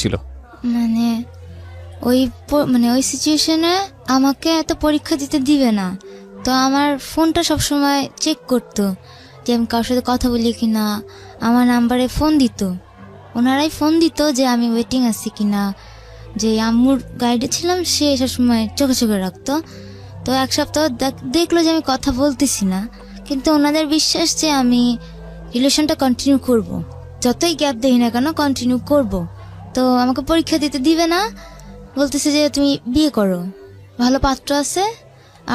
ছিল? মানে ওই সিচুয়েশনে আমাকে এত পরীক্ষা দিতে দিবে না, তো আমার ফোনটা সবসময় চেক করতো যে আমি কারোর সাথে কথা বলি কিনা। আমার নাম্বারে ফোন দিত, ওনারাই ফোন দিত যে আমি ওয়েটিং আছি কিনা। যে আম্মুর গাইডে ছিলাম সে সবসময় চোখে চোখে রাখতো। তো এক সপ্তাহ দেখলো যে আমি কথা বলতেছি না, কিন্তু ওনাদের বিশ্বাস যে আমি রিলেশনটা কন্টিনিউ করব, যতই গ্যাপ দেই না কেন কন্টিনিউ করব। তো আমাকে পরীক্ষা দিতে দিবে না, বলতেছে যে তুমি বিয়ে করো, ভালো পাত্র আছে।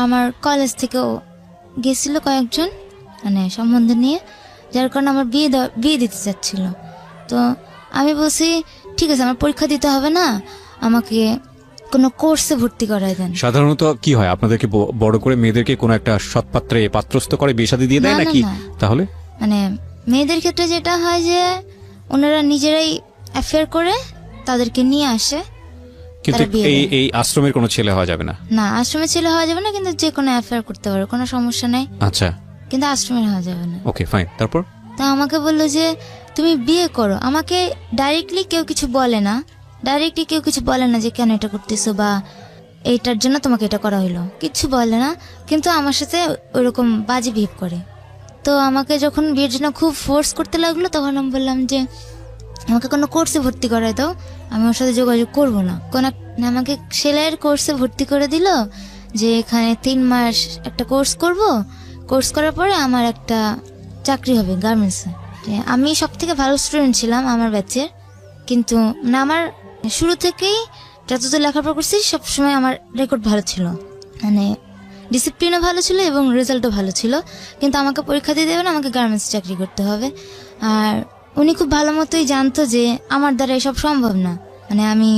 আমার কলেজ থেকেও গেছিল কয়েকজন মানে সম্বন্ধ নিয়ে, যার কারণে আমার বিয়ে দিতে চাচ্ছিল। তো আমি বলছি ঠিক আছে, আমার পরীক্ষা দিতে হবে না, আমাকে কোনো কোর্সে ভর্তি করায় দেন। সাধারণত কি হয়, আপনাদেরকে বড় করে মেয়েদেরকে কোনো একটা সৎপাত্রে পাত্রস্থ করে বিয়ে শাদী দিয়ে দেয় নাকি? তাহলে মানে মেয়েদের ক্ষেত্রে যেটা হয় যে ওনারা নিজেরাই অ্যাফেয়ার করে তাদেরকে নিয়ে আসে। কিন্তু এই আশ্রমের কোনো ছেলে হওয়া যাবে না? না, আশ্রমের ছেলে হওয়া যাবে না, কিন্তু যে কোনো অ্যাফেয়ার করতে পারে, কোনো সমস্যা নাই। আচ্ছা, কিন্তু আশ্রমের হওয়া যাবে না। Okay fine. তারপর তা আমাকে বললো যে তুমি বিয়ে করো। আমাকে ডাইরেক্টলি কেউ কিছু বলে না, যে কেন এটা করতেছো বা এইটার জন্য তোমাকে এটা করা হইলো, কিচ্ছু বলে না। কিন্তু আমার সাথে ওইরকম বাজে বিহেভ করে। তো আমাকে যখন বিয়ের জন্য খুব ফোর্স করতে লাগলো, তখন আমি বললাম যে আমাকে কোনো কোর্সে ভর্তি করায় দাও, আমি ওর সাথে যোগাযোগ করবো না। আমাকে সেলাইয়ের কোর্সে ভর্তি করে দিল, যে এখানে 3 মাস একটা কোর্স করব, কোর্স করার পরে আমার একটা চাকরি হবে গার্মেন্টসে। আমি সব থেকে ভালো স্টুডেন্ট ছিলাম আমার ব্যাচের, কিন্তু না আমার শুরু থেকেই যতদূর লেখাপড়া করছি সবসময় আমার রেকর্ড ভালো ছিল, মানে ডিসিপ্লিনও ভালো ছিল এবং রেজাল্টও ভালো ছিল। কিন্তু আমাকে পরীক্ষা দিয়ে দেবে না, আমাকে গার্মেন্টস চাকরি করতে হবে। আর উনি খুব ভালো মতোই জানতো যে আমার দ্বারা এসব সম্ভব না, মানে আমি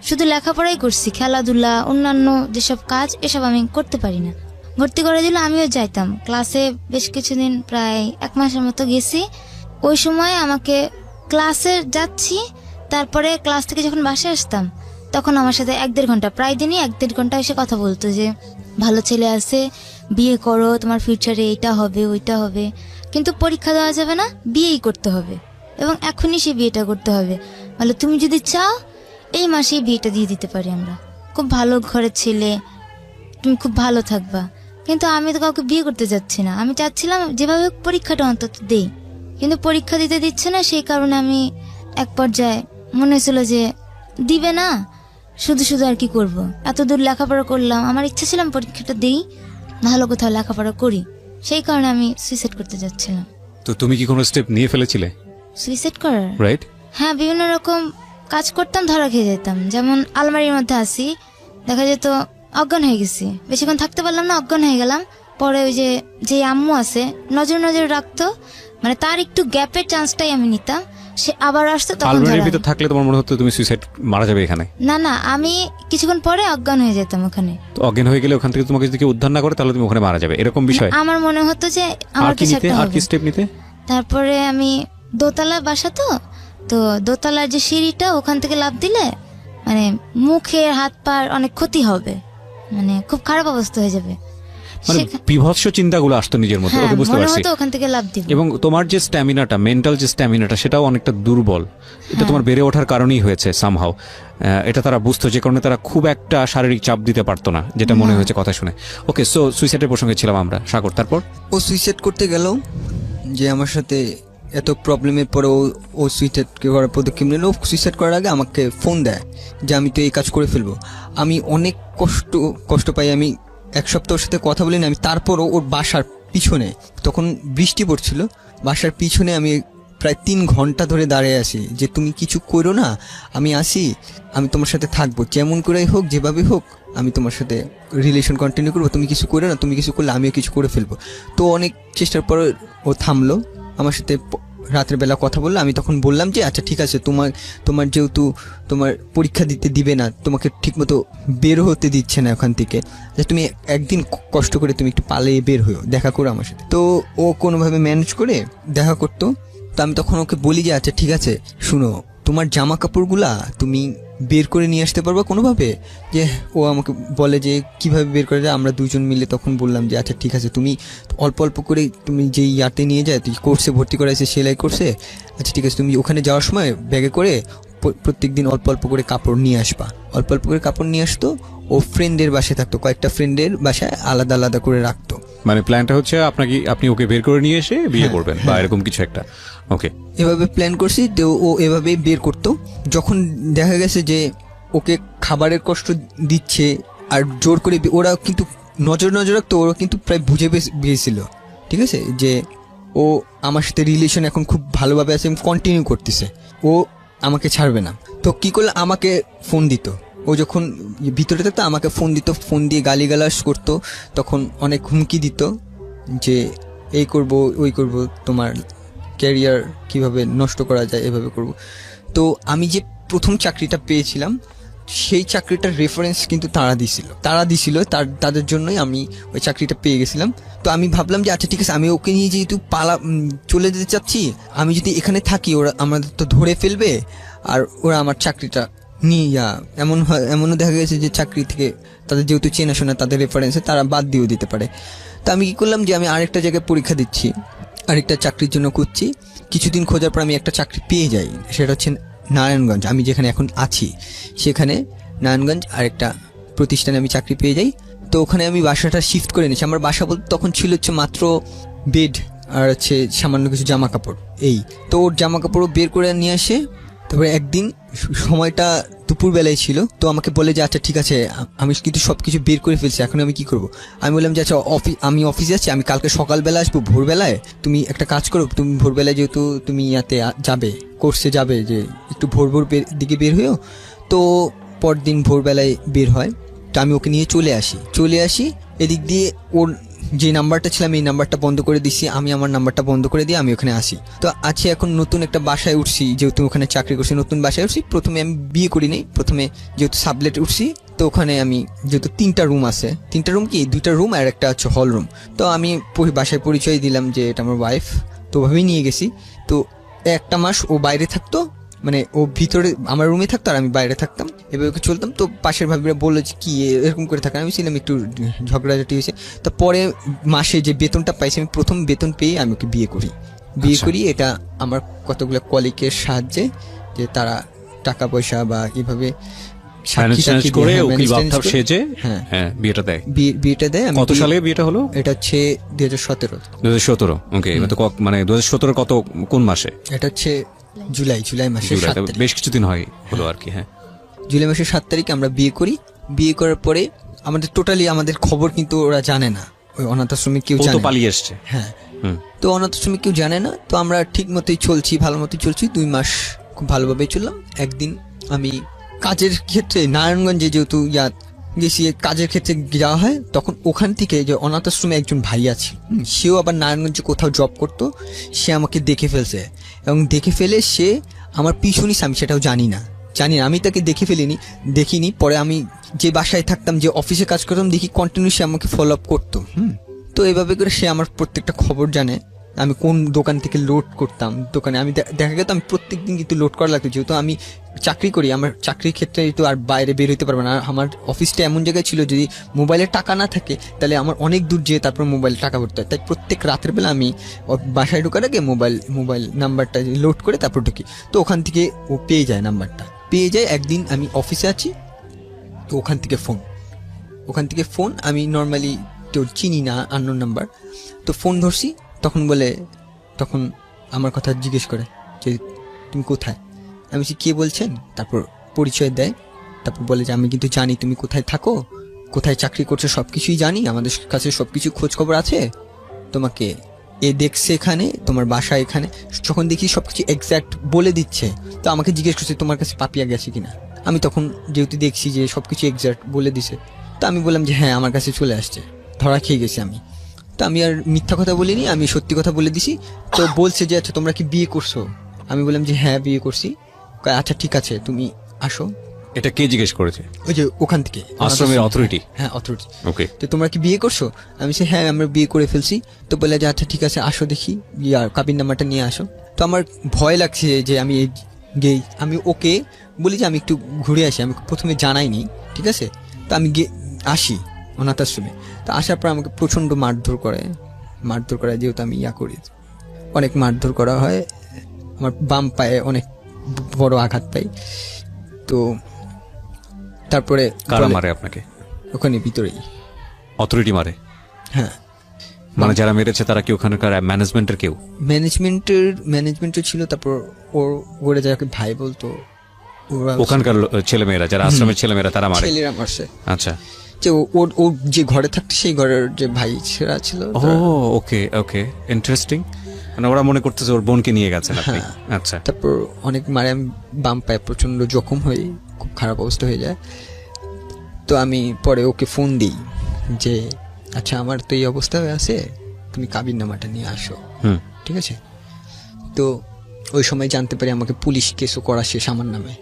শুধু লেখাপড়াই করছি, খেলাধুলা অন্যান্য যেসব কাজ এসব আমি করতে পারি না। ভর্তি করে দিল, আমিও যাইতাম ক্লাসে বেশ কিছুদিন, প্রায় 1 মাসের মতো গেছি। ওই সময় আমাকে ক্লাসে যাচ্ছি, তারপরে ক্লাস থেকে যখন বাসায় আসতাম তখন আমার সাথে 1-1.5 ঘন্টা, প্রায় দিনই 1-1.5 ঘন্টা এসে কথা বলতো যে ভালো ছেলে আছে, বিয়ে করো, তোমার ফিউচারে এইটা হবে ওইটা হবে, কিন্তু পরীক্ষা দেওয়া যাবে না, বিয়েই করতে হবে এবং এখনই সে বিয়েটা করতে হবে। বলে তুমি যদি চাও এই মাসেই বিয়েটা দিয়ে দিতে পারি, আমরা খুব ভালো ঘরের ছেলে, তুমি খুব ভালো থাকবা। কিন্তু আমি তো কাউকে বিয়ে করতে যাচ্ছি না, আমি চাচ্ছিলাম যেভাবে পরীক্ষাটা অন্তত দেই, কিন্তু পরীক্ষা দিতে দিচ্ছে না। সেই কারণে আমি এক পর্যায়ে মনে হয়েছিল যে দিবে না, শুধু শুধু আর কি করব, এত দূর লেখাপড়া করলাম, আমার ইচ্ছা ছিলাম পরীক্ষাটা দেই, ভালো কোথাও লেখাপড়া করি। সেই কারণে আমি সুইসাইড করতে যাচ্ছিলাম। তো তুমি কি কোনো স্টেপ নিয়ে ফেলেছিলে সুইসাইড করার? রাইট। হ্যাঁ, বিভিন্ন রকম কাজ করতাম, ধরা খেয়ে যেতাম। যেমন আলমারির মধ্যে আসি, দেখা যেত অজ্ঞান হয়ে গেছি, বেশিক্ষণ থাকতে পারলাম না, অজ্ঞান হয়ে গেলাম। পরে ওই যে আম্মু আছে নজর রাখতো, মানে তার একটু গ্যাপের চান্সটাই আমি নিতাম, সে আবার আসতো, তখন আলমারির ভিতর থাকলে তোমার মনে হতো তুমি সুইসাইড মারা যাবে এখানে? না, আমি কিছুক্ষণ পরে অজ্ঞান হয়ে যেতাম ওখানে। তো অজ্ঞান হয়ে গেলে ওখান থেকে তোমাকে যদি কেউ উদ্ধার না করে তাহলে তুমি ওখানে মারা যাবে, এরকম বিষয় আমার মনে হতো যে আমার কিছু একটা হবে। আর কি স্টেপ নিতে? তারপরে আমি দোতলা বাসা, তো দোতলার যে সিঁড়িটা, ওখান থেকে লাফ দিলে মানে মুখের হাত পার অনেক ক্ষতি হবে, মানে খুব খারাপ অবস্থা হয়ে যাবে, মানে বিভৎস চিন্তাগুলো আসতো নিজের মধ্যে। ওকে, বুঝতে পারছি। ওখান থেকে লাফ দিব। এবং তোমার যে স্ট্যামিনাটা, মেন্টাল যে স্ট্যামিনাটা, সেটাও অনেকটা দুর্বল। এটা তোমার বেড়ে ওঠার কারণেই হয়েছে সামহাও। এটা তারা বুঝতো, যে কারণে তারা খুব একটা শারীরিক চাপ দিতে পারতো না, যেটা মনে হয়েছে কথা শুনে। ওকে, সো সুইসাইডের প্রসঙ্গে ছিলাম আমরা। সাগর, তারপর? ও সুইসাইড করতে গেল, যে আমার সাথে এত প্রবলেমের পরে ও সুইসাইড করার পদক্ষেপ নিল। সুইসাইড করার আগে আমাকে ফোন দেয় যে আমি তো এই কাজ করে ফেলবো। আমি অনেক কষ্ট পাই, আমি 1 সপ্তাহ ওর সাথে কথা বলিনি আমি। তারপরও ওর বাসার পিছনে, তখন বৃষ্টি পড়ছিল, বাসার পিছনে আমি প্রায় 3 ঘন্টা ধরে দাঁড়িয়ে আছি যে তুমি কিছু করো না, আমি আসি, আমি তোমার সাথে থাকবো, যেমন করেই হোক, যেভাবে হোক, আমি তোমার সাথে রিলেশন কন্টিনিউ করবো, তুমি কিছু করো না, তুমি কিছু করলে আমিও কিছু করে ফেলবো। তো অনেক চেষ্টার পর ও থামলো, আমার সাথে রাতের বেলা কথা বললো। আমি তখন বললাম যে আচ্ছা ঠিক আছে, তোমার যেহেতু তোমার পরীক্ষা দিতে দিবে না, তোমাকে ঠিকমতো বের হতে দিচ্ছে না ওখান থেকে, যে তুমি একদিন কষ্ট করে তুমি একটু পালিয়ে বের হও, দেখা করো আমার সাথে। তো ও কোনোভাবে ম্যানেজ করে দেখা করতো। তো আমি তখন ওকে বলি যে আচ্ছা ঠিক আছে, শুনো, তোমার জামা কাপড়গুলা তুমি বের করে নিয়ে আসতে পারবা কোনোভাবে? যে ও আমাকে বলে যে কিভাবে বের করে যায়। আমরা দুজন মিলে তখন বললাম যে আচ্ছা ঠিক আছে, তুমি অল্প অল্প করে তুমি যেই ইয়াতে নিয়ে যায়, তুই কোর্সে ভর্তি করাইছে, সেলাই করছে, আচ্ছা ঠিক আছে, তুমি ওখানে যাওয়ার সময় ব্যাগে করে প্রত্যেকদিন অল্প অল্প করে কাপড় নিয়ে আসবা। অল্প অল্প করে কাপড় নিয়ে আসতো, ও ফ্রেন্ডের বাসায় থাকতো, কয়েকটা ফ্রেন্ডের বাসায় আলাদা আলাদা করে রাখতো। মানে প্ল্যানটা হচ্ছে আপনি ওকে বের করে নিয়ে এসে বিয়ে হ্যাঁ, করবেন বা এরকম কিছু একটা। ওকে, এভাবে প্ল্যান করছি, তো ও এভাবেই বের করতো। যখন দেখা গেছে যে ওকে খাবারের কষ্ট দিচ্ছে আর জোর করে ওরা কিন্তু নজর রাখতো, ওরা কিন্তু প্রায় বুঝে গিয়েছিল, ঠিক আছে, যে ও আমার সাথে রিলেশন এখন খুব ভালোভাবে আছে, কন্টিনিউ করতেছে, ও আমাকে ছাড়বে না। তো কী করলো, আমাকে ফোন দিত। ও যখন ভিতরে থাকতো আমাকে ফোন দিত, ফোন দিয়ে গালিগালাজ করতো, তখন অনেক হুমকি দিত যে এই করব ওই করব, তোমার ক্যারিয়ার কিভাবে নষ্ট করা যায় এভাবে করব। তো আমি যে প্রথম চাকরিটা পেয়েছিলাম সেই চাকরিটার রেফারেন্স কিন্তু তারা দিছিল তাদের জন্যই আমি ওই চাকরিটা পেয়ে গেছিলাম। তো আমি ভাবলাম যে আচ্ছা ঠিক আছে, আমি ওকে নিয়ে যেহেতু চলে যেতে চাচ্ছি, আমি যদি এখানে থাকি ওরা আমাদের তো ধরে ফেলবে, আর ওরা আমার চাকরিটা নিয়ে এমনও দেখা গেছে যে চাকরি থেকে তাদের যেহেতু চেনাশোনা, তাদের রেফারেন্সে তারা বাদ দিয়েও দিতে পারে। তো আমি কী করলাম যে আমি আরেকটা জায়গায় পরীক্ষা দিচ্ছি, আরেকটা চাকরির জন্য খুঁজছি। কিছুদিন খোঁজার পর আমি একটা চাকরি পেয়ে যাই, সেটা হচ্ছে নারায়ণগঞ্জ, আমি যেখানে এখন আছি সেখানে নারায়ণগঞ্জ আরেকটা প্রতিষ্ঠানে আমি চাকরি পেয়ে যাই। তো ওখানে আমি বাসাটা শিফট করে নিয়েছি। আমার বাসা বলতে তখন ছিল হচ্ছে মাত্র বেড আর হচ্ছে সামান্য কিছু জামা কাপড়, এই তো ওর জামা কাপড়ও বের করে নিয়ে আসে। তারপরে একদিন সময়টা দুপুরবেলায় ছিল, তো আমাকে বলে যে আচ্ছা ঠিক আছে, আমি কিন্তু সব কিছু বের করে ফেলছি, এখন আমি কি করব। আমি বললাম যে আচ্ছা আমি অফিসে আছি, আমি কালকে সকালবেলা আসবো ভোরবেলায়, তুমি একটা কাজ করো, তুমি ভোরবেলায় যেহেতু তুমি ইয়াতে যাবে, কোর্সে যাবে, যে একটু ভোর দিকে বের হয়েও। তো পরদিন ভোরবেলায় বের হয়, তো আমি ওকে নিয়ে চলে আসি এদিক দিয়ে। ওর যে নাম্বারটা ছিলাম এই নাম্বারটা বন্ধ করে দিছি, আমি আমার নাম্বারটা বন্ধ করে দিয়ে আমি ওখানে আসি। তো আছে এখন নতুন একটা বাসায় উঠছি, যেহেতু ওখানে চাকরি করছি, নতুন বাসায় উঠছি। প্রথমে আমি বিয়ে করিনি, প্রথমে যেহেতু সাবলেট উঠছি, তো ওখানে আমি যেহেতু 3টা রুম আছে, 3টা রুম কি 2টা রুম আর একটা হচ্ছে হল রুম। তো আমি বাসায় পরিচয় দিলাম যে এটা আমার ওয়াইফ, তো ওভাবেই নিয়ে গেছি। তো একটা মাস ও বাইরে থাকতো, মানে ও ভিতরে আমার রুমে থাকতো আর আমি বাইরে থাকতাম, এভাবে ওকে চলতাম। তো পাশের ভাবিরা বললো যে কি এরকম করে থাকেন, আমি ছিলাম একটু ঝগড়াঝাটি হয়েছে। তো পরে মাসে যে বেতনটা পাইছি, আমি প্রথম বেতন পেয়ে আমি ওকে বিয়ে করি। এটা আমার কতগুলো কলিগের সাহায্যে, যে তারা টাকা পয়সা বা এভাবে বিয়েটা দেয়। কত সালে বিয়েটা হলো? এটা হচ্ছে 2017। ওকে, মানে 2017 কোন মাসে? এটা হচ্ছে জুলাই মাসে, বেশ কিছুদিন হলো আর কি। হ্যাঁ, জুলাই মাসের 7 তারিখে আমরা বিয়ে করার পরে আমাদের খবর কিন্তু ওরা জানে না, ওই অনাথ আশ্রমে কেউ জানে না, পালিয়ে এসছে। হ্যাঁ, তো অনাথ আশ্রমে কেউ জানে না। তো আমরা ঠিক মতোই চলছি, ভালো মতোই চলছি, 2 মাস খুব ভালোভাবেই চললাম। একদিন আমি কাজের ক্ষেত্রে নারায়ণগঞ্জে যেহেতু গেছি, কাজের ক্ষেত্রে যাওয়া হয়, তখন ওখান থেকে যে অনাথ আশ্রমে একজন ভাই আছে, সেও আবার নারায়ণগঞ্জে কোথাও জব করতো, সে আমাকে দেখে ফেলছে, এবং দেখে ফেলে সে আমার পিছনিস, আমি সেটাও জানি না, আমি তাকে দেখিনি। পরে আমি যে বাসায় থাকতাম, যে অফিসে কাজ করতাম, দেখি কন্টিনিউ সে আমাকে ফলো আপ করতো। তো এইভাবে করে সে আমার প্রত্যেকটা খবর জানে, আমি কোন দোকান থেকে লোড করতাম, দোকানে আমি দেখা গেত আমি প্রত্যেকদিন কিন্তু লোড করা লাগতো, যেহেতু আমি চাকরি করি, আমার চাকরির ক্ষেত্রে তো আর বাইরে বের হইতে পারবে না। আমার অফিসটা এমন জায়গায় ছিল, যদি মোবাইলে টাকা না থাকে তাহলে আমার অনেক দূর যেয়ে তারপর মোবাইলে টাকা ভরতে হয়। তাই প্রত্যেক রাতের বেলা আমি বাসায় ঢোকার আগে মোবাইল নাম্বারটা লোড করে তারপর ঢুকি। তো ওখান থেকে ও পেয়ে যায়। একদিন আমি অফিসে আছি, তো ওখান থেকে ফোন আমি নর্মালি তো চিনি না, আননোন নাম্বার, তো ফোন ধরছি। তখন আমার কথা জিজ্ঞেস করে যে তুমি কোথায়। আমি বলছি কে বলছেন, তারপর পরিচয় দেয়, তারপর বলে যে আমি কিন্তু জানি তুমি কোথায় থাকো, কোথায় চাকরি করছো, সব কিছুই জানি, আমাদের কাছে সব কিছু খোঁজ খবর আছে, তোমাকে দেখছে এখানে, তোমার বাসা এখানে। যখন দেখি সব কিছু এক্স্যাক্ট বলে দিচ্ছে, তো আমাকে জিজ্ঞেস করছে তোমার কাছে পাপিয়া গেছে কিনা। আমি তখন যেহেতু দেখছি যে সব কিছু এক্স্যাক্ট বলে দিছে, তো আমি বললাম যে হ্যাঁ আমার কাছে চলে আসছে, ধরা খেয়ে গেছি আমি। তো আমি আর মিথ্যা কথা বলিনি, আমি সত্যি কথা বলে দিছি। তো বলছে যে আচ্ছা তোমরা কি বিয়ে করছো, আমি বললাম যে হ্যাঁ বিয়ে করছি। আচ্ছা ঠিক আছে তুমি আসো। এটা কে জিজ্ঞেস করেছে? ওই যে ওখান থেকে আশ্রমের অথরিটি। হ্যাঁ, অথরিটি। ওকে, তো তোমরা কি বিয়ে করছো? আমি বলছি হ্যাঁ আমরা বিয়ে করে ফেলছি। তো বলে যে আচ্ছা ঠিক আছে আসো দেখি, আর কাবিন নাম্বারটা নিয়ে আসো। তো আমার ভয় লাগছে যে আমি আমি ওকে বলি যে আমি একটু ঘুরে আসি, আমি প্রথমে জানাইনি, ঠিক আছে। তো আমি আসি অনাথ আশ্রমে। তো আসার পর আমাকে প্রচণ্ড মারধর করে, যেহেতু আমি করি, অনেক মারধর করা হয়। আমার বাম পায়ে অনেক বড় আঘাত পাই। তো তারপরে কারা মারে আপনাকে? ওখানে ভিতরেই অথরিটি মারে? হ্যাঁ, মানে যারা মেরেছে তারা কি ওখানকার ম্যানেজমেন্টের কেউ? ম্যানেজমেন্টের ছিল। তারপর ওরা যাকে ভাই বলতো, ওরা ওখানকার ছেলেমেয়েরা, যারা আশ্রমের ছেলেমেয়েরা তারা মারে? ছেলেরা মারছে। আচ্ছা, যে ও যে ঘরে থাকতো সেই ঘরের যে ভাই ছেড়া ছিল। ও ওকে ওকে, ইন্টারেস্টিং। মানে ওরা মনে করতেছে ওর বোনকে নিয়ে গেছেন আপনি? আচ্ছা। তারপর অনেক মারে, আমি বাম পায়ে প্রচন্ড জখম হই, খুব খারাপ অবস্থা হয়ে যায়। তো আমি পরে ওকে ফোন দিই যে আচ্ছা আমার তো এই অবস্থা হয়ে আছে, তুমি কাবিননামাটা নিয়ে আসো, ঠিক আছে? তো ওই সময় জানতে পারি আমাকে পুলিশ কেসও করা শেষ আমার নামে।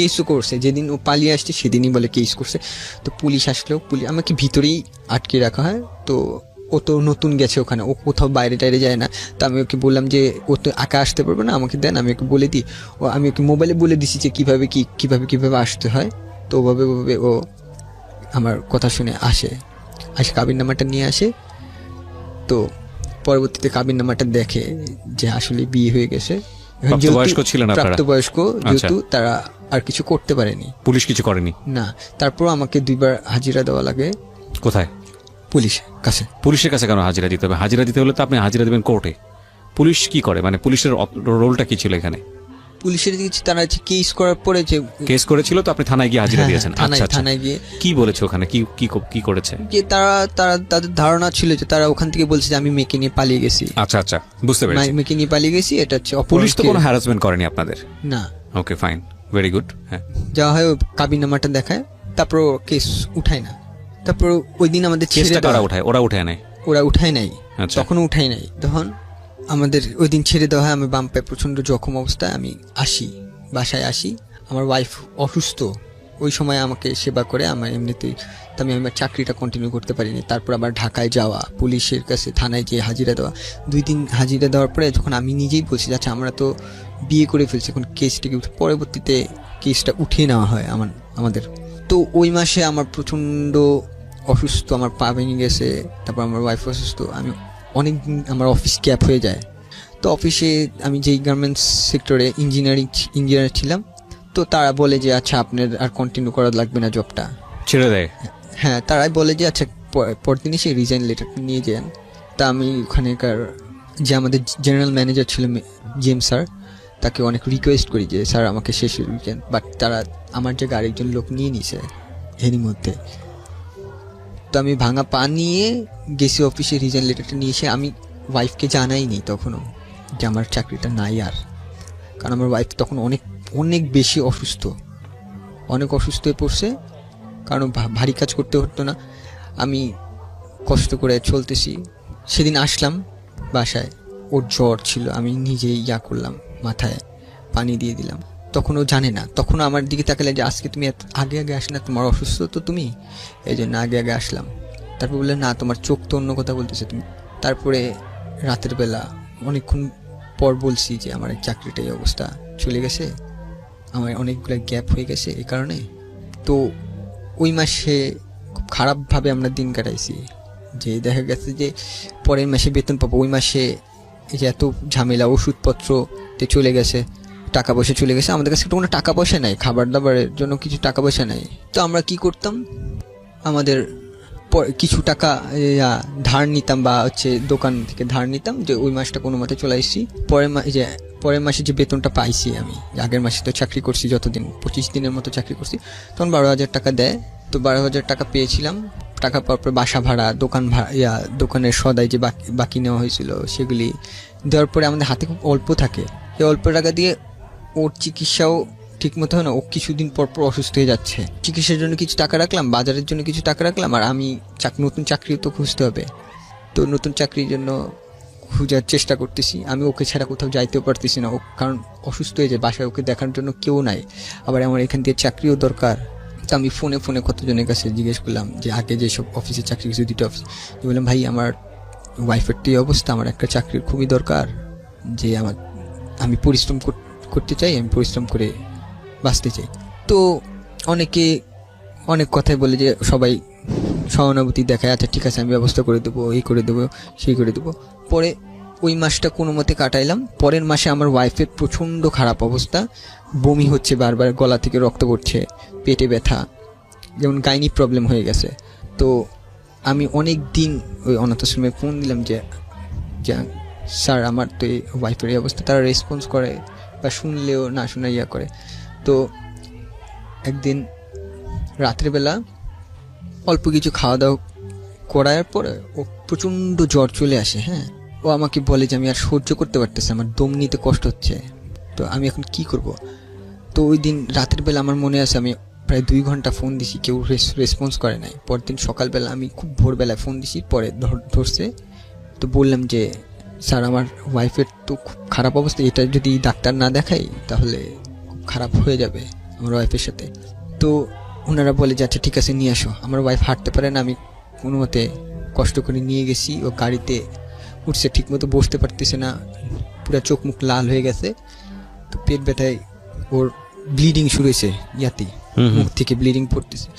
কেসও করছে, যেদিন ও পালিয়ে আসছে সেদিনই বলে কেস করছে। তো পুলিশ আসলেও আমাকে ভিতরেই আটকে রাখা হয়। তো ও তো নতুন গেছে ওখানে, ও কোথাও বাইরে টাইরে যায় না। তো আমি ওকে বললাম যে ও তো একা আসতে পারবে না, আমাকে দেন, আমি ওকে বলে দিই। আমি ওকে মোবাইলে বলে দিছি যে কিভাবে আসতে হয়। তো ওভাবে ও আমার কথা শুনে আসে কাবিননামাটা নিয়ে আসে। তো পরবর্তীতে কাবিননামাটা দেখে যে আসলে বিয়ে হয়ে গেছে। প্রাপ্তবয়স্ক ছিলেন আপনারা? প্রাপ্তবয়স্ক, যেহেতু তারা আর কিছু করতে পারেনি। পুলিশ কিছু করেনি? না। তারপর আমাকে 2 বার হাজিরা দেওয়া লাগে। কোথায়? পুলিশের কাছে। পুলিশের কাছে কেন হাজিরা দিতে হবে? হাজিরা দিতে হলে তো আপনি হাজিরা দেবেন কোর্টে। পুলিশ কি করে, মানে পুলিশের রোলটা কি ছিল এখানে? পুলিশের তারা কেস করার পরে যে কেস করেছিল, তো আপনি থানায় গিয়ে হাজিরা দিয়েছেন? আচ্ছা, থানায় গিয়ে কি বলেছে ওখানে, কি করেছে? যে তাদের ধারণা ছিল যে তারা ওখান থেকে বলছে যে আমি মেয়েকে নিয়ে পালিয়ে গেছি। আচ্ছা আচ্ছা, বুঝতে পেরেছি। মেয়েকে নিয়ে পালিয়ে গেছি, এটা হচ্ছে পুলিশ তো কোনো হ্যারাসমেন্ট করেনি আপনাদের? না। ওকে, ফাইন, ভেরি গুড। হ্যাঁ, যাওয়া হয়, কাবিননামাটা দেখায়, তারপর কেস উঠায় না। তারপর ওই দিন আমাদের ওরা উঠায় নেয়? ওরা উঠায় নাই, আচ্ছা। তখনও উঠায় নাই। তখন আমাদের ওই দিন ছেড়ে দেওয়া হয়। আমি বাম পায়ে প্রচন্ড জখম অবস্থায় আমি বাসায় আসি। আমার ওয়াইফ অসুস্থ, ওই সময় আমাকে সেবা করে। আমার এমনিতেই তো আমি আমার চাকরিটা কন্টিনিউ করতে পারিনি। তারপর আবার ঢাকায় যাওয়া, পুলিশের কাছে থানায় গিয়ে হাজিরা দেওয়া। 2 দিন হাজিরা দেওয়ার পরে যখন আমি নিজেই বলছি আচ্ছা আমরা তো বিয়ে করে ফেলছি, এখন কেসটাকে পরবর্তীতে কেসটা উঠিয়ে নেওয়া হয় আমাদের। তো ওই মাসে আমার প্রচণ্ড অসুস্থ, আমার পা ভেঙে গেছে। তারপর আমার ওয়াইফ অসুস্থ, আমি অনেক দিন আমার অফিস গ্যাপ হয়ে যায়। তো অফিসে আমি যেই গার্মেন্টস সেক্টরে ইঞ্জিনিয়ার ছিলাম, তো তারা বলে যে আচ্ছা আপনার আর কন্টিনিউ করা লাগবে না, জবটা ছেড়ে দেয়। হ্যাঁ, তারাই বলে যে আচ্ছা পরদিনই সেই রিজাইন লেটারটা নিয়ে যান। তা আমি ওখানেকার যে আমাদের জেনারেল ম্যানেজার ছিল জেমস স্যার, তাকে অনেক রিকোয়েস্ট করি যে স্যার আমাকে শেষ রিজাইন, বাট তারা আমার জায়গায় আরেকজন লোক নিয়ে নিছে এরই মধ্যে। তো আমি ভাঙা পা নিয়ে গেছি অফিসে, রিজাইন লেটারটা নিয়ে এসে আমি ওয়াইফকে জানাইনি তখনও যে আমার চাকরিটা নাই আর। কারণ আমার ওয়াইফ তখন অনেক বেশি অসুস্থ হয়ে পড়ছে। কারণ ভারী কাজ করতে হতো না, আমি কষ্ট করে চলতেছি। সেদিন আসলাম বাসায়, ওর জ্বর ছিল, আমি নিজেই করলাম, মাথায় পানি দিয়ে দিলাম। তখন ও জানে না, তখন আমার দিকে তাকালে যে আজকে তুমি আগে আসলে না, তোমার অসুস্থ তো তুমি, এই জন্য আগে আসলাম। তারপর বললে না তোমার চোখ তো অন্য কথা বলতেছে তুমি। তারপরে রাতের বেলা অনেকক্ষণ পর বলছি যে আমার চাকরিটাই অবস্থা চলে গেছে, আমার অনেকগুলো গ্যাপ হয়ে গেছে এই কারণে। তো ওই মাসে খুব খারাপভাবে আমরা দিন কাটাইছি, যে দেখা গেছে যে পরের মাসে বেতন পাবো, ওই মাসে এই যে এত ঝামেলা, ওষুধপত্রতে চলে গেছে, টাকা পয়সা চলে গেছে। আমাদের কাছে কোনো টাকা পয়সা নাই, খাবার দাবারের জন্য কিছু টাকা পয়সা নাই। তো আমরা কি করতাম, আমাদের কিছু টাকা ধার নিতাম, বা দোকান থেকে ধার নিতাম, যে ওই মাসটা কোনো মতে চলে আসছি। পরের মাসে যে বেতনটা পাইছি, আমি আগের মাসে তো চাকরি করছি যতদিন, 25 দিনের মতো চাকরি করছি, তখন 12,000 টাকা দেয়। তো 12,000 টাকা পেয়েছিলাম। টাকা পাওয়ার পর বাসা ভাড়া, দোকান ভাড়া, দোকানের সদাই যে বাকি নেওয়া হয়েছিল সেগুলি দেওয়ার পরে আমাদের হাতে খুব অল্প থাকে। এই অল্প টাকা দিয়ে ওর চিকিৎসাও ঠিক মতো হয় না, ও কিছুদিন পর অসুস্থ হয়ে যাচ্ছে। চিকিৎসার জন্য কিছু টাকা রাখলাম, বাজারের জন্য কিছু টাকা রাখলাম, আর আমি নতুন চাকরি তো খুঁজতে হবে। তো নতুন চাকরির জন্য খোঁজার চেষ্টা করতেছি। আমি ওকে ছাড়া কোথাও যাইতেও পারতেছি না, ও কারণ অসুস্থ হয়ে যায়, বাসায় ওকে দেখার জন্য কেউ নাই। আবার আমার এখান থেকে চাকরিও দরকার। তো আমি ফোনে কতজনের কাছে জিজ্ঞেস করলাম, যে আগে যেসব অফিসে চাকরি করছি, 2টা অফিস, বললাম ভাই আমার ওয়াইফের তো এই অবস্থা, আমার একটা চাকরির খুবই দরকার, যে আমি পরিশ্রম করতে চাই, আমি পরিশ্রম করে বাঁচতে চাই। তো অনেকে অনেক কথাই বলে, যে সবাই সহানুভূতি দেখায়, আচ্ছা ঠিক আছে আমি ব্যবস্থা করে দেবো, এই করে দেবো, সেই করে দেবো। পরে ওই মাসটা কোনো মতে কাটাইলাম। পরের মাসে আমার ওয়াইফের প্রচণ্ড খারাপ অবস্থা, বমি হচ্ছে, বারবার গলা থেকে রক্ত পড়ছে, পেটে ব্যথা, যেমন গাইনি প্রবলেম হয়ে গেছে। তো আমি অনেক দিন ওই অনাথ আশ্রমে ফোন দিলাম যে স্যার আমার তো এই ওয়াইফের এই অবস্থা। তারা রেসপন্স করে বা শুনলেও না শোনা ইয়া করে। তো একদিন রাত্রেবেলা অল্প কিছু খাওয়া দাওয়া করার পরে ও প্রচণ্ড জ্বর চলে আসে। হ্যাঁ, ও আমাকে বলে যে আমি আর সহ্য করতে পারতেছি, আমার দম নিতে কষ্ট হচ্ছে, তো আমি এখন কি করব। তো ওই দিন রাতের বেলা আমার মনে আছে আমি প্রায় 2 ঘন্টা ফোন দিছি, কেউ রেসপন্স করে নাই। পরের দিন সকালবেলা আমি খুব ভোরবেলায় ফোন দিছি, পরে ধরছে। তো বললাম যে স্যার আমার ওয়াইফের তো খুব খারাপ অবস্থা, এটা যদি ডাক্তার না দেখাই তাহলে খুব খারাপ হয়ে যাবে আমার ওয়াইফের সাথে। তো ওনারা বলে যে আচ্ছা ঠিক আছে নিয়ে আসো। আমার ওয়াইফ হাঁটতে পারে না, আমি কোনো মতে কষ্ট করে নিয়ে গেছি। ও গাড়িতে উঠছে, ঠিকমতো বসতে পারতেছে না, পুরো চোখ মুখ লাল হয়ে গেছে। তো পেট ব্যথায় ওর ব্লিডিং শুরু হয়েছে, ইয়াতেই মুখ থেকে ব্লিডিং পড়তেছে,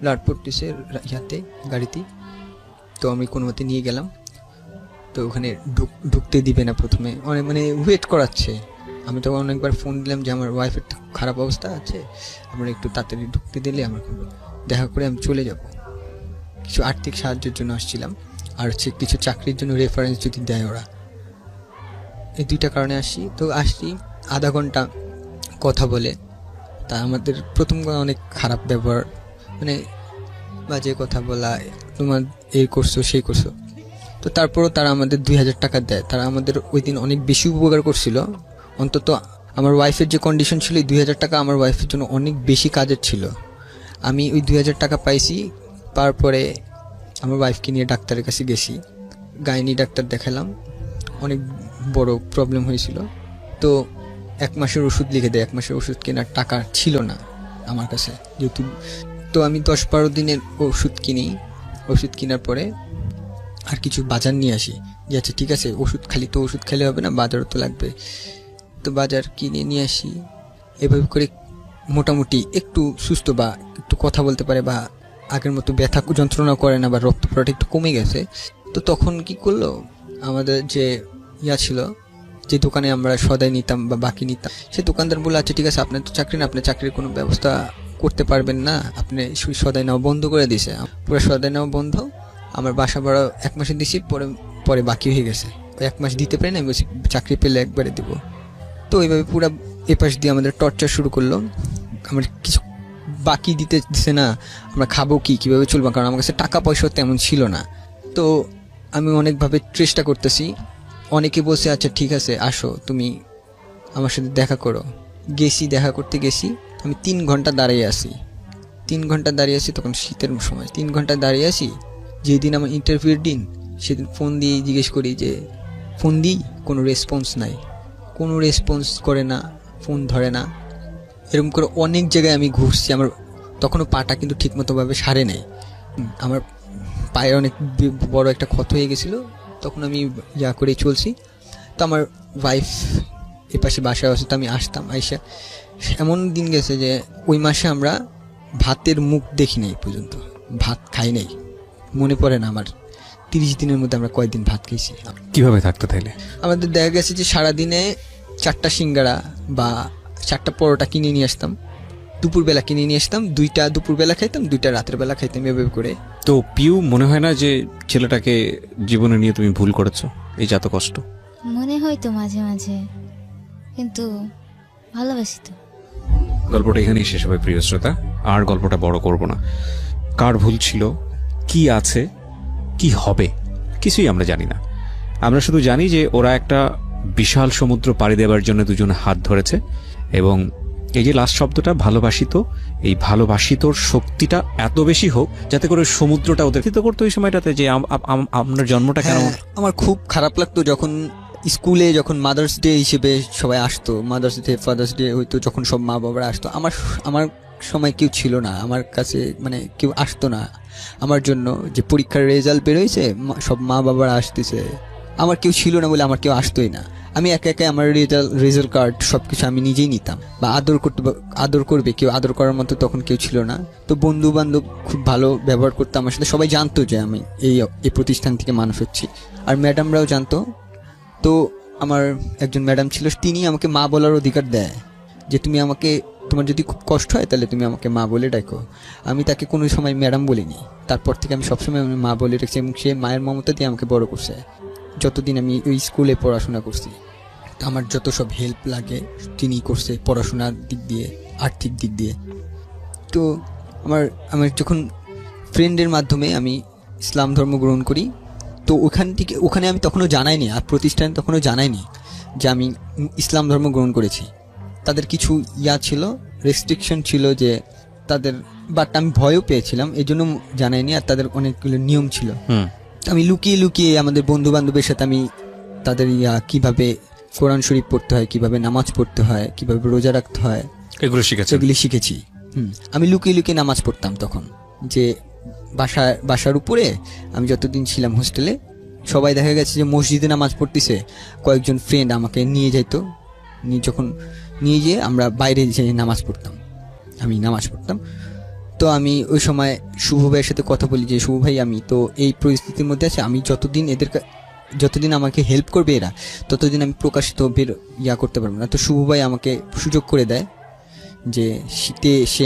ব্লাড পড়তেছে ইয়াতে গাড়িতে। তো আমি কোনো মতে নিয়ে গেলাম। তো ওখানে ঢুকতে দিবে না প্রথমে, অনেক মানে ওয়েট করাচ্ছে। আমি তো অনেকবার ফোন দিলাম যে আমার ওয়াইফের খারাপ অবস্থা আছে, আমরা একটু তাড়াতাড়ি ঢুকতে দিলে আমার দেখা করে আমি চলে যাব। কিছু আর্থিক সাহায্যের জন্য আসছিলাম, আর হচ্ছে কিছু চাকরির জন্য রেফারেন্স যদি দেয় ওরা, এই 2টা কারণে আসি। তো আসছি আধা ঘন্টা কথা বলে, তা আমাদের প্রথম অনেক খারাপ ব্যবহার, মানে বাজে কথা বলা, তোমার এই করছো সেই করছো। তো তারপরও তারা আমাদের 2000 টাকা দেয়। তারা আমাদের ওই দিন অনেক বেশি উপকার করছিল। অন্তত আমার ওয়াইফের যে কন্ডিশন ছিল, এই 2000 টাকা আমার ওয়াইফের জন্য অনেক বেশি কাজের ছিল। আমি ওই 2000 টাকা পাইছি। তারপরে আমার ওয়াইফকে নিয়ে ডাক্তারের কাছে গেছি, গাইনি ডাক্তার দেখালাম, অনেক বড় প্রবলেম হয়েছিল। তো 1 মাসের ওষুধ লিখে দেয়। 1 মাসের ওষুধ কেনার টাকা ছিল না আমার কাছে যেহেতু। তো আমি 10-12 দিনের ওষুধ কিনি। ওষুধ কেনার পরে আর কিছু বাজার নিয়ে আসি, যে আচ্ছা ঠিক আছে ওষুধ খেলে হবে না, বাজারও তো লাগবে। তো বাজার কিনে নিয়ে আসি। এভাবে করে মোটামুটি একটু সুস্থ বা একটু কথা বলতে পারে, বা আগের মতো ব্যথা যন্ত্রণা করে না, বা রক্ত পড়াটা একটু কমে গেছে। তো তখন কি করলো, আমাদের যে ছিল, যে দোকানে আমরা সদাই নিতাম বা বাকি নিতাম, সে দোকানদার বলে আচ্ছা ঠিক আছে আপনার তো চাকরি না, আপনি চাকরির কোনো ব্যবস্থা করতে পারবেন না, আপনি সদাই নেওয়া বন্ধ করে দিয়েছে। পুরো সদাই নেওয়া বন্ধ। আমার বাসা ভাড়া 1 মাসে দিছি, পরে বাকি হয়ে গেছে। 1 মাস দিতে পারি না, আমি বলছি চাকরি পেলে একবারে দিব। তো এইভাবে পুরো এপাশ দিয়ে আমাদের টর্চার শুরু করলো। আমার কিছু বাকি দিতে দিছে না, আমরা খাবো কীভাবে চলবো, কারণ আমার কাছে টাকা পয়সা তেমন ছিল না। তো আমি অনেকভাবে চেষ্টা করতেছি। অনেকে বলছে আচ্ছা ঠিক আছে আসো তুমি আমার সাথে দেখা করো। দেখা করতে গেছি। আমি 3 ঘন্টা দাঁড়িয়ে আছি। 3 ঘন্টা দাঁড়িয়ে আছি, তখন শীতের সময়। 3 ঘন্টা দাঁড়িয়ে আছি। যেদিন আমার ইন্টারভিউর দিন, সেদিন ফোন দিয়ে জিজ্ঞেস করি যে ফোন দিই, কোনো রেসপন্স নাই, কোনো রেসপন্স করে না, ফোন ধরে না। এরকম করে অনেক জায়গায় আমি ঘুরছি। আমার তখনও পাটা কিন্তু ঠিকমতোভাবে সারে নেই। আমার পায়ে অনেক বড় একটা ক্ষত হয়ে গেছিলো। তখন আমি করেই চলছি। তো আমার ওয়াইফ এপাশে বাসায় আসে, তো আমি আসতাম। আইসা এমন দিন গেছে যে ওই মাসে আমরা ভাতের মুখ দেখি নাই পর্যন্ত, ভাত খাই নাই। মনে পড়ে না আমার 30 দিনের মধ্যে আমরা কয়েকদিন ভাত খেয়েছি। কিভাবে থাকতো তাইলে? আমাদের দেখা গেছে যে সারাদিনে 4টা সিঙ্গারা বা 4টা পরোটা কিনে নিয়ে আসতাম, দুপুরবেলা কিনে নিয়ে আসতাম, 2টা দুপুরবেলা খাইতাম, 2টা রাতের বেলা খাইতাম, এভাবে করে। তো পিউ, মনে হয় না যে ছেলেটাকে জীবনে নিয়ে তুমি ভুল করেছো? এই যত কষ্ট মনে হয় তো মাঝে মাঝে, কিন্তু ভালোবাসি তো। গল্পটা এখানেই শেষ হবে প্রিয় শ্রোতা, আর গল্পটা বড় করব না। কার ভুল ছিল, কি আছে, কি হবে, কিছুই আমরা জানি না। আমরা শুধু জানি যে ওরা একটা বিশাল সমুদ্র পাড়ি দেওয়ার জন্য দুজনে হাত ধরেছে, এবং এই যে লাস্ট শব্দটা ভালোবাসিত, এই ভালোবাসিতর শক্তিটা এত বেশি হোক যাতে করে সমুদ্রটা ওদের তো করতো ওই সময়টাতে, যে আপনার জন্মটা কেন। আমার খুব খারাপ লাগতো যখন স্কুলে যখন মাদার্স ডে হিসেবে সবাই আসতো, মাদার্স ডে ফাদার্স ডে হইতো, যখন সব মা বাবারা আসতো। আমার সময় কেউ ছিল না আমার কাছে, মানে কেউ আসতো না আমার জন্য। যে পরীক্ষার রেজাল্ট বেরোইছে, সব মা বাবারা আসতেছে, আমার কেউ ছিল না বলে আমার কেউ আসতোই না। আমি একা একা আমার রেজাল্ট কার্ড সবকিছু আমি নিজেই নিতাম, বা আদর করবে কেউ, আদর করার মতো তখন কেউ ছিল না। তো বন্ধু বান্ধব খুব ভালো ব্যবহার করতো আমার সাথে, সবাই জানতো যে আমি এই প্রতিষ্ঠান থেকে মানুষ হচ্ছি, আর ম্যাডামরাও জানতো। তো আমার একজন ম্যাডাম ছিল, তিনি আমাকে মা বলার অধিকার দেয়, যে তুমি আমাকে, তোমার যদি খুব কষ্ট হয় তাহলে তুমি আমাকে মা বলে ডাকো। আমি তাকে কোনো সময় ম্যাডাম বলিনি, তারপর থেকে আমি সবসময় আমি মা বলে রেখেছি, এবং সে মায়ের মমতা দিয়ে আমাকে বড় করছে যতদিন আমি ওই স্কুলে পড়াশোনা করছি। তো আমার যত সব হেল্প লাগে তিনি করছে, পড়াশোনার দিক দিয়ে, আর্থিক দিক দিয়ে। তো আমার আমার যখন ফ্রেন্ডের মাধ্যমে আমি ইসলাম ধর্ম গ্রহণ করি, তো ওখানে আমি তখনও জানাইনি, আর প্রতিষ্ঠানে তখনও জানাইনি যে আমি ইসলাম ধর্ম গ্রহণ করেছি। তাদের কিছু ছিল, রেস্ট্রিকশন ছিল যে তাদের, বাট আমি ভয়ও পেয়েছিলাম, এই জন্য জানাইনি। আর তাদের অনেকগুলো নিয়ম ছিল, আমি লুকিয়ে লুকিয়ে আমাদের বন্ধু বান্ধবের সাথে আমি তাদের কিভাবে কোরআন শরীফ পড়তে হয়, কিভাবে নামাজ পড়তে হয়, কিভাবে রোজা রাখতে হয়, এগুলো শিখেছে। সেগুলি শিখেছি। আমি লুকিয়ে লুকিয়ে নামাজ পড়তাম তখন, যে বাসার উপরে আমি যতদিন ছিলাম হোস্টেলে, সবাই দেখা গেছে যে মসজিদে নামাজ পড়তেছে, কয়েকজন ফ্রেন্ড আমাকে নিয়ে যাইতো, যখন নিয়ে গিয়ে আমরা বাইরে যেয়ে নামাজ পড়তাম, আমি নামাজ পড়তাম। তো আমি ওই সময় শুভ ভাইয়ের সাথে কথা বলি যে শুভ ভাই, আমি তো এই পরিস্থিতির মধ্যে আছি, আমি যতদিন আমাকে হেল্প করবে এরা, ততদিন আমি প্রকাশিত করতে পারবো না। তো শুভ ভাই আমাকে সুযোগ করে দেয় যে শীতে সে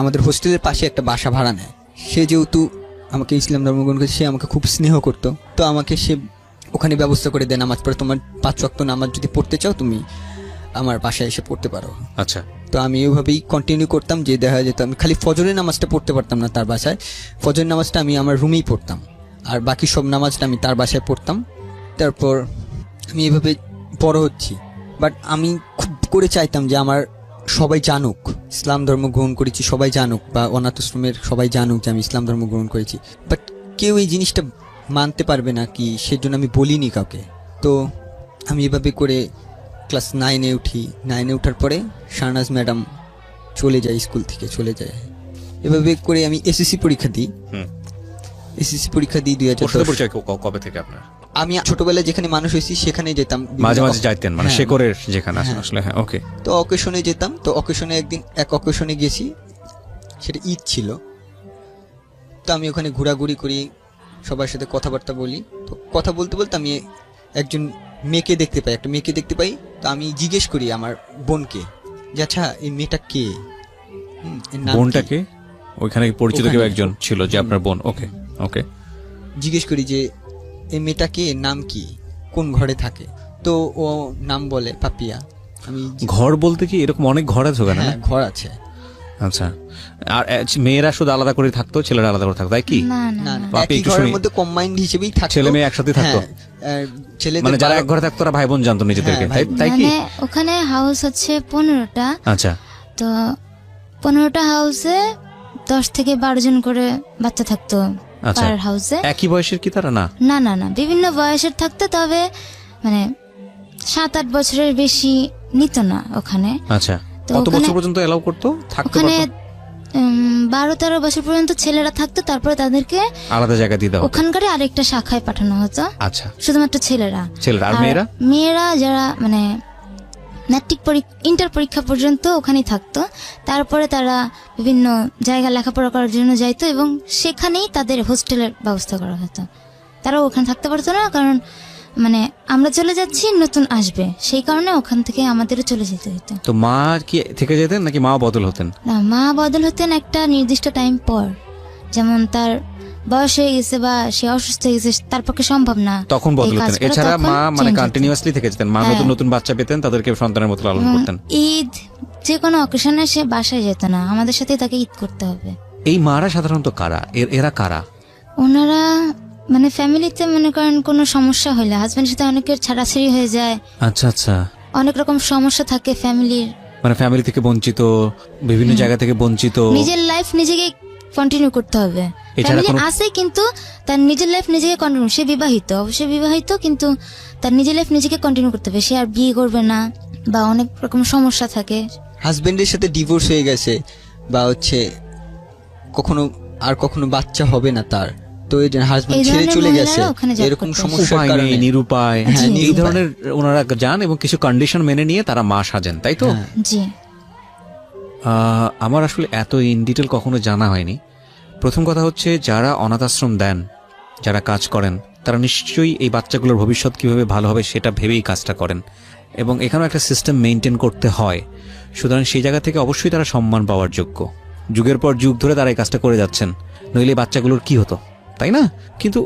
আমাদের হোস্টেলের পাশে একটা বাসা ভাড়া নেয়। সে যেহেতু আমাকে ইসলাম ধর্ম গ্রহণ করেছে, সে আমাকে খুব স্নেহ করতো, তো আমাকে সে ওখানে ব্যবস্থা করে দেয় নামাজ পড়ে, তোমার 5 ওয়াক্ত নামাজ যদি পড়তে চাও তুমি আমার বাসায় এসে পড়তে পারো। আচ্ছা। তো আমি ওইভাবেই কন্টিনিউ করতাম, যে দেখা যেত আমি খালি ফজরের নামাজটা পড়তে পারতাম না তার বাসায়, ফজরের নামাজটা আমি আমার রুমেই পড়তাম, আর বাকি সব নামাজটা আমি তার বাসায় পড়তাম। তারপর আমি এভাবে বড় হচ্ছি, বাট আমি খুব করে চাইতাম যে আমার সবাই জানুক ইসলাম ধর্ম গ্রহণ করেছি, সবাই জানুক, বা অনাথ আশ্রমের সবাই জানুক যে আমি ইসলাম ধর্ম গ্রহণ করেছি, বাট কেউ এই জিনিসটা মানতে পারবে না কি, সেজন্য আমি বলিনি কাউকে। তো আমি এভাবে করে ক্লাস 9-এ উঠি। 9-এ ওঠার পরে শাহনাজ ম্যাডাম চলে যায়, স্কুল থেকে চলে যায়। এভাবে করে আমি এসএসসি পরীক্ষা দিই। এসএসসি পরীক্ষা দিই 2010। কবে থেকে আপনার? আমি ছোটবেলায় যেখানে মানুষ হয়েছি সেখানে যেতাম, মাঝে মাঝে যাইতেন, মানে হ্যাঁ। শেকরের যেখানে আসলে। হ্যাঁ, ওকে। তো অকেশনে যেতাম, তো অকেশনে এক অকেশনে গেছি, সেটা ঈদ ছিল। তো আমি ওখানে ঘোরাঘুরি করি, সবার সাথে কথাবার্তা বলি। তো কথা বলতে বলতে আমি একজন মেয়েকে দেখতে পাই, একটা মেয়েকে দেখতে পাই। তো আমি জিজ্ঞেস করি আমার বোনকে যে আচ্ছা এই মেয়েটা কে, এর নাম কি? বোনটাকে ওইখানে পরিচিত কেউ একজন ছিল যে আপনার বোন? ওকে ওকে। জিজ্ঞেস করি যে এই মেয়েটা কে, এর নাম কি, কোন ঘরে থাকে? তো ও নাম বলে পাপিয়া। আমি ঘর বলতে কি এরকম অনেক ঘর আছে ওখানে? হ্যাঁ, ঘর আছে। আচ্ছা। আর মেয়েরা শুধু আলাদা করে থাকতো, ছেলেরা আলাদা করে থাকতো, তাই কি? না না না না। না, বাপি একই একটু ঘরের শুনি। মধ্যে কম্বাইন্ড হিসেবেই থাকতো, ছেলে মেয়ে একসাথে থাকতো? হ্যাঁ, ছেলেদের মানে যারা 12 এক ঘরে থাকতো তারা ভাই বোন জানতো নিজেদেরকে, হ্যাঁ, তাই কি? মানে ওখানে হাউস হচ্ছে 15টা। আচ্ছা। তো 15টা হাউসে 10 থেকে 12 জন করে বাচ্চা থাকতো আচ্ছা। পার হাউসে। একই বয়সের কি তারা? না না না না, বিভিন্ন বয়সের থাকতো, তবে মানে 7-8 বছরের বেশি নিত না ওখানে। আচ্ছা। তো কত ওখানে- বছর পর্যন্ত এলাও করতো, থাকতে ওখানে পারতো? 12-13 বছর পর্যন্ত ছেলেরা থাকতো, তারপরে তাদেরকে আলাদা জায়গা দিয়ে দেওয়া হতো? ওখানকার আরেকটা শাখায় পাঠানো হতো, আচ্ছা। শুধুমাত্র ছেলেরা। আর মেয়েরা? মেয়েরা যারা মানে ম্যাট্রিক ইন্টার পরীক্ষা পর্যন্ত ওখানেই থাকতো, তারপরে তারা বিভিন্ন জায়গায় লেখাপড়া করার জন্য যাইতো, এবং সেখানেই তাদের হোস্টেলের ব্যবস্থা করা হতো। তারা ওখানে থাকতে পারতো না, কারণ মানে আমরা চলে যাচ্ছি, নতুন আসবে, সেই কারণে ওখান থেকে আমাদেরও চলে যেতে হতো। তো মা কি থেকে যেতেন নাকি মা বদল হতেন? না, মা বদল হতেন একটা নির্দিষ্ট টাইম পর, যেমন তার বয়স হয়ে গেছে বা সে অসুস্থ হয়ে গেছে, তার পক্ষে সম্ভব না তখন এই বদল কাজ হতেন। করা, এছাড়া তখন মা মানে change হতো। কন্টিনিউয়াসলি থেকে যেতেন। মা হ্যাঁ। নতুন নতুন বাচ্চা পেতেন, তাদেরকে সন্তানের মতো লালন এবং করতেন। ঈদ যে কোনো অকেশনে সে বাসায় যেত না, আমাদের সাথে তাকে ঈদ করতে হবে। এই মারা সাধারণত কারা? এরা কারা? ওনারা মানে ফ্যামিলিতে মনে করেন কোনো সমস্যা হলে হাজবেন্ডের সাথে অনেকের ছাড়াছাড়ি হয়ে যায়, আচ্ছা আচ্ছা। অনেক রকম সমস্যা থাকে ফ্যামিলির, মানে ফ্যামিলি থেকে বঞ্চিত, বিভিন্ন জায়গা থেকে বঞ্চিত। নিজের লাইফ নিজেকে কন্টিনিউ করতে হবে। এছাড়া ফ্যামিলি কোনো- আছে কিন্তু তার নিজের লাইফ নিজেকে কন্টিনিউ, সে বিবাহিত, অবশ্যই বিবাহিত, কিন্তু তার নিজের লাইফ নিজেকে কন্টিনিউ করতে হবে। সে আর বিয়ে করবে না, বা অনেক রকম সমস্যা থাকে। হাজবেন্ডের সাথে ডিভোর্স হয়ে গেছে, বা হচ্ছে কখনো বাচ্চা হবে না তার, তো এই হাজবেন্ড এই ছেড়ে ধরনের চলে মহিলারা গেছে, ওখানে job এরকম করতে আসে। সমস্যার উপায় কারণে নেই, নিরুপায়, হ্যাঁ, এই নিরুপায়। ধরনের ওনারা যান এবং কিছু কন্ডিশন মেনে নিয়ে তারা মা সাজেন, তাই তো? হ্যাঁ। জি। আমার আসলে এত ইন ডিটেল কখনো জানা হয়নি। প্রথম কথা হচ্ছে, যারা অনাথ আশ্রম দেন, যারা কাজ করেন, তারা নিশ্চয়ই এই বাচ্চাগুলোর ভবিষ্যৎ কিভাবে ভালো হবে সেটা ভেবেই কাজটা করেন, এবং এখানেও একটা সিস্টেম মেনটেন করতে হয়। সুতরাং সেই জায়গা থেকে অবশ্যই তারা সম্মান পাওয়ার যোগ্য। যুগের পর যুগ ধরে তারা এই কাজটা করে যাচ্ছেন, নইলে এই বাচ্চাগুলোর কি হতো, তাই না? কিন্তু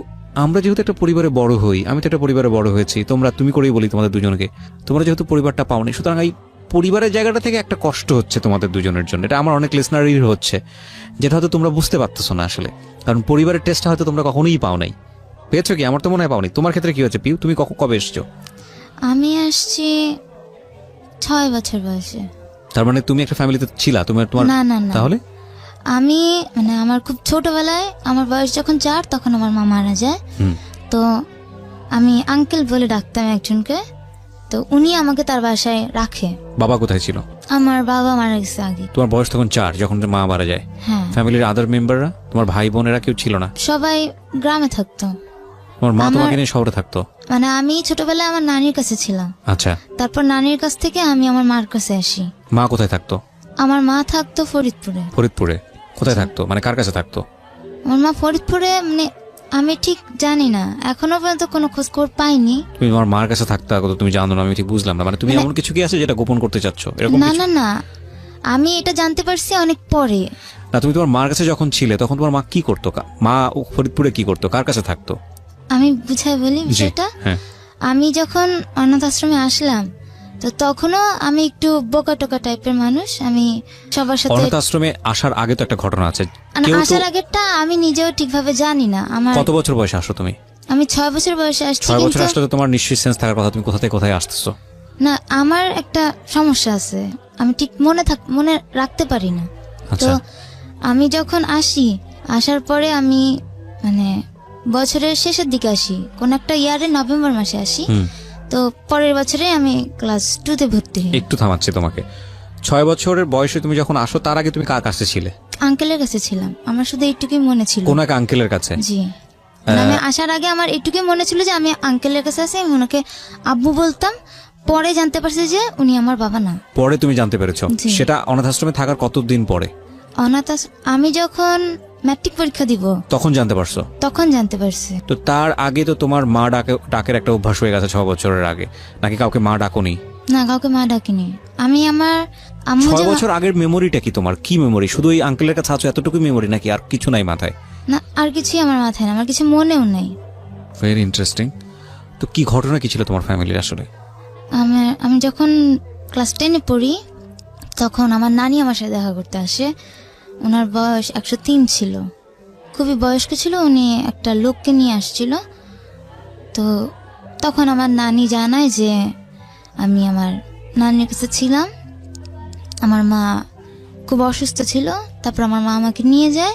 আমরা যেহেতু একটা পরিবারে বড় হই, আমি তো একটা পরিবারে বড় হয়েছি, তুমি করেই বলি তোমাদের দুজনকে, তোমরা যেহেতু পরিবারটা পাওনি, সুতরাং এই পরিবারের জায়গাটা থেকে একটা কষ্ট হচ্ছে তোমাদের দুজনের জন্য। এটা আমার অনেক লিসনারই হচ্ছে, যেটা হয়তো তোমরা বুঝতে পারতেছো না আসলে, কারণ পরিবারের টেস্টটা হয়তো তোমরা কখনোই পাও নাই। পেয়েছো কি? আমার তো মনে হয় পাওনি। তোমার ক্ষেত্রে কি হচ্ছে পিউ? তুমি কবে এসছো? আমি আসছি 6 বছর বয়সে। তার মানে তুমি একটা ফ্যামিলিতে ছিলা? তোমার না না না, তাহলে আমি মানে আমার খুব ছোটবেলায়, আমার বয়স যখন 4 তখন আমার মা মারা যায়। তো আমি আঙ্কেল বলে ডাকতাম একজনকে, তো উনি আমাকে তার বাসায় রাখে। বাবা কোথায় ছিল? আমার বাবা মারা গেছে আগে। তোমার বয়স তখন 4 যখন মা মারা যায়। হ্যাঁ। ফ্যামিলির আদার মেম্বাররা, তোমার ভাই বোনেরা কেউ ছিল না? সবাই গ্রামে থাকতো। তোমার মা তোমাকে নিয়ে শহরে থাকতো? মানে আমি ছোটবেলায় আমার নানির কাছে ছিলাম। আচ্ছা। তারপর নানির কাছ থেকে আমি আমার মার কাছে আসি। মা কোথায় থাকতো? আমার মা থাকতো ফরিদপুরে। ফরিদপুরে কোথায় থাকতো? মানে কার কাছে থাকতো? আমার মা ফরিদপুরে, মানে আমি ঠিক জানি না, এখনো পর্যন্ত কোনো খোঁজ খবর পাইনি। তুমি তোমার মার কাছে থাকতে কত তুমি জানো না? আমি ঠিক বুঝলাম না। মানে তুমি এমন কিছু কি আছে যেটা গোপন করতে চাচ্ছ? এরকম না কিছু? না না, আমি এটা জানতে পারছি অনেক পরে। না, তুমি তোমার মার কাছে যখন ছিলে তখন তোমার মা কি করতো? মা ফরিদপুরে কি করতো? কার কাছে থাকতো? আমি বুঝাই বলি বিষয়টা। হ্যাঁ। আমি যখন অনাথ আশ্রমে আসলাম, তো তখনও আমি একটু বোকা টোকা টাইপের মানুষ। আমি সবার সাথে অনাথ আশ্রমে আসার আগে তো একটা ঘটনা আছে। মানে আসার আগেরটা আমি নিজেও ঠিকভাবে জানি না। আমার কত বছর বয়সে আসো তুমি? আমি 6 বছর বয়সে আসছি। 6 বছর কিন্তু আসলে তো তোমার নিশ্চয়ই সেন্স থাকার কথা তুমি কোথা থেকে কোথায় আসতেছো। না, আমার একটা সমস্যা আছে, আমি ঠিক মনে রাখতে পারি না। তো আচ্ছা। আমি যখন আসি, আসার পরে আমি মানে বছরের শেষের দিকে আসি, কোন একটা ইয়ারে নভেম্বর মাসে আসি। তো পরের বছরে আমি ক্লাস 2-তে ভর্তি হই। একটু থামাচ্ছি তোমাকে। 6 বছরের বয়সে তুমি যখন আসো তার আগে তুমি কার কাছে ছিলে? আঙ্কেলের কাছে ছিলাম। আমার শুধু এইটুকুই মনে ছিল। কোন এক আঙ্কেলের কাছে? জি। মানে আমি আসার আগে আমার এইটুকুই মনে ছিল যে আমি আঙ্কেলের কাছে আছি, আমি ওনাকে আব্বু বলতাম। পরে জানতে পারছি যে উনি আমার বাবা না। পরে তুমি জানতে পেরেছো? জি। সেটা অনাথ আশ্রমে থাকার কতদিন পরে? আমি যখন ম্যাট্রিক পরীক্ষা দিব তখন জানতে পারছো? তখন জানতে পারছি। তো তার আগে তো তোমার মা ডাকের একটা অভ্যাস হয়ে গেছে 6 বছরের আগে, নাকি কাউকে মা ডাকোনি? না, কাউকে মা ডাকিনি। আমি আমার আম্মু 6 বছর আগের মেমোরিটা কি তোমার? কি মেমোরি? শুধু ওই আঙ্কেলের কাছে আছো এতটুকু মেমোরি, নাকি আর কিছু নাই মাথায়? না, আর কিছুই আমার মাথায় না, আমার কিছু মনেও নাই। Very interesting. তো কি ঘটনা কি ছিল তোমার ফ্যামিলির আসলে? আমি যখন ক্লাস 10-এ পড়ি, তখন আমার নানি আমার সাথে দেখা করতে আসে। ওনার বয়স 103 ছিল, খুবই বয়স্ক ছিল। উনি একটা লোককে নিয়ে আসছিল। তো তখন আমার নানি জানায় যে আমি আমার নানির কাছে ছিলাম। আমার মা খুব অসুস্থ ছিল। তারপর আমার মা আমাকে নিয়ে যায়,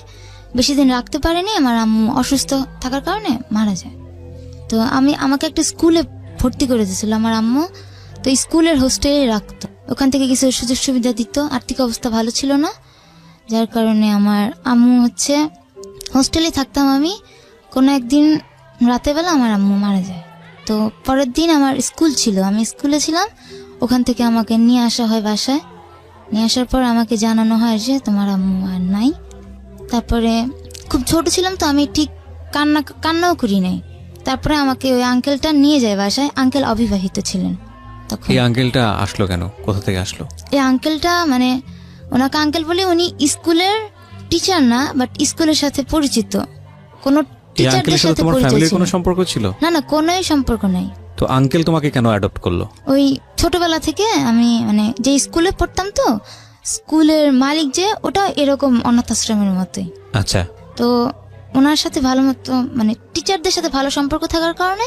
বেশি দিন রাখতে পারেনি, আমার আম্মু অসুস্থ থাকার কারণে মারা যায়। তো আমাকে একটা স্কুলে ভর্তি করে দিয়েছিল আমার আম্মু। তো স্কুলের হোস্টেলে রাখতো, ওখান থেকে কিছু সুযোগ সুবিধা দিত। আর্থিক অবস্থা ভালো ছিল না, যার কারণে আমার আম্মু হোস্টেলে থাকতাম আমি। কোনো একদিন রাতের বেলা আমার আম্মু মারা যায়। তো পরের দিন আমার স্কুল ছিল, আমি স্কুলে ছিলাম। ওখান থেকে আমাকে নিয়ে আসা হয় বাসায়। নিয়ে আসার পর আমাকে জানানো হয় যে তোমার আম্মু আর নাই। তারপরে খুব ছোট ছিলাম, তো আমি ঠিক কান্নাও করি নাই। তারপরে আমাকে ওই আঙ্কেলটা নিয়ে যায় বাসায়। আঙ্কেল অবিবাহিত ছিলেন তখন। এই আঙ্কেলটা আসলো কেন? কোথা থেকে আসলো? এই আঙ্কেলটা মানে ওনাকে আঙ্কেল বলে, উনি স্কুলের টিচার না, বাট স্কুলের সাথে পরিচিত। কোনো এই আঙ্কেলের সাথে তোমার ফ্যামিলির কোনো সম্পর্ক ছিল? না না, কোনোই সম্পর্ক নাই। তো আঙ্কেল তোমাকে কেন অ্যাডপ্ট করলো? ওই ছোটবেলা থেকে আমি মানে যে স্কুলে পড়তাম, তো স্কুলের মালিক যে ওটা এরকম অনাথ আশ্রমের মতোই। আচ্ছা। তো ওনার সাথে ভালো মতো মানে টিচারদের সাথে ভালো সম্পর্ক থাকার কারণে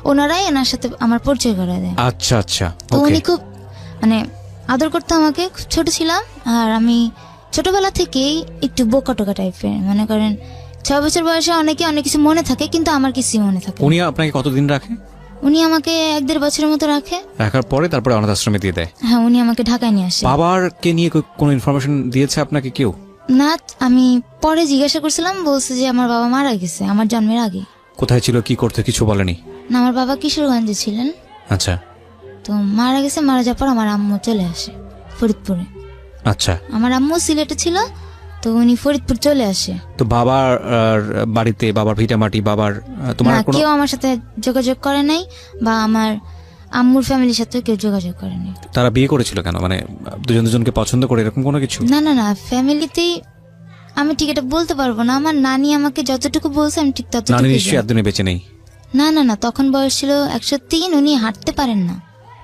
ওনারাই ওনার সাথে আমার পরিচয় করে দেয়। আচ্ছা আচ্ছা। তো উনি খুব মানে আদর করতো আমাকে। খুব ছোট ছিলাম, আর আমি ছোটবেলা থেকেই একটু বোকা টোকা টাইপের। মনে করেন 6 বছর বয়সে অনেক কিছু মনে থাকে, কিন্তু আমার কিছুই মনে থাকে না। উনি আপনাকে কতদিন রাখে? উনি আমাকে 1-1.5 বছরের মতো রাখে। রাখার পরে তারপরে অনাথ আশ্রমে দিয়ে দেয়? হ্যাঁ, উনি আমাকে ঢাকায় নিয়ে আসে। বাবারকে নিয়ে কোনো ইনফরমেশন দিয়েছে আপনাকে কেউ? না, আমি পরে জিজ্ঞাসা করছিলাম, বলছে যে আমার বাবা মারা গেছে আমার জন্মের আগে। কোথায় ছিল, কি করতে, কিছু বলেনি? না, আমার বাবা কিশোরগঞ্জে ছিলেন। আচ্ছা। তো মারা গেছে, মারা যাওয়ার পর আমার আম্মু চলে আসে ফরিদপুরে। আচ্ছা। আমার আম্মু সিলেটে ছিল, তো উনি ফরিদপুর চলে আসে। তো বাবার বাড়িতে, বাবার ভিটামাটি, বাবার তোমার না, কোনো কেউ আমার সাথে যোগাযোগ করে নাই, বা আমার আম্মুর ফ্যামিলির সাথেও কেউ যোগাযোগ করেনি। তারা বিয়ে করেছিল কেন, মানে দুজন দুজনকে পছন্দ করে এরকম কোনো কিছু? না না না, ফ্যামিলিতেই আমি ঠিক এটা বলতে পারবো না। আমার নানি আমাকে যতটুকু বলছে আমি ঠিক নানি ততটুকু নিশ্চয়ই এতদিনে বেঁচে নেই। না না না, তখন বয়স ছিল 103, উনি হাঁটতে পারেন না।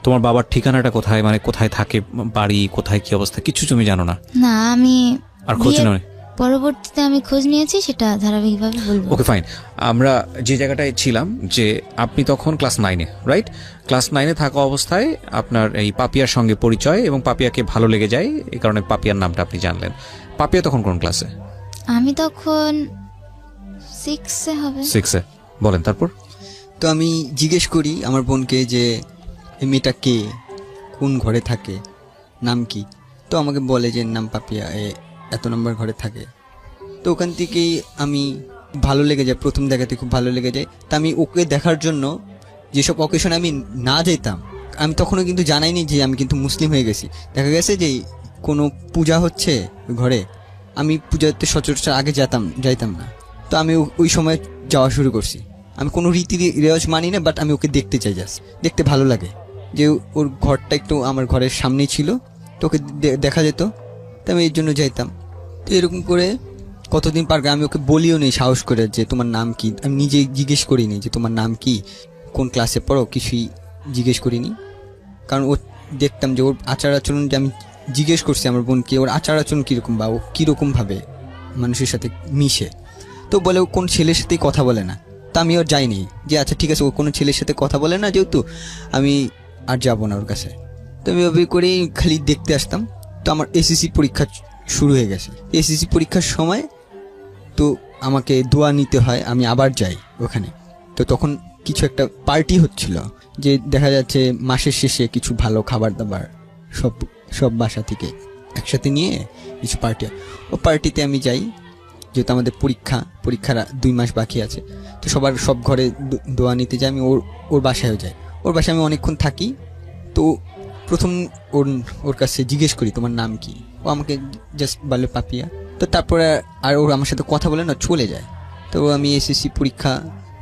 তোমার বাবার ঠিকানাটা কোথায়, মানে কোথায় থাকে, বাড়ি কোথায়, কি অবস্থা, কিছু তুমি জানো না? না, আমি আর খোঁজ বিয়ের নয়? পরবর্তীতে আমি খোঁজ নিয়েছি, সেটা ধারাবাহিকভাবে বলবো। Okay fine. আমরা যে জায়গাটায় ছিলাম, যে আপনি তখন ক্লাস 9-এ, রাইট? ক্লাস 9-এ থাকা অবস্থায় আপনার এই পাপিয়ার সঙ্গে পরিচয় এবং পাপিয়াকে ভালো লেগে যায়, এই কারণে পাপিয়ার নামটা আপনি জানলেন। পাপিয়া তখন কোন ক্লাসে? আমি তখন 6-এ হবে। 6-এ। বলেন তারপর। তো আমি জিজ্ঞেস করি আমার বোনকে যে এই মেয়েটা কে, কোন ঘরে থাকে, নাম কি। তো আমাকে বলে যে নাম পাপিয়া, এত নম্বর ঘরে থাকে। তো ওখান থেকেই আমি ভালো লেগে যায়, প্রথম দেখাতে খুব ভালো লেগে যায়। তা আমি ওকে দেখার জন্য যেসব অকেশনে আমি না যেতাম, আমি তখনও কিন্তু জানাইনি যে আমি কিন্তু মুসলিম হয়ে গেছি। দেখা গেছে যে কোনো পূজা হচ্ছে ঘরে, আমি পূজাতে সচরাচর আগে যাইতাম না। তো আমি ওই সময় যাওয়া শুরু করছি। আমি কোনো রীতি রেওয়াজ মানি না, বাট আমি ওকে দেখতে চাই, জাস্ট দেখতে ভালো লাগে। যে ওর ঘরটা একটু আমার ঘরের সামনেই ছিল, তো ওকে দেখা যেত, তো আমি এই জন্য যাইতাম। তো এরকম করে কতদিন পার আমি ওকে বলিও নেই সাহস করে যে তোমার নাম কি। আমি নিজে জিজ্ঞেস করিনি যে তোমার নাম কি, কোন ক্লাসে পড়ো, কিছুই জিজ্ঞেস করিনি। কারণ ও দেখতাম যে ওর আচার আচরণ, যে আমি জিজ্ঞেস করছি আমার বোনকে ওর আচার আচরণ কীরকম, বা ও কীরকমভাবে মানুষের সাথে মিশে। তো বলে ও কোন ছেলের সাথেই কথা বলে না। তা আমি ওর যাইনি, যে আচ্ছা ঠিক আছে ও কোনো ছেলের সাথে কথা বলে না, যেহেতু আমি আর যাবো না ওর কাছে। তো আমি ওভাবে করেই খালি দেখতে আসতাম। তো আমার এসএসসি পরীক্ষা শুরু হয়ে গেছে। এসএসসি পরীক্ষার সময় তো আমাকে দোয়া নিতে হয়, আমি আবার যাই ওখানে। তো তখন কিছু একটা পার্টি হচ্ছিল, যে দেখা যাচ্ছে মাসের শেষে কিছু ভালো খাবার দাবার সব বাসা থেকে একসাথে নিয়ে কিছু পার্টি। ও পার্টিতে আমি যাই, যেহেতু আমাদের পরীক্ষার 2 মাস বাকি আছে। তো সব ঘরে দোয়া নিতে যাই। আমি ওর বাসায়ও যাই। ওর বাসায় আমি অনেকক্ষণ থাকি। তো প্রথম ওর কাছে জিজ্ঞেস করি তোমার নাম কি। ও আমাকে জাস্ট বলে পাপিয়া। তো তারপরে আর ওর আমার সাথে কথা বলে না, চলে যায়। তো আমি এসএসসি পরীক্ষা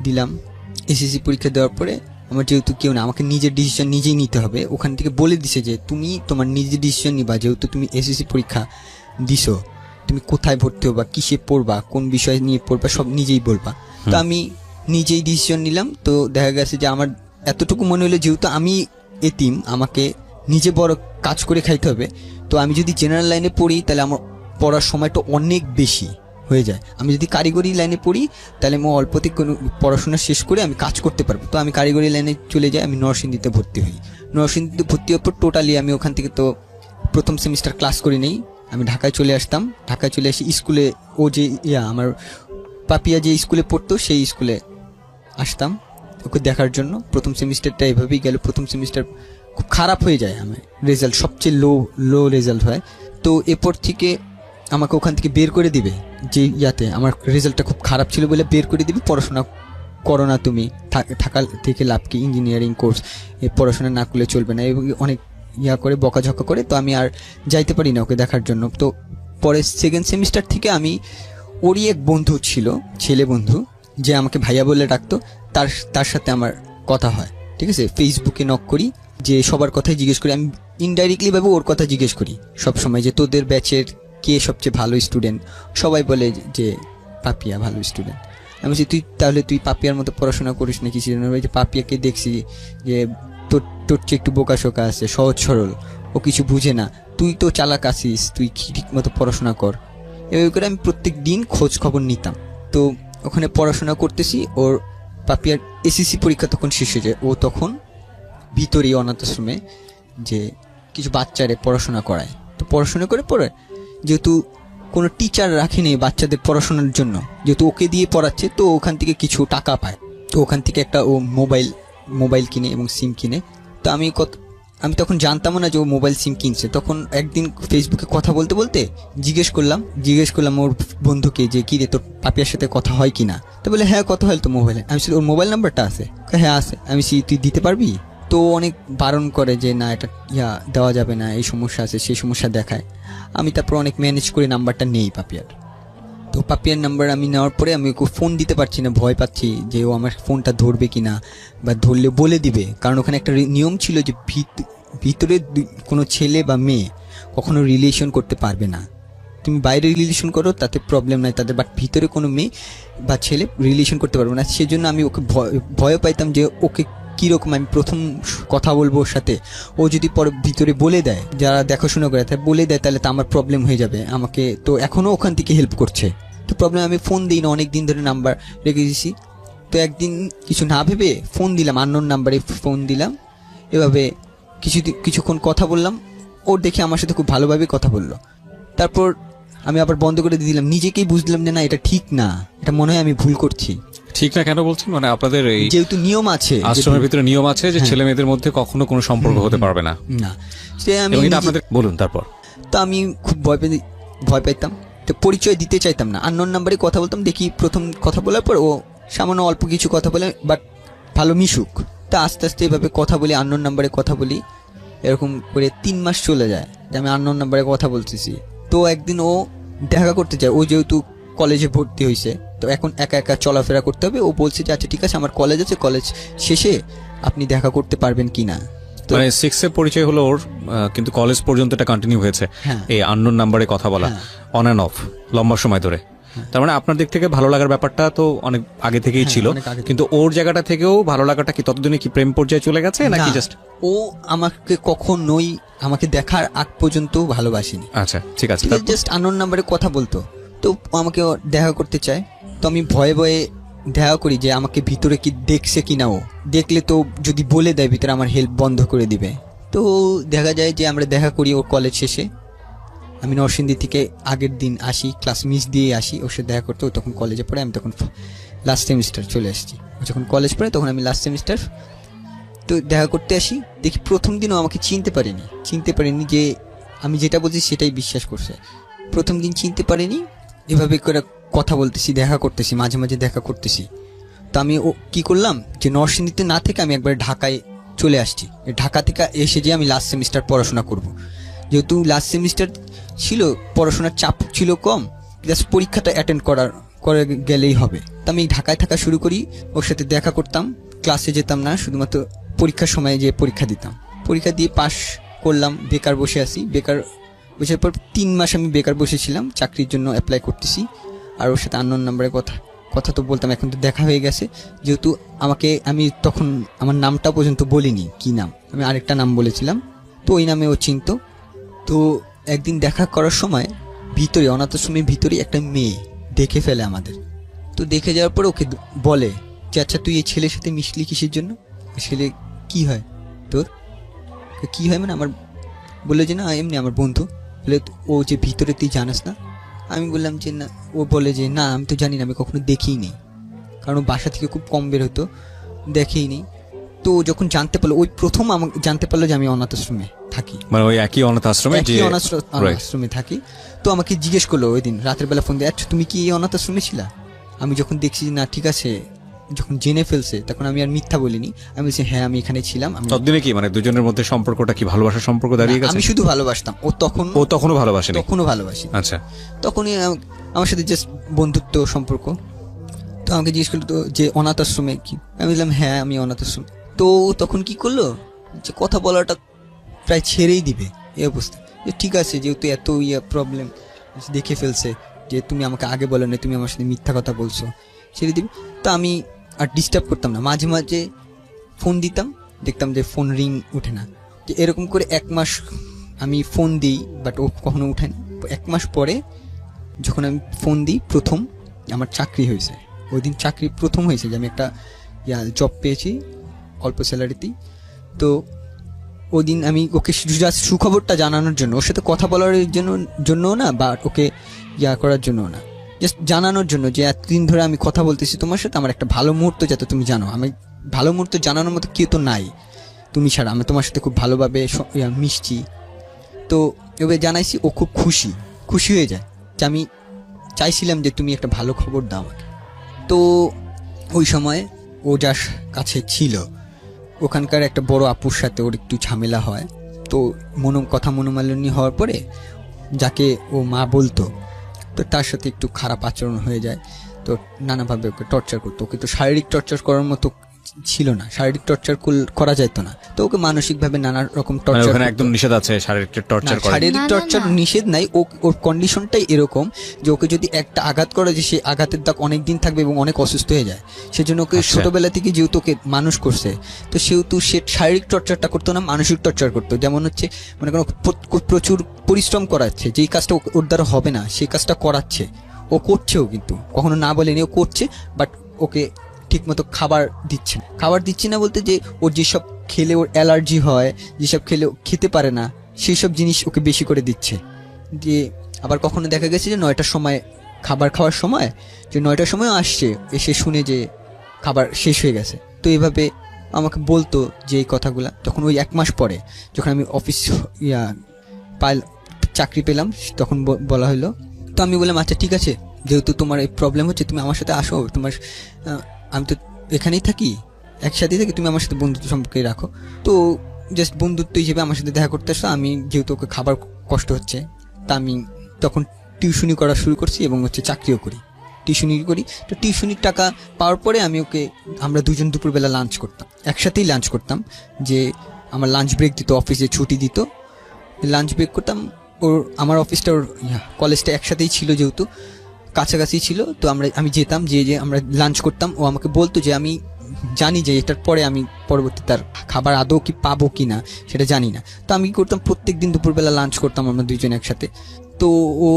দিলাম। এসএসসি পরীক্ষা দেওয়ার পরে আমার যেহেতু কেউ না, আমাকে নিজের ডিসিশন নিজেই নিতে হবে। ওখান থেকে বলে দিছে যে তুমি তোমার নিজের ডিসিশন নিবা, যেহেতু তুমি এসএসসি পরীক্ষা দিছো, তুমি কোথায় ভর্তি হবা, কিসে পড়বা, কোন বিষয় নিয়ে পড়বা, সব নিজেই বলবা। তো আমি নিজেই ডিসিশন নিলাম। তো দেখা গেছে যে আমার এতটুকু মনে হলো, যেহেতু আমি এতিম, আমাকে নিজে বড় কাজ করে খাইতে হবে। তো আমি যদি জেনারেল লাইনে পড়ি তাহলে আমার পড়ার সময়টা অনেক বেশি হয়ে যায়। আমি যদি কারিগরি লাইনে পড়ি তাহলে আমি অল্পতে কোনো পড়াশোনা শেষ করে আমি কাজ করতে পারবো। তো আমি কারিগরি লাইনে চলে যাই। আমি নরসিংদীতে ভর্তি হই। নরসিংদীতে ভর্তি হওয়ার পর টোটালি আমি ওখান থেকে তো প্রথম সেমিস্টার ক্লাস করি নেই। আমি ঢাকায় চলে আসতাম। ঢাকায় চলে আসি স্কুলে, ও যে আমার পাপিয়া যে স্কুলে পড়তো সেই স্কুলে আসতাম ওকে দেখার জন্য। প্রথম সেমিস্টারটা এভাবেই গেল। প্রথম সেমিস্টার খুব খারাপ হয়ে যায়, আমার রেজাল্ট সবচেয়ে লো রেজাল্ট হয়। তো এরপর থেকে আমাকে ওখান থেকে বের করে দিবে, যে আমার রেজাল্টটা খুব খারাপ ছিল বলে বের করে দিবে। পড়াশোনা করো না তুমি, থাকা থেকে লাভ কি, ইঞ্জিনিয়ারিং কোর্স পড়াশোনা না করলে চলবে না, এবং অনেক করে বকাঝকা করে। তো আমি আর যাইতে পারি না ওকে দেখার জন্য। তো পরে সেকেন্ড সেমিস্টার থেকে আমি, ওরই এক বন্ধু ছিল, ছেলে বন্ধু, যে আমাকে ভাইয়া বলে ডাকতো, তার সাথে আমার কথা হয়। ঠিক আছে, ফেসবুকে নক করি, যে সবার কথাই জিজ্ঞেস করি। আমি ইনডাইরেক্টলি ভাবে ওর কথা জিজ্ঞেস করি সব সময়, যে তোদের ব্যাচের কে সবচেয়ে ভালো স্টুডেন্ট। সবাই বলে যে পাপিয়া ভালো স্টুডেন্ট। আমি বলছি তুই পাপিয়ার মতো পড়াশোনা করিস নাকি? যে পাপিয়াকে দেখছি যে তোর চেয়ে একটু বোকাশোকা আছে, সহজ সরল, ও কিছু বুঝে না, তুই তো চালাক আছিস, তুই ঠিক মতো পড়াশোনা কর। এভাবে করে আমি প্রত্যেক দিন খোঁজ খবর নিতাম। তো ওখানে পড়াশোনা করতেছি। ওর পাপিয়ার এসএসসি পরীক্ষা তখন শেষ হয়ে যায়। ও তখন ভিতরে অনাথ আশ্রমে যে কিছু বাচ্চারে পড়াশোনা করায়। তো পড়াশোনা করে পড়ে, যেহেতু কোনো টিচার রাখেনি বাচ্চাদের পড়াশোনার জন্য, যেহেতু ওকে দিয়ে পড়াচ্ছে, তো ওখান থেকে কিছু টাকা পায়। তো ওখান থেকে একটা ও মোবাইল কিনে এবং সিম কিনে। তো আমি তখন জানতামও না যে ও মোবাইল সিম কিনছে। তখন একদিন ফেসবুকে কথা বলতে বলতে জিজ্ঞেস করলাম ওর বন্ধুকে যে কি রে, তোর পাপিয়ার সাথে কথা হয় কিনা। তো বলে হ্যাঁ কথা হয় তো মোবাইলে। আমি ওর মোবাইল নাম্বারটা আছে? হ্যাঁ আছে। আমি তুই দিতে পারবি? তো অনেক বারণ করে যে না এটা দেওয়া যাবে না, এই সমস্যা আছে সেই সমস্যা দেখায়। আমি তারপর অনেক ম্যানেজ করে নাম্বারটা নেই পাপিয়ার। তো পাপিয়ার নাম্বার আমি নেওয়ার পরে আমি ওকে ফোন দিতে পারছি না, ভয় পাচ্ছি যে ও আমার ফোনটা ধরবে কিনা, বা ধরলে বলে দিবে। কারণ ওখানে একটা নিয়ম ছিল যে ভিতরে কোনো ছেলে বা মেয়ে কখনো রিলেশন করতে পারবে না। তুমি বাইরে রিলেশন করো তাতে প্রবলেম নাই তাদের, বাট ভিতরে কোনো মেয়ে বা ছেলে রিলেশন করতে পারবে না। সেজন্য আমি ওকে ভয় পাইতাম যে ওকে কীরকম আমি প্রথম কথা বলবো ওর সাথে, ও যদি পরে ভিতরে বলে দেয়, যারা দেখাশোনা করে তাই বলে দেয়, তাহলে তো আমার প্রবলেম হয়ে যাবে। আমাকে তো এখনও ওখান থেকে হেল্প করছে, তো প্রবলেম। আমি ফোন দিই না, অনেক দিন ধরে নাম্বার রেখে দিয়েছি। তো একদিন কিছু না ভেবে ফোন দিলাম, আননোন নাম্বারে ফোন দিলাম। এভাবে কিছুক্ষণ কথা বললাম, ওর দেখে আমার সাথে খুব ভালোভাবে কথা বললো। তারপর আমি আবার বন্ধ করে দিয়ে দিলাম, নিজেকেই বুঝলাম যে না এটা ঠিক না, এটা মনে হয় আমি ভুল করছি। ঠিক না কেন বলছেন? মানে আপনাদের এই যেহেতু নিয়ম আছে, আশ্রমের ভিতরে নিয়ম আছে যে ছেলে মেয়েদের মধ্যে কখনো কোনো সম্পর্ক হতে পারবে না। না সে আমি এবং এটা আপনাদের বলুন তারপর। তো আমি খুব ভয় পাইতাম, তো পরিচয় দিতে চাইতাম না, আননোন নাম্বারে কথা বলতাম। দেখি প্রথম কথা বলার পর ও সামান্য অল্প কিছু কথা বলে, বাট ভালো মিশুক। তা আস্তে আস্তে এভাবে কথা বলি, আননোন নাম্বারে কথা বলি। এরকম করে 3 মাস চলে যায় যে আমি আননোন নাম্বারে কথা বলতেছি। তো একদিন ও দেখা করতে চায়, ও যেহেতু কলেজে ভর্তি হয়েছে, তো এখন একা একা চলাফেরা করতে হবে। ও বলছে যে আচ্ছা ঠিক আছে, আমার কলেজ আছে, কলেজ শেষে আপনি দেখা করতে পারবেন কিনা। মানে 6 এ পরিচয় হলো ওর, কিন্তু কলেজ পর্যন্ত এটা কন্টিনিউ হয়েছে এই আননোন নাম্বারে কথা বলা, অন অ্যান্ড অফ লম্বা সময় ধরে। তার মানে আপনার দিক থেকে ভালো লাগার ব্যাপারটা তো অনেক আগে থেকেই ছিল, কিন্তু ওর জায়গাটা থেকেও ভালো লাগাটা কি ততদিনে কি প্রেম পর্যায়ে চলে গেছে নাকি জাস্ট? ও আমাকে কখনোই আমাকে দেখার আগ পর্যন্ত ভালোবাসেনি। আচ্ছা ঠিক আছে, জাস্ট আননোন নাম্বারে কথা বলতো। তো আমাকে দেখা করতে চায়, তো আমি ভয়ে ভয়ে দেখা করি যে আমাকে ভিতরে কি দেখছে কিনা। ও দেখলে তো যদি বলে দেয় ভিতরে, আমার হেল্প বন্ধ করে দিবে। তো দেখা যায় যে আমরা দেখা করি ওর কলেজ শেষে। আমি নরসিংদী থেকে আগের দিন আসি, ক্লাস মিস দিয়ে আসি ওর সাথে দেখা করতে। ও তখন কলেজে পড়ে, আমি তখন লাস্ট সেমিস্টার চলে আসছি। ও যখন কলেজ পড়ে তখন আমি লাস্ট সেমিস্টার। তো দেখা করতে আসি, দেখি প্রথম দিনও আমাকে চিনতে পারেনি যে আমি যেটা বলছি সেটাই বিশ্বাস করছে। প্রথম দিন চিনতে পারেনি। এভাবে করে কথা বলতেছি, দেখা করতেছি, মাঝে মাঝে দেখা করতেছি। তো আমি ও কী করলাম যে নরসিংদীতে না থেকে আমি একবার ঢাকায় চলে আসছি। ঢাকা থেকে এসে যে আমি লাস্ট সেমিস্টার পড়াশোনা করব। যেহেতু লাস্ট সেমিস্টার ছিল, পড়াশোনার চাপ ছিল কম, জাস্ট পরীক্ষাটা অ্যাটেন্ড করে গেলেই হবে। তো আমি ঢাকায় থাকা শুরু করি, ওর সাথে দেখা করতাম, ক্লাসে যেতাম না, শুধুমাত্র পরীক্ষার সময় যে পরীক্ষা দিতাম। পরীক্ষা দিয়ে পাশ করলাম, বেকার বসে আছি। বেকার বসার পর 3 মাস আমি বেকার বসেছিলাম, চাকরির জন্য অ্যাপ্লাই করতেছি। আর ওর সাথে আননোন নাম্বারে কথা তো বলতাম, এখন তো দেখা হয়ে গেছে। যেহেতু আমি তখন আমার নামটা পর্যন্ত বলিনি কি নাম, আমি আরেকটা নাম বলেছিলাম, তো ওই নামে ও চিনতো। তো একদিন দেখা করার সময় ভিতরে, অনাথ আশ্রমের ভিতরে একটা মেয়ে দেখে ফেলে আমাদের। তো দেখে যাওয়ার পর ওকে বলে যে আচ্ছা তুই এই ছেলের সাথে মিশলি কিসের জন্য? ছেলে কি হয় তোর? কি হয় মানে আমার, বললো যে না এমনি আমার বন্ধু। বলে ও যে ভিতরে তুই জানাস না? আমি বললাম যে না। ও বলে যে না আমি তো জানি না, আমি কখনো দেখিই, কারণ বাসা থেকে খুব কম বের হতো, দেখেই। তো যখন জানতে পারলো, ওই প্রথম আমাকে জানতে পারলো যে আমি অনাথ আশ্রমে থাকি, মানে ওই একই অনাথ আশ্রমে থাকি। তো আমাকে জিজ্ঞেস করলো ওই দিন রাতের বেলা ফোন দিয়ে, আচ্ছা তুমি কি অনাথ আশ্রমে ছিলা? আমি যখন দেখছি না ঠিক আছে, যখন জেনে ফেলছে, তখন আমি আর মিথ্যা বলিনি। আমি বলছি হ্যাঁ আমি এখানে ছিলাম। ততদিনে কি মানে দুজনের মধ্যে সম্পর্কটা কি ভালোবাসার সম্পর্ক দাঁড়িয়ে গেছে? আমি শুধু ভালোবাসতাম, ও তখনও ভালোবাসি। আচ্ছা, তখনই আমার সাথে জাস্ট বন্ধুত্ব সম্পর্ক। তো আমাকে জিজ্ঞেস করলো তো যে অনাথ আশ্রমে কি? আমি বললাম হ্যাঁ আমি অনাথ আশ্রম। তো তখন কি করলো যে কথা বলাটা প্রায় ছেড়েই দিবে এই অবস্থা। যে ঠিক আছে, যেহেতু এত প্রবলেম দেখে ফেলছে যে তুমি আমাকে আগে বলো না, তুমি আমার সাথে মিথ্যা কথা বলছো, ছেড়ে দিবে। তো আমি আর ডিস্টার্ব করতাম না, মাঝে মাঝে ফোন দিতাম, দেখতাম যে ফোন রিং ওঠে না। যে এরকম করে 1 মাস আমি ফোন দিই, বাট ও কখনো উঠে না। 1 মাস পরে যখন আমি ফোন দিই, প্রথম আমার চাকরি হয়েছে। ওই দিন চাকরি প্রথম হয়েছে যে আমি একটা জব পেয়েছি অল্প স্যালারিতেই। তো ওই দিন আমি ওকে জাস্ট সুখবরটা জানানোর জন্য, ওর সাথে কথা বলার জন্য না, বা ওকে করার জন্য না, জাস্ট জানানোর জন্য যে এতদিন ধরে আমি কথা বলতেছি তোমার সাথে, আমার একটা ভালো মুহূর্ত যাতে তুমি জানো। আমি ভালো মুহূর্ত জানানোর মতো কেউ তো নাই তুমি ছাড়া, আমি তোমার সাথে খুব ভালোভাবে মিশছি। তো এভাবে জানাইছি, ও খুব খুশি হয়ে যায় যে আমি চাইছিলাম যে তুমি একটা ভালো খবর দাও আমাকে। তো ওই সময় ও যার কাছে ছিল, ওখানকার একটা বড় আপুর সাথে ওর একটু ঝামেলা হয়। তো মনোমালিন্য হওয়ার পরে যাকে ও মা বলতো, তো তার সাথে একটু খারাপ আচরণ হয়ে যায়। তো নানাভাবে ওকে টর্চার করতো। ওকে তো শারীরিক টর্চার করার মতো ছিল না, শারীরিক টর্চার করা যেত না, তো ওকে মানসিকভাবে নানা রকম মানে টর্চার। ওখানে একদম নিষেধ আছে শারীরিক টর্চার করা? শারীরিক না, না, টর্চার না। নিষেধ নাই, ওর কন্ডিশনটাই এরকম যে ওকে যদি একটা আঘাত করা যায় সেই আঘাতের দাগ অনেক দিন থাকবে এবং অনেক অসুস্থ হয়ে যায়। সেজন্য ওকে আচ্ছা। ছোটবেলা থেকে যেহেতু ওকে মানুষ করছে, তো সেহেতু সে শারীরিক টর্চারটা করতো না, মানসিক টর্চার করতো। যেমন হচ্ছে মনে করো প্রচুর পরিশ্রম করাচ্ছে, যেই কাজটা ওর দ্বারা হবে না সেই কাজটা করাচ্ছে, ও করছেও, কিন্তু কখনো না বলেনি ও করছে, বাট ওকে ঠিকমতো খাবার দিচ্ছে না বলতে যে ওর যেসব খেলে ওর অ্যালার্জি হয়, যেসব খেলে ও খেতে পারে না, সেই সব জিনিস ওকে বেশি করে দিচ্ছে। দিয়ে আবার কখনো দেখা গেছে যে 9টার সময় খাবার খাওয়ার সময়, যে 9টার সময়ও আসছে, এসে শুনে যে খাবার শেষ হয়ে গেছে। তো এইভাবে আমাকে বলতো যে এই কথাগুলা। তখন ওই 1 মাস পরে যখন আমি অফিস চাকরি পেলাম, তখন বলা হলো। তো আমি বললাম আচ্ছা ঠিক আছে, যেহেতু তোমার এই প্রবলেম হচ্ছে তুমি আমার সাথে আসো, আমি তো এখানেই থাকি, একসাথেই থাকি, তুমি আমার সাথে বন্ধুত্ব সম্পর্কে রাখো। তো জাস্ট বন্ধুত্ব হিসেবে আমার সাথে দেখা করতে আসো। আমি যেহেতু ওকে খাবার কষ্ট হচ্ছে, তা আমি তখন টিউশনি করা শুরু করছি এবং চাকরিও করি, টিউশনি করি। তো টিউশনির টাকা পাওয়ার পরে আমরা দুজন দুপুরবেলা লাঞ্চ করতাম, একসাথেই লাঞ্চ করতাম। যে আমার লাঞ্চ ব্রেক দিত, অফিসে ছুটি দিত, লাঞ্চ ব্রেক করতাম। আমার অফিসটা ওর কলেজটা একসাথেই ছিল, যেহেতু কাছাকাছি ছিল। তো আমি যেতাম, যে আমরা লাঞ্চ করতাম। ও আমাকে বলতো যে আমি জানি যে এটার পরে আমি পরবর্তী তার খাবার আদৌ কি পাবো কি না সেটা জানি না। তো আমি কি করতাম, প্রত্যেক দিন দুপুরবেলা লাঞ্চ করতাম আমরা দুইজন একসাথে। তো ও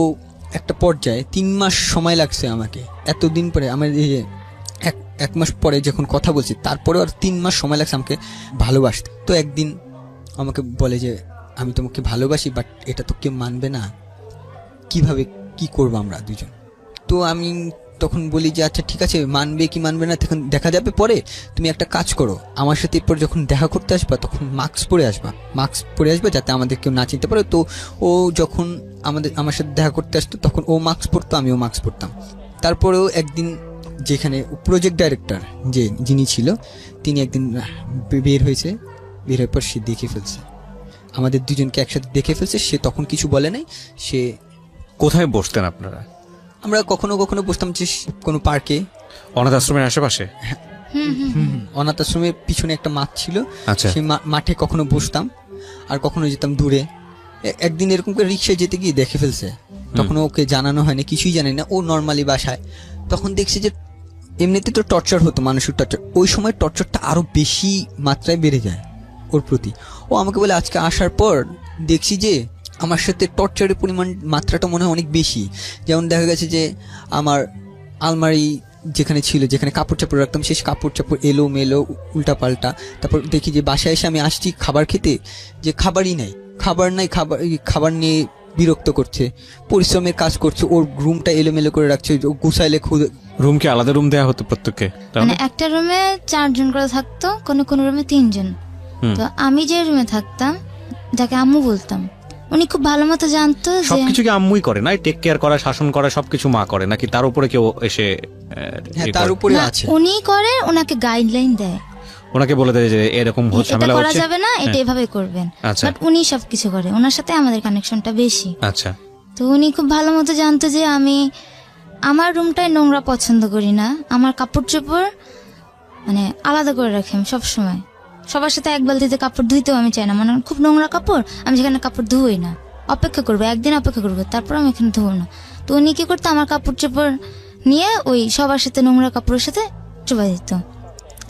একটা পর্যায়ে 3 মাস সময় লাগছে আমাকে, এতদিন পরে আমার এই যে এক মাস পরে যখন কথা বলছি, তারপরে আর 3 মাস সময় লাগছে আমাকে ভালোবাসতে। তো একদিন আমাকে বলে যে আমি তোমাকে ভালোবাসি, বাট এটা তো কেউ মানবে না, কিভাবে কি করবো আমরা দুজন। তো আমি তখন বলি যে আচ্ছা ঠিক আছে, মানবে কি মানবে না তখন দেখা যাবে পরে। তুমি একটা কাজ করো, আমার সাথে এরপর যখন দেখা করতে আসবা তখন মাস্ক পরে আসবা যাতে আমাদের কেউ না চিনতে পারে। তো ও যখন আমার সাথে দেখা করতে আসতো তখন ও মাস্ক পরতো, আমিও মাস্ক পরতাম। তারপরেও একদিন যেখানে প্রজেক্ট ডাইরেক্টর যিনি ছিল, তিনি একদিন বের হওয়ার পর সে দেখে ফেলছে, আমাদের দুজনকে একসাথে দেখে ফেলছে। সে তখন কিছু বলে নাই। সে কোথায় বসতেন আপনারা? আমরা কখনো কখনো বসতাম যে কোনো পার্কে, অনাথ আশ্রমের আশেপাশে। অনাথ আশ্রমের পিছনে একটা মাঠ ছিল, আচ্ছা। সেই মাঠে কখনো বসতাম, আর কখনো যেতাম দূরে। একদিন এরকম করে রিক্সায় যেতে গিয়ে দেখে ফেলছে, তখন ওকে জানানো হয়নি, কিছুই জানি না, ও নর্মালি বাসায়। তখন দেখছি যে এমনিতে তো টর্চার হতো, মানসিক টর্চার, ওই সময় টর্চারটা আরো বেশি মাত্রায় বেড়ে যায় ওর প্রতি। ও আমাকে বলে আজকে আসার পর দেখছি যে আমার সাথে টর্চারের মাত্রাটা মনে হয় অনেক বেশি। যেমন দেখা গেছে যে আমার আলমারি যেখানে কাপড় চাপড় রাখতাম, সেই কাপড় চাপড় এলো মেলো উল্টা পাল্টা। তারপর দেখি যে বাসায় এসে আমি আসছি খাবার খেতে, যে খাবার খাবার নিয়ে বিরক্ত করছে, পরিশ্রমের কাজ করছে, ওর রুমটা এলোমেলো করে রাখছে, গুছাইলে রুমকে আলাদা রুম দেওয়া হতো প্রত্যেককে? মানে একটা রুমে 4 জন করে থাকতো, কোনো রুমে 3 জন। তো আমি যে রুমে থাকতাম, যাকে আম্মু বলতাম, উনি খুব ভালো মতো জানতো যে সবকিছু কি আম্মুই করে, না টেক কেয়ার করা, শাসন করা সবকিছু মা করে, নাকি তার উপরে কেউ এসে তার উপরে না, আছে, উনি করে, ওনাকে গাইডলাইন দেয়, ওনাকে বলে দেয় যে এরকম এটা ঝামেলা করা হচ্ছে, যাবে না, এটা এভাবে করবেন। আচ্ছা। বাট উনি সবকিছু করে, ওনার সাথে আমাদের কানেকশনটা বেশি। আচ্ছা। তো উনি খুব ভালো মতো জানতো যে আমি আমার রুমটায় নোংরা পছন্দ করি না, আমার কাপড় চোপড় মানে আলাদা করে রাখি আমি সবসময়। সবার সাথে এক বালতিতে কাপড় ধুইতেও আমি চাই না, মানে খুব নোংরা কাপড় আমি যেখানে কাপড় ধুই না, অপেক্ষা করবো, একদিন অপেক্ষা করবো, তারপর আমি এখানে ধুবো না। তো উনি কি করতো, আমার কাপড় চোপড় নিয়ে ওই সবার সাথে নোংরা কাপড়ের সাথে চোপা দিত।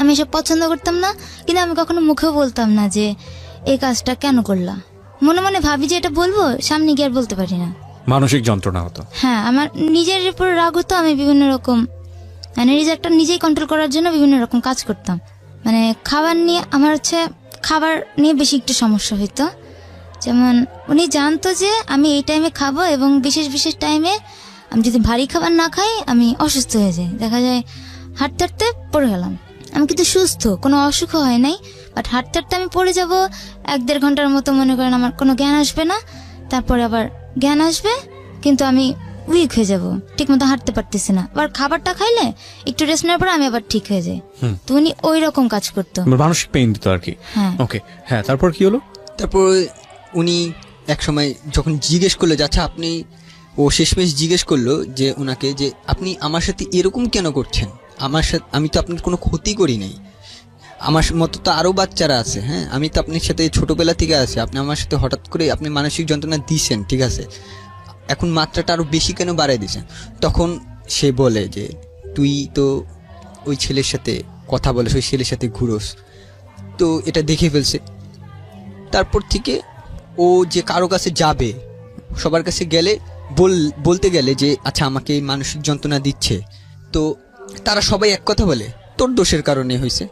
আমি এসব পছন্দ করতাম না, কিন্তু আমি কখনো মুখেও বলতাম না যে এই কাজটা কেন করলা। মনে মনে ভাবি যে এটা বলবো, সামনে গিয়ে আর বলতে পারি না, মানসিক যন্ত্রণা হতো। হ্যাঁ, আমার নিজের উপর রাগ হতো, আমি বিভিন্ন রকম মানে নিজেই কন্ট্রোল করার জন্য বিভিন্ন রকম কাজ করতাম। মানে খাবার নিয়ে বেশি একটু সমস্যা হইতো। যেমন উনি জানতো যে আমি এই টাইমে খাবো, এবং বিশেষ বিশেষ টাইমে আমি যদি ভারী খাবার না খাই আমি অসুস্থ হয়ে যাই। দেখা যায় হাঁটতে হাঁটতে পড়ে গেলাম, আমি কিন্তু সুস্থ, কোনো অসুখ হয় নাই, বাট হাঁটতে হাঁটতে আমি পড়ে যাব, 1-1.5 ঘন্টার মতো মনে করেন আমার কোনো জ্ঞান আসবে না, তারপরে আবার জ্ঞান আসবে, কিন্তু আমি উইক হয়ে যাব, ঠিক মতো হাঁটতে পারতেছি না। আবার খাবারটা খাইলে একটু রেস্ট নেওয়ার পরে আমি আবার ঠিক হয়ে যাই। তো উনি ওই রকম কাজ করতো, মানসিক পেইন দিত আর কি। হ্যাঁ। ওকে, হ্যাঁ, তারপর কি হলো? তারপর উনি এক সময় যখন জিজ্ঞেস করলো যে আচ্ছা আপনি, ও শেষমেশ জিজ্ঞেস করলো যে ওনাকে যে আপনি আমার সাথে এরকম কেন করছেন, আমার সাথে আমি তো আপনার কোনো ক্ষতি করি নাই, আমার মতো তো আরও বাচ্চারা আছে, হ্যাঁ আমি তো আপনার সাথে ছোটোবেলা থেকে আছি, আপনি আমার সাথে হঠাৎ করে আপনি মানসিক যন্ত্রণা দিয়েছেন, ঠিক আছে, এখন মাত্রাটা আরও বেশি কেন বাড়াই দিয়েছেন? তখন সে বলে যে তুই তো ওই ছেলের সাথে কথা বলিস, ওই ছেলের সাথে ঘুরোস, তো এটা দেখে ফেলছে। তারপর থেকে ও যে কারো কাছে যাবে, সবার কাছে গেলে বলতে গেলে যে আচ্ছা আমাকে এই মানসিক যন্ত্রণা দিচ্ছে, তো তারা সবাই এক কথা বলে তোর দোষের কারণে হয়েছে,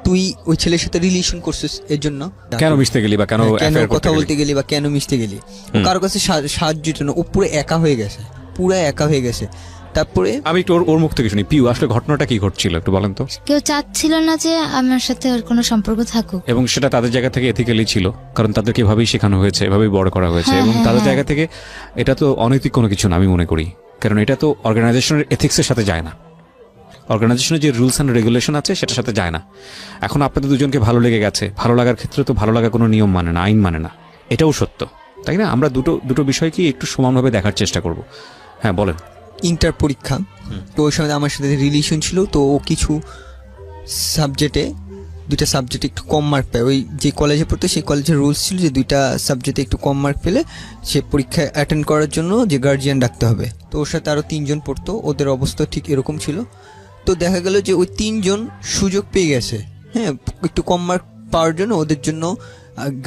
তুই ওই ছেলের সাথে রিলেশন করছিস, এর জন্য কেন মিশতে গেলি বা কেন কেন affair করতে কথা গেলি? বলতে গেলি বা কেন মিশতে গেলি, ও কারো কাছে সাহায্যের জন্য ও পুরো একা হয়ে গেছে, পুরো একা হয়ে গেছে। তারপরে আমি একটু ওর মুখ থেকে শুনি, পিউ আসলে ঘটনাটা কি ঘটছিল একটু বলেন তো। কেউ চাচ্ছিল না যে আমার সাথে ওর কোনো সম্পর্ক থাকুক। এবং সেটা তাদের জায়গা থেকে এথিক্যালি ছিল, কারণ তাদেরকে এভাবেই শেখানো হয়েছে, এভাবেই বড় করা হয়েছে। হ্যাঁ, এবং হ্যাঁ, তাদের হ্যাঁ। জায়গা থেকে এটা তো অনৈতিক কোনো কিছু না আমি মনে করি, কারণ এটা তো অর্গানাইজেশনের এথিক্সের সাথে যায় না, অর্গানাইজেশনের যে রুলস অ্যান্ড রেগুলেশন আছে সেটার সাথে যায় না। এখন আপনাদের দুজনকে ভালো লেগে গেছে, ভালো লাগার ক্ষেত্রে তো ভালো লাগা কোনো নিয়ম মানে না, আইন মানে না, এটাও সত্য, তাই না? আমরা দুটো বিষয়কে একটু সমানভাবে দেখার চেষ্টা করব। হ্যাঁ বলেন। ইন্টার পরীক্ষা, তো ওই সময় আমার সাথে রিলেশন ছিল, তো ও কিছু সাবজেক্টে, দুইটা সাবজেক্টে একটু কম মার্ক পায়। ওই যে কলেজে পড়তো সেই কলেজের রুলস ছিল যে দুইটা সাবজেক্টে একটু কম মার্ক পেলে সে পরীক্ষা অ্যাটেন্ড করার জন্য যে গার্জিয়ান ডাকতে হবে। তো ওর সাথে আরও 3 জন পড়তো, ওদের অবস্থা ঠিক এরকম ছিল। তো দেখা গেল যে ওই 3 জন সুযোগ পেয়ে গেছে, হ্যাঁ একটু কম মার্ক পাওয়ার জন্য ওদের জন্য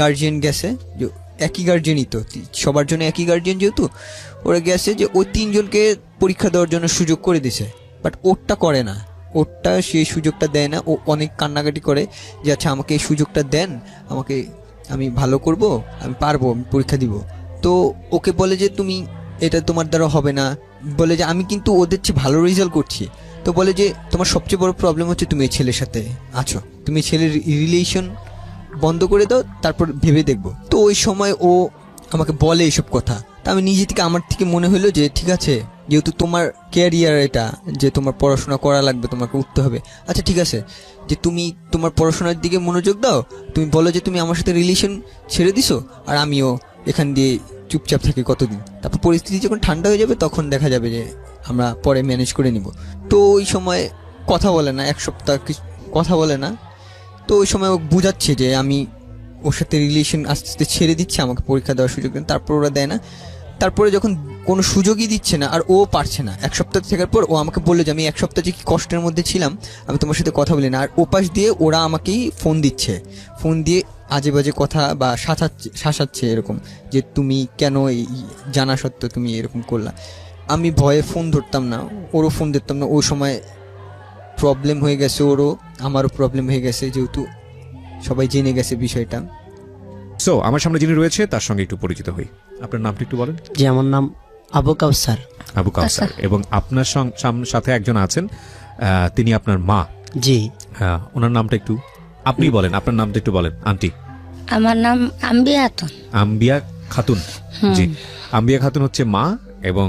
গার্জিয়ান গেছে, যে একই গার্জিয়ানই তো সবার জন্য একই গার্জিয়ান, যেহেতু ওরা গেছে যে ওই 3 জনকে পরীক্ষা দেওয়ার জন্য সুযোগ করে দিছে, বাট ওরটা করে না, ওরটা সেই সুযোগটা দেয় না। ও অনেক কান্নাকাটি করে যে আচ্ছা আমাকে এই সুযোগটা দেন, আমাকে, আমি ভালো করব, আমি পারবো, আমি পরীক্ষা দিব। তো ওকে বলে যে তুমি এটা তোমার দ্বারা হবে না, বলে যে আমি কিন্তু ওদের চেয়ে ভালো রেজাল্ট করছি। তো বলে যে তোমার সবচেয়ে বড় প্রবলেম হচ্ছে তুমি এই ছেলের সাথে আছো, তুমি ছেলের রিলেশন বন্ধ করে দাও, তারপর ভেবে দেখবো। তো ওই সময় ও আমাকে বলে এইসব কথা, তা আমি নিজে থেকে আমার থেকে মনে হলো যে ঠিক আছে, যেহেতু তোমার ক্যারিয়ার এটা, যে তোমার পড়াশোনা করা লাগবে, তোমাকে উঠতে হবে, আচ্ছা ঠিক আছে যে তুমি তোমার পড়াশোনার দিকে মনোযোগ দাও, তুমি বলো যে তুমি আমার সাথে রিলেশন ছেড়ে দিছো, আর আমিও এখান দিয়ে চুপচাপ থাকি কতদিন, তারপর পরিস্থিতি যখন ঠান্ডা হয়ে যাবে তখন দেখা যাবে যে আমরা পরে ম্যানেজ করে নিব। তো ওই সময় কথা বলে না, 1 সপ্তাহ কথা বলে না। তো ওই সময় ও বুঝাচ্ছে যে আমি ওর সাথে রিলেশন আস্তে আস্তে ছেড়ে দিচ্ছে, আমাকে পরীক্ষা দেওয়ার সুযোগ দেন, তারপর ওরা দেয় না। তারপরে যখন কোনো সুযোগই দিচ্ছে না আর ও পারছে না, 1 সপ্তাহ থাকার পর ও আমাকে বললো যে আমি 1 সপ্তাহ যে কি কষ্টের মধ্যে ছিলাম, আমি তোমার সাথে কথা বলি না। আর ওপাশ দিয়ে ওরা আমাকেই ফোন দিচ্ছে, ফোন দিয়ে আজে বাজে কথা বা শাসাচ্ছে এরকম, যে তুমি কেন এই জানা সত্ত্বেও তুমি এরকম করলা। আমি ভয়ে ফোন ধরতাম না, ওরও ফোন ধরতাম না। ওই সময় প্রবলেম হয়ে গেছে, ওরও আমারও প্রবলেম হয়ে গেছে, যেহেতু সবাই জেনে গেছে বিষয়টা। সো আমার সামনে যিনি রয়েছে তার সঙ্গে একটু পরিচিত হই। আপনার নামটা একটু বলেন। জি, আমার নাম আবু কাউসার। আবু কাউসার। এবং আপনার সাথে একজন আছেন, তিনি আপনার মা। জি। ওনার নামটা একটু আপনি বলেন, আপনার নামটা একটু বলেন আন্টি। আমার নাম আম্বিয়া খাতুন। আম্বিয়া খাতুন। জি, আম্বিয়া খাতুন হচ্ছে মা, এবং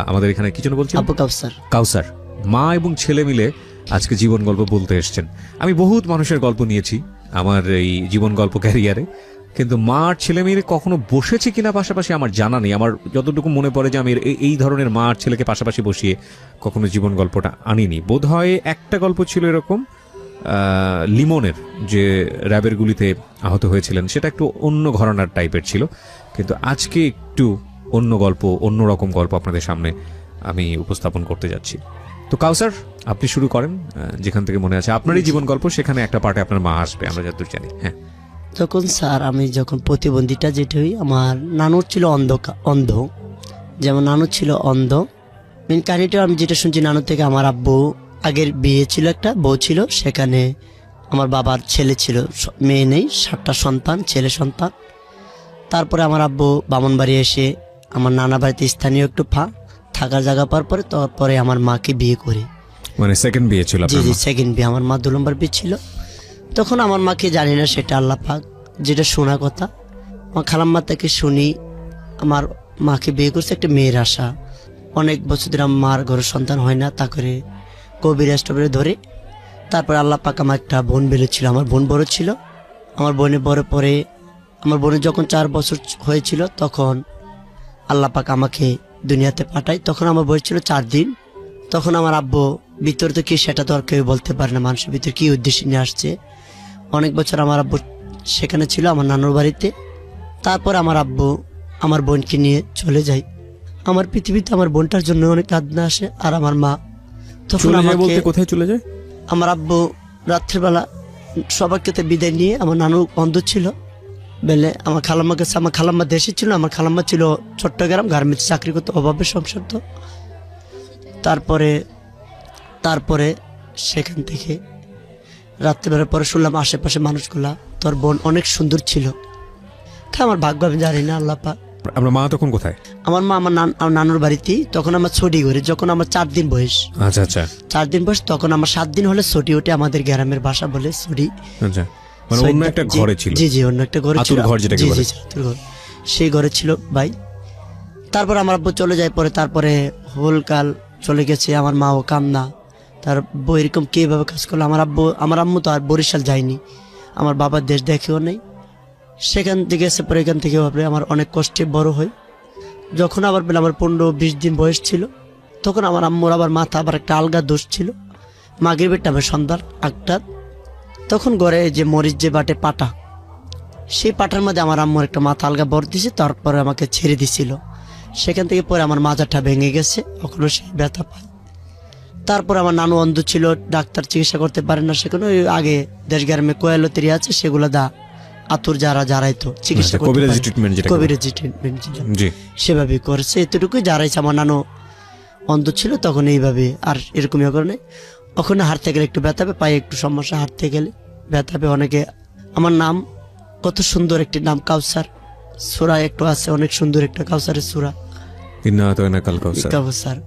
আমাদের এখানে কি যেন বলছেন, আবু কাউসার। কাউসার। মা এবং ছেলে মিলে আজকে জীবন গল্প বলতে এসেছেন। আমি বহুত মানুষের গল্প নিয়েছি আমার এই জীবন গল্প ক্যারিয়ারে, কিন্তু মা আর ছেলে মেয়ে কখনো বসেছে কিনা পাশাপাশি আমার জানা নেই। আমার যতটুকু মনে পড়ে যে আমি এই ধরনের মা আর ছেলেকে পাশাপাশি বসিয়ে কখনো জীবন গল্পটা আনিনি। বোধ হয় একটা গল্প ছিল এরকম, লিমনের, যে র্যাবের গুলিতে আহত হয়েছিলেন, সেটা একটু অন্য ঘরানার টাইপের ছিল। কিন্তু আজকে একটু অন্য গল্প, অন্যরকম গল্প আপনাদের সামনে আমি উপস্থাপন করতে যাচ্ছি। তো কাউসার, আপনি শুরু করেন যেখান থেকে মনে আছে আপনারই জীবন গল্প, সেখানে একটা পার্টে আপনার মা আসবে, আমরা যতদূর জানি। হ্যাঁ। আমি যখন প্রতিবন্ধীটা যেটা হই, আমার নানুর ছিল অন্ধ, যেমন নানু ছিল অন্ধ। মেন কাহিনিটা আমি যেটা শুনছি নানুর থেকে, আমার আব্বু আগের বিয়ে ছিল, একটা বউ ছিল, সেখানে আমার বাবার ছেলে ছিল, মেয়ে নেই, 7টা সন্তান, ছেলে সন্তান। তারপরে আমার আব্বু বামনবাড়ি এসে আমার নানা বাড়িতে স্থানীয় একটু থাকার জায়গা পাওয়ার পরে, তারপরে আমার মাকে বিয়ে করে। মানে সেকেন্ড বিয়ে ছিল? জি জি, সেকেন্ড বিয়ে। আমার মা 2 নম্বর বিয়ে ছিল। তখন আমার মাকে জানি না, সেটা আল্লাহ পাক, যেটা শোনা কথা আমার খালাম্মা থেকে শুনি, আমার মাকে বিয়ে করছে একটা মেয়ের আশা। অনেক বছর ধরে আমার মার ঘরে সন্তান হয় না, তা করে কোভিড স্টপে ধরে। তারপরে আল্লাহ পাক আমার একটা বোন বেরোচ্ছিল, আমার বোন বড় ছিল। আমার বোনের বড় পরে আমার বোনের যখন 4 বছর হয়েছিল তখন আল্লাহ পাক আমাকে দুনিয়াতে পাঠায়। তখন আমার বয়স ছিল 4 দিন। তখন আমার আব্বু ভিতরে তো কি সেটা তো আর কেউ বলতে পারে না, মানুষের ভিতরে কি উদ্দেশ্যে নিয়ে আসছে। অনেক বছর আমার আব্বু সেখানে ছিল আমার নানুর বাড়িতে। তারপর আমার আব্বু আমার বোনকে নিয়ে চলে যায়। আমার পৃথিবীতে আমার বোনটার জন্য অনেক কাঁদনা আসে। আর আমার মা তখন চলে যায় আমাকে, বলতে কোথায় চলে যায়? আমার আব্বু রাত্রিবেলা সবাইকে বিদায় নিয়ে, আমার নানু অন্ধ ছিল বেলে আমার খালাম্মার কাছে, আমার খালাম্মা দেশে ছিল, আমার খালাম্মা ছিল চট্টগ্রাম, গার্মেন্টস চাকরি করতে, অভাবের সংসার তো। তারপরে সেখান থেকে রাত্রিবেলার পরে শুনলাম আশেপাশে মানুষগুলা তোর বোন অনেক সুন্দর ছিল। আমার ভাগ্য আমি জানি না, আল্লাহ পাক। আপনার মা তখন কোথায়? আমার মা আমার নানুর বাড়িতেই। তখন আমার ছুটি ঘরে, যখন আমার 4 দিন বয়স, আচ্ছা আচ্ছা 4 দিন বয়স, তখন আমার 7 দিন হলে ছুটি ওঠে, আমাদের গ্রামের ভাষা বলে ছুটি। আচ্ছা, মানে অন্য একটা ঘরে ছিল? জি জি, অন্য একটা ঘরে ছিল, আতুর ঘর যেটাকে জি বলে। জি আতুর ঘর, সেই ঘরে ছিল ভাই। তারপর আমার আব্বু চলে যায় পরে, তারপরে হোলকাল চলে গেছে, আমার মাও কান্না, তার বউ এরকম কিভাবে কাজ করলো। আমার আম্মু তো আর বরিশাল যায়নি, আমার বাবার দেশ দেখেও নেই। সেখান থেকে এসে পরে এখান থেকে ভাবলে আমার অনেক কষ্টে বড় হয়। যখন আবার পেলে আমার 15-20 দিন বয়স ছিল, তখন আমার আম্মুর আবার মাথা আবার একটা আলগা দোষ ছিল। মাগরিবের টাইমে সন্ধ্যা 8টা, তখন ঘরে যে মরিচ যে বাটে পাটা, সেই পাটার মধ্যে আমার আম্মুর একটা মাথা আলগা বর দিছে, তারপরে আমাকে ছেড়ে দিছিল। সেখান থেকে পরে আমার মাথাটা ভেঙে গেছে, এখনো সেই ব্যথা পায়। তারপর আমার নানু অন্ধ ছিল, ডাক্তার চিকিৎসা করতে পারে না, সেখানে ওই আগে দেশ গ্রামে কোয়ালতেরি আছে, সেগুলো দা আতুর যারাই তো চিকিৎসা করতে কবিরাজি পারে। ট্রিটমেন্ট যেটা কবিরাজি ট্রিটমেন্ট জি সেভাবে করেছে, এতটুকুই যারাইছে। আমার নানু অন্ধ ছিল তখন এইভাবে, আর এরকমই করে ওখানে হাঁটতে গেলে একটু ব্যথা হবে, পায়ে একটু সমস্যা, হাঁটতে গেলে ব্যথা হবে অনেকে। আমার নাম কত সুন্দর একটি নাম, কাউসার সূরা একটু আছে, অনেক সুন্দর একটা কাউসারের সূরা, কাউসার।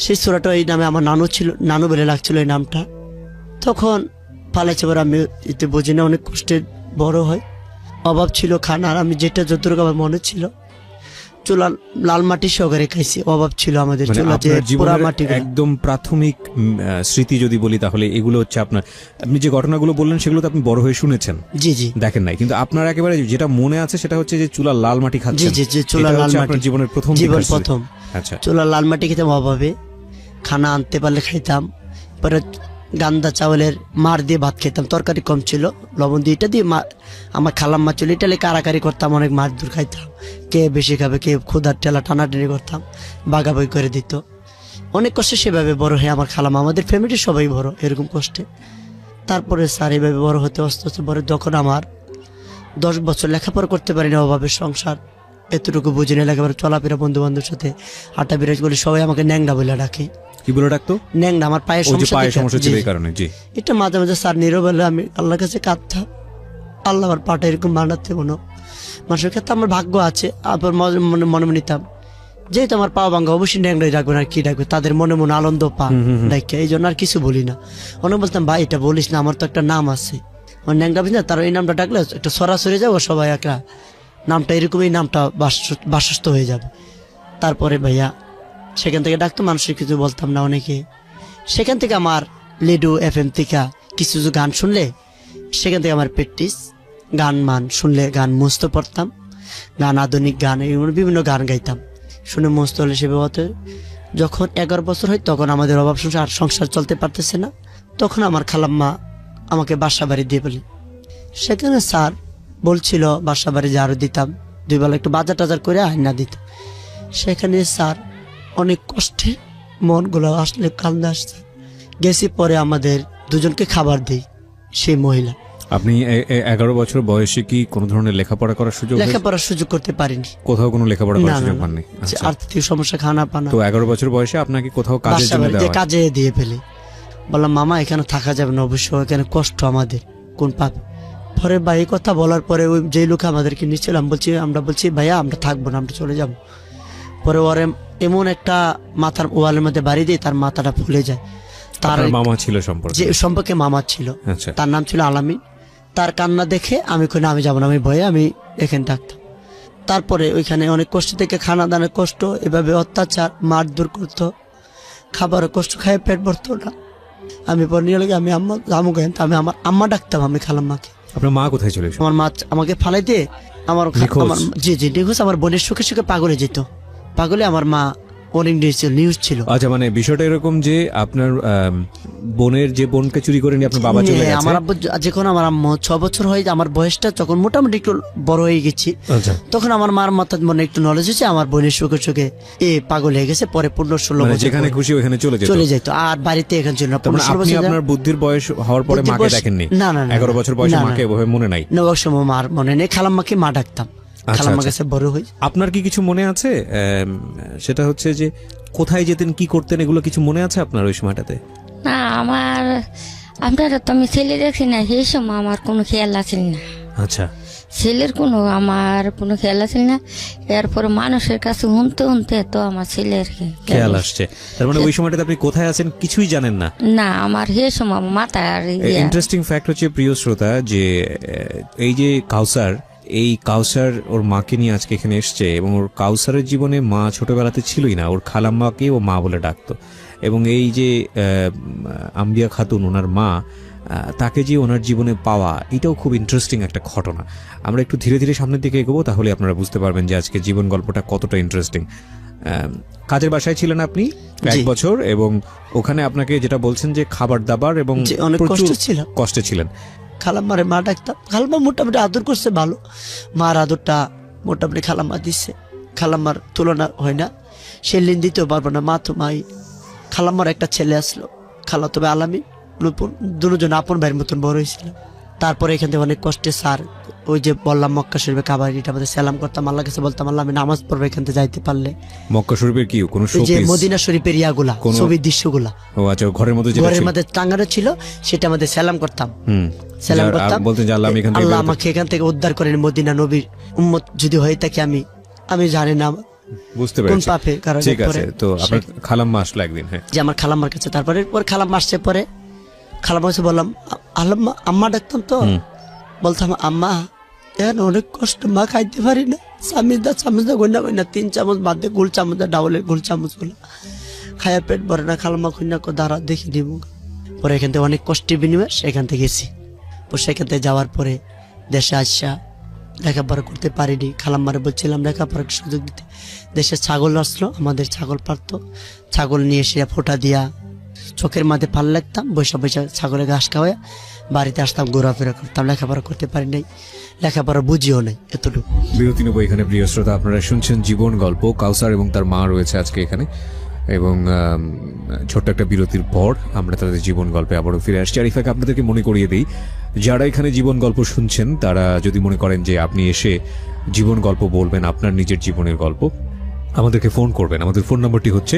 সেই সূরাটা এই নামে আমার নানু ছিল, নানু বলে লাগছিল এই নামটা। তখন পালাইছে পরে আমি এতে বুঝি না, অনেক কষ্টে বড় হয়। অভাব ছিল খানার, আমি যেটা যতটুকু আমার মনে ছিল চুলা লাল মাটি সহকারে খাইছি, অভাব ছিল আমাদের মানে চুলা যে আপনার পোড়া জীবনের মাটি। একদম প্রাথমিক স্মৃতি যদি বলি তাহলে এগুলো হচ্ছে আপনার, আপনি যে ঘটনাগুলো বললেন সেগুলো তো আপনি বড় হয়ে শুনেছেন, জি জি দেখেন নাই, কিন্তু আপনার একেবারে যেটা মনে আছে সেটা হচ্ছে যে চুলা লাল মাটি জি খাচ্ছেন। জি জি, চুলা এটা লাল হচ্ছে মাটি আপনার জীবনের প্রথম জীবন শিক্ষার প্রথম। স্মৃতি। আচ্ছা চুলা লাল মাটি খেতাম অভাবে, খানা আনতে পারলে খাইতাম। পরে গান্দা চাউলের মার দিয়ে ভাত খেতাম, তরকারি কম ছিল, লবণ দিয়ে এটা দিয়ে আমার খালাম্মা ছিল, এটা কারাকারি করতাম, অনেক মাছ দূর খাইতাম, কে বেশি খাবে, কে ক্ষুধার ঠেলা টানাটানি করতাম, বাগাবাগি করে দিত। অনেক কষ্টে সেভাবে বড় হয়ে আমার খালাম্মা, আমাদের ফ্যামিলির সবাই বড় এরকম কষ্টে। তারপরে স্যার এইভাবে বড় হতে আস্তে আস্তে বড়, যখন আমার 10 বছর লেখাপড়া করতে পারিনি, অভাবের সংসার, এতটুকু বুঝি না, লেখাপড়া চলাফেরা বন্ধু বান্ধবের সাথে হাঁটা বিরাজ করি, সবাই আমাকে ন্যাংরা বলে ডাকে। কি বলে ডাকতো? ন্যাংরা, আমার পায়ের ওই যে সমস্যা পায়ের দেখে। সমস্যা জি, ছিল জি। এই কারণে। জি এটা মাঝে মাঝে স্যার নীরবে আমি আল্লাহর কাছে কাঁদতাম, আল্লাহ আমার পাটা এরকম বানাতে কোনো মানুষের ক্ষেত্রে আমার ভাগ্য আছে। আবার মনে মনে নিতাম যেহেতু আমার পা ভাঙ্গা, অবশ্যই ন্যাংরাই রাখবে না, কি রাখবে, তাদের মনে মনে আনন্দ পা ডাকে, এই জন্য আর কিছু বলি না। অনেক বলতাম ভাই এটা বলিস না, আমার তো একটা নাম আছে, আমার ন্যাংরা বুঝি না, তারা এই নামটা ডাকলে একটা সরাসরি যাবো, সবাই একটা নামটা এরকম, এই নামটা বাসস্থ হয়ে যাবে। তারপরে ভাইয়া সেখান থেকে ডাকতো, মানুষের কিছু বলতাম না অনেকে। সেখান থেকে আমার লেডু FM থেকে কিছু গান শুনলে, সেখান থেকে আমার প্র্যাকটিস, গান শুনলে গান মুস্ত পড়তাম, গান আধুনিক গান, এগুলো বিভিন্ন গান গাইতাম, শুনে মুস্ত হলে সেভাবে হতে। যখন 11 বছর হয় তখন আমাদের অভাব সংসার চলতে পারতেছে না, তখন আমার খালাম্মা আমাকে বাসা বাড়ি দিয়ে বলি। সেখানে স্যার বলছিল বাসা বাড়ি যে আরো দিতাম, 2 বেলা একটু বাজার টাজার করে আয়না দিতাম। সেখানে স্যার অনেক কষ্টে মনগুলো আসলে কান্দে আসছে। গেছি পরে আমাদের দুজনকে খাবার দেই সেই মহিলা। আপনি 11 বছর বয়সে কি কোনো ধরনের লেখাপড়া করার সুযোগ হয়েছে? লেখাপড়ার সুযোগ করতে পারিনি, কোথাও কোনো লেখাপড়া না করার না সুযোগ না। পাননি? আচ্ছা। আর্থিক সমস্যা, খানা পানা, তো 11 বছর বয়সে আপনাকে কোথাও কাজের বাসা জন্য বাড়িতে দেওয়া হয়? কাজে দিয়ে ফেলি। বললাম মামা এখানে থাকা যাবে না, অবশ্য এখানে কষ্ট আমাদের, কোন পাপ। পরে ভাই এই কথা বলার পরে ওই যে লোক আমাদেরকে নিচ্ছিলাম আমরা বলছি ভাইয়া আমরা থাকবো না, আমরা চলে যাব। পরে ওরে এমন একটা মাথার ওয়ালের মধ্যে বাড়ি দিয়ে তার মাথাটা ফুলে যায়। তার আপনার মামা ছিল সম্পর্কে? যে সম্পর্কে মামা ছিল, আচ্ছা। তার নাম ছিল আলামিন। তার কান্না দেখে আমি যাবো না, আমি ভয়ে আমি এখানে থাকতাম। তারপরে ওইখানে অনেক কষ্ট থেকে খানা দানের কষ্ট, এভাবে অত্যাচার মারধর করতো, খাবারের কষ্ট, খায় পেট ভরতো না। আমি পরে নিয়ে লাগে আমি আম্মা আমু গেন, আমি আমার আম্মা ডাকতাম, আমি খালাম্মাকে। আপনার মা কোথায় চলে এসেছে? আমার মা আমাকে ফালাই দিয়ে আমার নিখোঁজ? আমার জি জি নিখোঁজ। আমার বোনের সুখে সুখে পাগলে যেত, পাগলে আমার মা অনেক নিউজ ছিল। আচ্ছা, মানে বিষয়টা এরকম যে আপনার বোনের যে বোনকে চুরি করে নিয়ে আপনার বাবা চলে হ্যাঁ, গেছে। আমার আব্বু যখন আমার আম্মু 6 বছর হয়ে আমার বয়সটা যখন মোটামুটি একটু বড় হয়ে গেছি, আচ্ছা, তখন আমার মার মাথার মনে একটু নলেজ হয়েছে আমার বোনের সুখে সুখে পাগল হয়ে গেছে। পরে 15-16 মানে বছর যেখানে পরে খুশি ওখানে চলে যেত। চলে যেত, আর বাড়িতে এখানে ছিল না। তার মানে 15-16 আপনি বছর আপনার বুদ্ধির বয়স হওয়ার পরে বুদ্ধির মাকে বয়স- দেখেননি? না, না, না, 11 বছর বয়সে না, না। মাকে ওভাবে মনে নাই? নবক সময় মার মনে নেই, খালাম্মাকে মা ডাকতাম। খালাম্মা আচ্ছা। কাছে বড় হই। আপনার কি কিছু মনে আছে? সেটা হচ্ছে যে কোথায় যেতেন, কি করতেন, এগুলো কিছু মনে আছে আপনার ওই সময়টাতে? না, আপনারা তো আমি ছেলে দেখছি না, সেই সময় আমার কোনো খেয়াল আছিল না। আচ্ছা, ছেলের আমার কোনো খেয়াল আছিল না। এরপরে মানুষের কাছে শুনতে তো আমার ছেলের খেয়াল আসছে। তার মানে ওই সময়টাতে আপনি কোথায় আছেন কিছুই জানেন না? না, আমার সেই সময় মাথার ইন্টারেস্টিং ফ্যাক্ট হচ্ছে প্রিয় শ্রোতা যে এই যে কাউসার, এই কাউসার ওর মাকে নিয়ে আজকে এখানে এসছে, এবং ওর কাউসারের জীবনে মা ছোটবেলাতে ছিলই না, ওর খালাম্মাকে ও মা বলে ডাকতো। এবং এই যে আম্বিয়া খাতুন ওনার মা, তাকে যে ওনার জীবনে পাওয়া, এটাও খুব ইন্টারেস্টিং একটা ঘটনা। আমরা একটু ধীরে ধীরে সামনের দিকে এগোবো, তাহলে আপনারা বুঝতে পারবেন যে আজকে জীবন গল্পটা কতটা ইন্টারেস্টিং। কাজের বাসায় ছিলেন আপনি 1 বছর, এবং ওখানে আপনাকে যেটা বলছেন যে খাবার দাবার এবং জি, অনেক প্রচুর কষ্টে ছিলাম। কষ্টে ছিলেন। খালাম্মারে মা ডাকতাম, খালাম্মা মোটামুটি আদর করছে ভালো, মার আদরটা মোটামুটি খালাম্মা দিচ্ছে, খালাম্মার তুলনা হয় না। সে লিন দিতেও পারবো না, মা তো মাই। খালাম্মার একটা ছেলে আসলো, খালা তবে আলামী, দুজন আপন ভাইয়ের মতন বড় হয়েছিল। তারপরে এখান থেকে অনেক কষ্টে স্যার, ওই যে বললাম মক্কা শরীফে কাবাডিটা আমাদের সালাম করতাম, আল্লাহ কাছে বলতাম আল্লাহ আমি নামাজ পড়বো এখান থেকে যাইতে পারলে। মক্কা শরীফের কি কোনো ওই যে শোপিস? মদিনা শরীফের ইয়াগুলা, কোনো- ছবির দৃশ্যগুলা ও আচ্ছা, ঘরের মধ্যে যেটা ঘরের ছিল। মধ্যে টাঙ্গানো ছিল, সেটা আমাদের সালাম করতাম। হুম, সালাম আর করতাম, বলতেন যে আল্লাহ আমি এখান থেকে আল্লাহ বেরোতে- আমাকে এখান থেকে উদ্ধার করেন, মদিনা নবীর উম্মত যদি হয়ে থাকে আমি জানি না বুঝতে কোন পেরেছি। পাপে কারণে ঠিক আছে, পরে তো আপনার খালাম্মা আসলো একদিন। হ্যাঁ, যে আমার খালাম্মার কাছে, তারপরে খালাম্মা আসছে, পরে খালাম্মা কাছে বললাম আল্লাম্মা, আম্মা ডাকতাম তো, বলতাম আম্মা এখন অনেক কষ্ট, মা খাইতে পারি না, চামচ দা গন্যা গন্যা 3 চামচ বাদ দিয়ে গোল চামচ ডাউলের গোল চামচ গুলো খায়া পেট ভরে না। খালাম্মা খুঁজনা দাঁড়া দেখি দিব। পরে এখান থেকে অনেক কষ্টের বিনিময়ে সেখান থেকে গেছি। সেখান থেকে যাওয়ার পরে দেশে আসা লেখাপড়া করতে পারিনি। খালাম্মারে বলছিলাম লেখাপড়ার সুযোগ দিতে। দেশে ছাগল আসলো, আমাদের ছাগল পারতো, ছাগল নিয়ে এসে ফোঁটা দিয়া চোখের মাঝে পাল লাগতাম, বৈশা বৈশা ছাগলের ঘাস খাওয়া বাড়িতে আসতাম, ঘোরাফেরা করতাম। লেখাপড়া করতে পারি নাই, লেখাপড়া বুঝিও নাই এতটুকু। বিরতি নেব এখানে। প্রিয় শ্রোতা, আপনারা শুনছেন জীবন গল্প। কাউসার এবং তার মা রয়েছে আজকে এখানে, এবং ছোট্ট একটা বিরতির পর আমরা তাদের জীবন গল্পে আবারও ফিরে আসছি। আর ইফাকে আপনাদেরকে মনে করিয়ে দিই, যারা এখানে জীবন গল্প শুনছেন তারা যদি মনে করেন যে আপনি এসে জীবন গল্প বলবেন, আপনার নিজের জীবনের গল্প, আমাদেরকে ফোন করবেন। আমাদের ফোন নম্বরটি হচ্ছে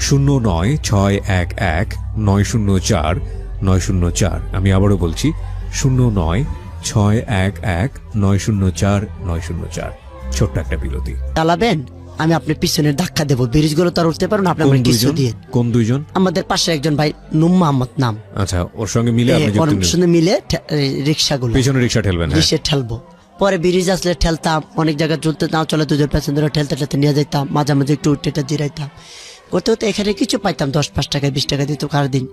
09611904 আমি আবারও বলছি 09611904 ছোট্ট একটা বিরতি। চালাবেন, আমি আপনার পিছনে ধাক্কা দেবো, ব্রিজগুলো তো আর উঠতে পারো না, আপনি আমার কিছু দিয়ে। কোন দুইজন? আমাদের পাশে একজন ভাই নুম মোহাম্মদ নাম, আচ্ছা, ওর সঙ্গে মিলে আপনি যুক্ত নেবেন। সঙ্গে মিলে রিক্সাগুলো পেছনে রিক্সা ঠেলবেন। হ্যাঁ, রিক্সা ঠেলবো। পরে ব্রিজ আসলে ঠেলতাম, অনেক জায়গায় চলতে নাও চলে, দুজন প্যাসেঞ্জার ঠেলতে ঠেলতে নিয়ে যেতাম, মাঝে মাঝে একটু উঠে জিরাইতাম। করতে করতে এখানে কিছু পাইতাম, 10-5 টাকা 20 টাকা দিত কার দিন।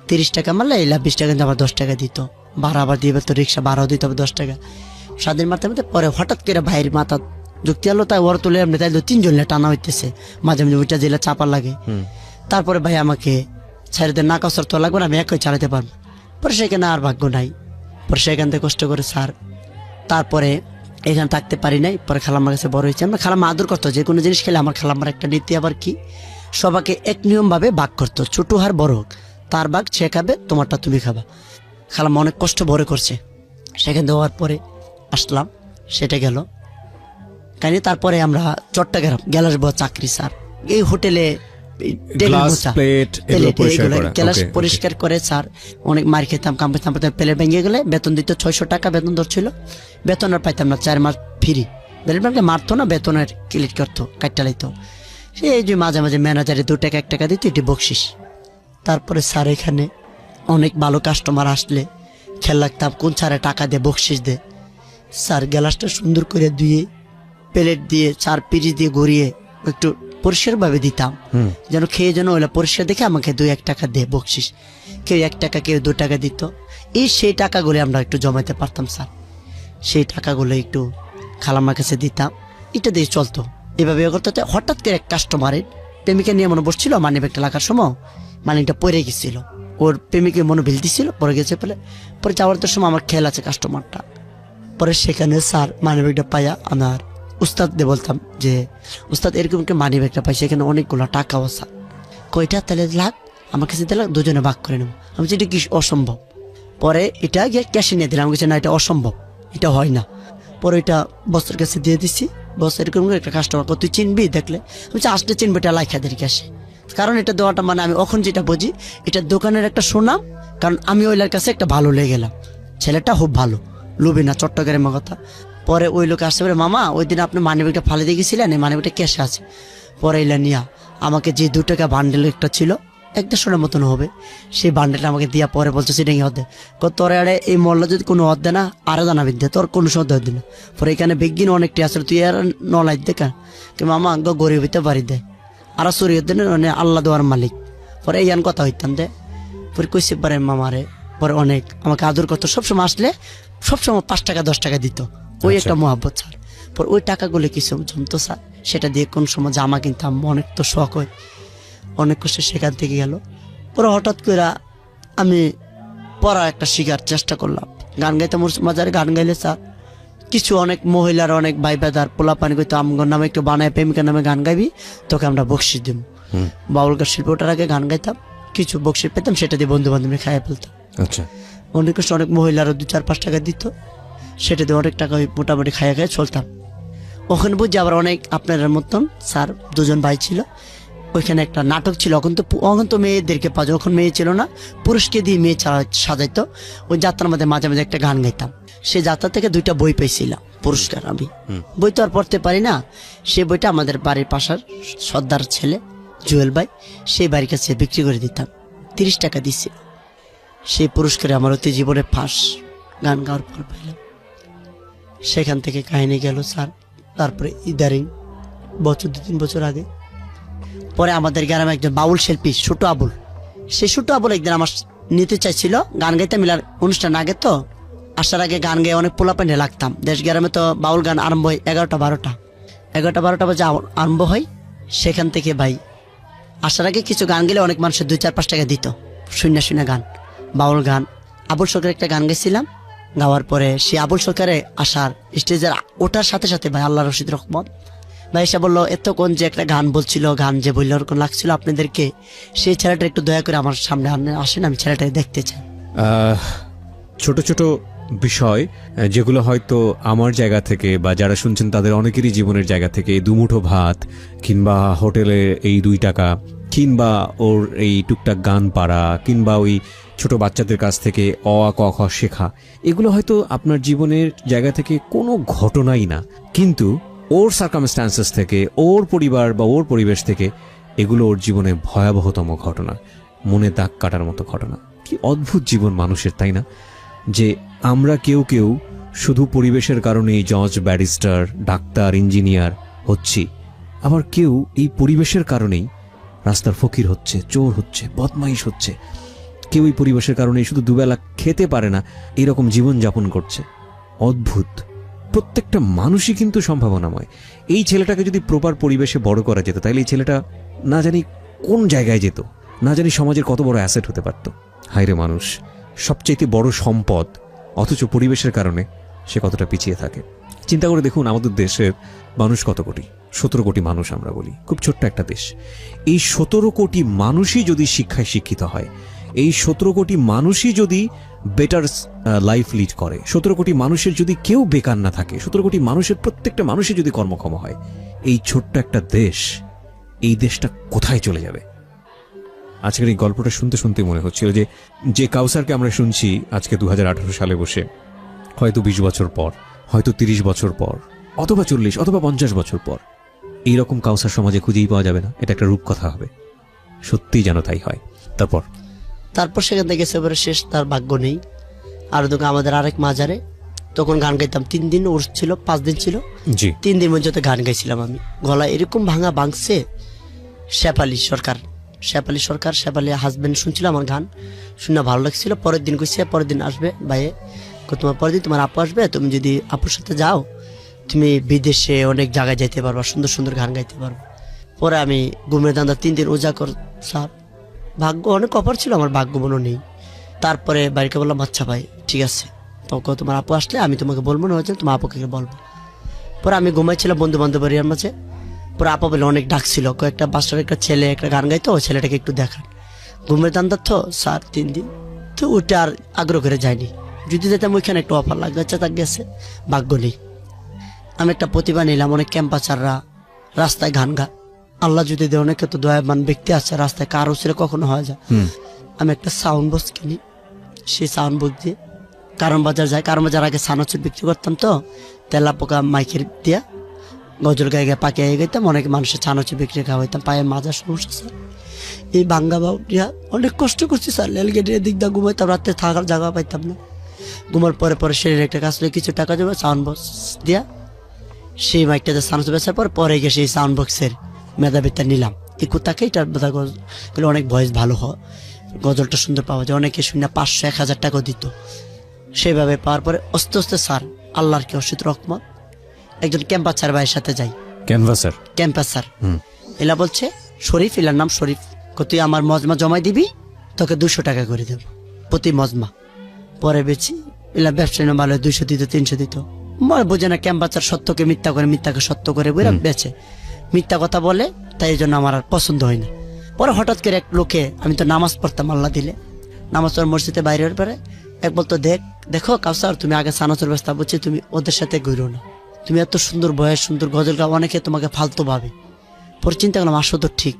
30 টাকা মারলে এলা 20 টাকা আবার 10 টাকা দিত, ভাড়া আবার দিয়ে তো রিক্সা ভাড়াও দিতে হবে 10 টাকা। স্বাধীন মারতে মারতে পরে হঠাৎ করে ভাইয়ের মাথা যুক্তি আলো, তাই ওর তুলে এমনি তাই 3 জন টানা হইতেছে, মাঝে মাঝে ওইটা জেলা চাপা লাগে। তারপরে ভাই আমাকে ছেড়ে দেন, না কাউসার তো লাগবে না, আমি একই চালাতে পারবো। পরে সেখানে আর ভাগ্য নাই, পরে সেখান থেকে কষ্ট করে স্যার, তারপরে এখানে থাকতে পারি নাই। পরে খালাম্মার কাছে বড় হয়েছে। আমরা খালাম্মা আদর করতো, যে কোনো জিনিস খেলে আমার খালাম্মার একটা নীতি আবার কি, সবাইকে এক নিয়ম ভাবে ভাগ করতো, ছোট হার বড় হোক, তার ভাগ সে খাবে, তোমারটা তুমি খাবা। খালাম্মা অনেক কষ্ট বড় করছে। সেখান থেকে হওয়ার পরে আসলাম, সেটা গেল কাহিনি। তারপরে আমরা চট্টগ্রাম গ্যালাস চাকরি, স্যার এই হোটেলে গ্লাস প্লেট এগুলো পরিষ্কার করা। গ্যালাস Okay, okay. পরিষ্কার করে স্যার অনেক মার খেতাম, কাম করতাম, প্লেট ভেঙে গেলে বেতন দিত 600 টাকা বেতন ধরছিল, বেতন আর পাইতাম না, 4 মাস ফ্রি। মারতো না, বেতনের ক্লিক করতো, কাটটা লাইতো। সে এই যে মাঝে মাঝে ম্যানেজারে 2 টাকা 1 টাকা দিত, এটি বকশিস। তারপরে স্যার এখানে অনেক ভালো কাস্টমার আসলে খেয়াল রাখতাম কোন স্যারে টাকা দিয়ে বকশিস দে। স্যার গ্যালাসটা সুন্দর করে ধুয়ে প্লেট দিয়ে 4 পিস দিয়ে গড়িয়ে একটু পরিষ্কারভাবে দিতাম, যেন খেয়ে যেন ওইটা পরিষ্কার দেখে আমাকে 2-1 টাকা দে বকশিস। কেউ 1 টাকা, কেউ 2 টাকা দিত। সেই টাকাগুলো আমরা একটু জমাইতে পারতাম স্যার। সেই টাকাগুলো একটু খালাম্মার কাছে দিতাম, এটা দিয়ে চলতো। এভাবে করতে হতে হঠাৎ করে এক কাস্টমারের প্রেমিকা নিয়ে মনে বসছিল, মানিব্যাগটা লাগার সময় মানিকটা পড়ে গেছিল, ওর প্রেমিকে মনে ভিল দিছিল, পরে গেছে ফেলে। পরে যাওয়ার তো সময় আমার খেয়াল আছে কাস্টমারটা। পরে সেখানে স্যার মানিব্যাগটা পাইয়া আমার উস্তাদকে বলতাম যে উস্তাদ এরকম একটা মানিব্যাগটা পাই, সেখানে অনেকগুলো টাকাও স্যার, কয়টা তাহলে লাখ আমার কাছে দিলাম, দুজনে ভাগ করে নেব। আমি বলছি এটা কি অসম্ভব। পরে এটা গিয়ে ক্যাশে নিয়ে দিলাম, আমি বলছি না এটা অসম্ভব, এটা হয় না। পরে এটা বসের কাছে দিয়ে দিচ্ছি, বস এরকম করে একটা কাস্টমার তুই চিনবি, দেখলে আমি বলছি আসলে চিনবি, এটা লাইখাদের ক্যাশে। কারণ এটা দেওয়াটা মানে আমি এখন যেটা বুঝি এটা দোকানের একটা সুনাম, কারণ আমি ওইলার কাছে একটা ভালো লেগে গেলাম, ছেলেটা খুব ভালো, লুবি না, চট্টগ্রামের কথা। পরে ওই লোক আসতে পারে, মামা ওই দিন আপনি মানিব্যাগটা ফালে দিয়ে গেছিলেন, এই মানিব্যাগটা ক্যাশে আছে। পরে এলা নিয়া আমাকে যে 2 টাকা বান্ডেল একটা ছিল 1-1.5 মতন হবে, সেই বান্ডেলটা আমাকে দিয়া পরে বলছে সেটা হদে তোর আড়ে এই মল্লা যদি কোনো হদ দেয় না আরো জানা বিদ্যে তোর কোনো সদ হদ না। পরে এখানে বিজ্ঞান অনেকটি আসলে তুই আর নলাই দেখা কি মামা গরিব হইতে পারি দে আর চুরি হতে মানে আল্লাহ দেওয়ার মালিক। পরে এই কথা হইতাম দে। পরে কইছে পারে মামারে, পরে অনেক আমাকে আদর করতো, সবসময় আসলে সবসময় 5 টাকা 10 টাকা দিত, ওই একটা মহাব্বত স্যার। পর ওই টাকাগুলো কিছু জমতো স্যার, সেটা দিয়ে কোন সময় জামা কিনতাম, অনেক তো শখ হয়, অনেক কষ্ট সেখান থেকে গেল। পরে হঠাৎ করে আমি পড়া একটা শিখার চেষ্টা করলাম, গান গাইতে মজারে গান গাইলে স্যার কিছু অনেক মহিলার অনেক ভাই বেদার পোলা পানি করতো, আমগর নামে একটু বানায় প্রেমিকার নামে গান গাইবি, তোকে আমরা বকশিস দিব। বাউল গান শিল্পটার আগে গান গাইতাম, কিছু বকশিস পেতাম, সেটা দিয়ে বন্ধু বান্ধব খাইয়ে ফেলতাম। আচ্ছা, অনেক কষ্ট অনেক মহিলারও 2-4-5 টাকা দিত, সেটা দিয়ে অনেক টাকা মোটামুটি খাইয়ে খাইয়ে চলতাম। ওখানে বুঝছি আবার অনেক আপনার মতন স্যার 2জন ভাই ছিল, ওইখানে একটা নাটক ছিল। এখন তো মেয়েদেরকে পাওয়া যায়, ওখানে মেয়ে ছিল না, পুরুষকে দিয়ে মেয়ে সাজাইতো। ওই যাত্রার মধ্যে মাঝে মাঝে একটা গান গাইতাম, সেই যাত্রা থেকে 2টা বই পেয়েছিলাম পুরস্কার। আমি বই তো আর পড়তে পারি না, সেই বইটা আমাদের বাড়ির পাশার সর্দার ছেলে জুয়েল ভাই, সেই বাড়ির কাছে বিক্রি করে দিতাম, 30 টাকা দিচ্ছিল। সেই পুরস্কারে আমার অতি জীবনে ফাঁস গান গাওয়ার ফল পাইলাম। সেখান থেকে কাহিনী গেল স্যার। তারপরে ইদারিং বছর 2-3 বছর আগে পরে আমাদের গ্রামে একজন বাউল শিল্পী ছোটো আবুল, সে ছোটো আবুল একদিন আমার নিতে চাইছিল গান গাইতে, মিলার অনুষ্ঠান আগে তো আসার আগে গান গায়ে অনেক পোলা প্যান্ডে লাগতাম। দেশ গ্রামে তো বাউল গান আরম্ভ হয় 11টা-12টা বাজে আরম্ভ হয়। সেখান থেকে ভাই আসার আগে কিছু গান গেলে অনেক মানুষের 2-4-5 টাকা দিত, শূন্য গান, বাউল গান। আবুল সরকারের একটা গান গেছিলাম, গাওয়ার পরে সে আবুল সরকারে আসার স্টেজের ওঠার সাথে সাথে ভাই আল্লাহ রশিদ রহমান ভাই এসে বললো এতক্ষণ যে একটা গান বলছিল, গান যে বললো ওরকম লাগছিল আপনাদেরকে, সেই ছেলেটা একটু দয়া করে আমার সামনে আসেন, আমি ছেলেটাকে দেখতে চাই। ছোট ছোট বিষয় যেগুলো হয়তো আমার জায়গা থেকে বা যারা শুনছেন তাদের অনেকেরই জীবনের জায়গা থেকে, দুমুঠো ভাত কিংবা হোটেলে এই 2 টাকা কিংবা ওর এই টুকটাক গান পাড়া কিংবা ওই ছোট বাচ্চাদের কাছ থেকে অ আ ক খ শেখা, এগুলো হয়তো আপনার জীবনের জায়গা থেকে কোনো ঘটনাই না, কিন্তু ওর সার্কামস্ট্যান্সেস থেকে, ওর পরিবার বা ওর পরিবেশ থেকে এগুলো ওর জীবনে ভয়াবহতম ঘটনা, মনে দাগ কাটার মতো ঘটনা। কি অদ্ভুত জীবন মানুষের, তাই না? যে আমরা কেউ কেউ শুধু পরিবেশের কারণেই জজ, ব্যারিস্টার, ডাক্তার, ইঞ্জিনিয়ার হচ্ছি, আবার কেউ এই পরিবেশের কারণেই রাস্তার ফকির হচ্ছে, চোর হচ্ছে, বদমাইশ হচ্ছে। কেউ এই পরিবেশের কারণেই শুধু দুবেলা খেতে পারে না, এরকম জীবনযাপন করছে। অদ্ভুত। প্রত্যেকটা মানুষই কিন্তু সম্ভাবনাময়। এই ছেলেটাকে যদি প্রপার পরিবেশে বড় করা যেত, তাহলে এই ছেলেটা না জানি কোন জায়গায় যেত, না জানি সমাজের কত বড় অ্যাসেট হতে পারত। হায়রে মানুষ, সবচেয়ে বড় সম্পদ, অথচ পরিবেশের কারণে সে কতটা পিছিয়ে থাকে। চিন্তা করে দেখুন, আমাদের দেশের মানুষ কত কোটি? 17 কোটি মানুষ আমরা বলি, খুব ছোট্ট একটা দেশ। এই 17 কোটি মানুষই যদি শিক্ষায় শিক্ষিত হয়, এই 17 কোটি মানুষই যদি বেটার লাইফ লিড করে, 17 কোটি মানুষের যদি কেউ বেকার না থাকে, 17 কোটি মানুষের প্রত্যেকটা মানুষই যদি কর্মক্ষম হয়, এই ছোট্ট একটা দেশ, এই দেশটা কোথায় চলে যাবে? আজকের এই গল্পটা শুনতে শুনতে মনে হচ্ছিল যে কাউসারকে আমরা শুনছি আজকে 2018 সালে বসে, হয়তো 20 বছর পর, হয়তো 30 বছর পর, অথবা 40 অথবা 50 বছর পর এইরকম কাউসার সমাজে খুঁজেই পাওয়া যাবে না। এটা একটা রূপকথা হবে, সত্যিই যেন তাই হয়। তারপর সেখান থেকে গেছে এবারে শেষ, তার ভাগ্য নেই। আর আমাদের আরেক মাজারে তখন গান গাইতাম 3 দিন ওর ছিল 5 দিন ছিল জি 3 দিন পর্যন্ত গান গাইছিলাম আমি। গলা এরকম ভাঙছে। শেফালি সরকার শেফালি হাজবেন্ড শুনছিল আমার গান, শুনে ভালো লাগছিল। পরের দিন কইছে পরের দিন আসবে ভাইয়ে, তোমার পরের দিন তোমার আপু আসবে, তুমি যদি আপুর সাথে যাও তুমি বিদেশে অনেক জায়গায় যাইতে পারবা, সুন্দর সুন্দর গান গাইতে পারবা। পরে আমি ঘুমের দান্দা 3 দিন ওজা কর স্যার, ভাগ্য অনেক অফার ছিল, আমার ভাগ্য মনে নেই। তারপরে বাড়িকে বললাম আচ্ছা ভাই ঠিক আছে, তোমার আপু আসলে আমি তোমাকে বলবো না, হয়েছে তোমার আপুকে বলবো। পরে আমি ঘুমাইছিলাম বন্ধু বান্ধবের মাঝে, পরে আপা বলে অনেক ডাকছিল, কয়েকটা বাচ্চার একটা ছেলে একটা গান গাইতো, ওই ছেলেটাকে একটু দেখান। ঘুমের দান্দার তো স্যার 3 দিন তো ওইটা আর আগ্রহ করে যায়নি। যদি যেতাম ওইখানে একটু অফার লাগবে, আচ্ছা তা গেছে, ভাগ্য নেই। আমি একটা প্রতিভা নিলাম, অনেক ক্যাম্পাসাররা রাস্তায় গান গা, আল্লাহ যদি দেয় অনেকে তো দয়াবান ব্যক্তি আছে রাস্তায়, কারো ছিল কখনো হয় যায়। আমি একটা সাউন্ড বক্স কিনি, সেই সাউন্ড বক্স দিয়ে কারণ বাজার যায়, কারণ বাজার আগে সানাচুর বিক্রি করতাম তো, তেলা পোকা মাইকের দিয়া গজল গায়ে গায়ে পাকিয়ে গাইতাম, অনেক মানুষের ছানাচুর বিক্রি খাওয়াইতাম, পায়ে মাজার সমস্যা স্যার। এই ভাঙ্গা বাউটিয়া অনেক কষ্ট করছি স্যার, রেল গেটের দিক দিয়ে ঘুমাইতাম, রাত্রে থাকার জায়গা পাইতাম না। ঘুমার পরে শরীরে একটা কাজ কিছু টাকা জমা সাউন্ড বক্স দিয়া সেই মাইকটাতে সানাচুর বেচার পরে গিয়ে সেই সাউন্ড বক্সের মেধাবিদ্যা নিলাম। এই কোথাকে এটার গজল অনেক ভয়েস ভালো হয়, গজলটা সুন্দর পাওয়া যায়, অনেকে শুনে 500-1000 টাকা দিত। সেভাবে পাওয়ার পরে আস্তে আস্তে স্যার আল্লাহর কি অসিত রহমত, একজন ক্যাম্পাসার ভাইয়ের সাথে যাই, ক্যাম্পাসার এলা বলছে শরীফ, এলার নাম শরীফ, তুই আমার মজমা জমাই দিবি, তোকে 200 টাকা করে দেব প্রতি মজমা। পরে বেছি এলা ব্যবসায়ী না ভালো, 200 দিত 300 দিত, বোঝে না ক্যাম্পাসার সত্যকে মিথ্যা করে, মিথ্যাকে সত্য করে বুঝা বেচে, মিথ্যা কথা বলে, তাই এই জন্য আমার আর পছন্দ হয় না। পরে হঠাৎ করে এক লোকে, আমি তো নামাজ পড়তাম আল্লাহ দিলে, নামাজ পড়ার মসজিদে বাইরে পরে এক বলতো দেখো কাউসার, তুমি আগে সানাচুর ব্যবস্থা বলছি, তুমি ওদের সাথে ঘুরো না, তুমি এত সুন্দর বয়স সুন্দর গজল গাও, অনেকে তোমাকে ফালতু ভাবে। পরে চিন্তা করলাম আসো তো ঠিক।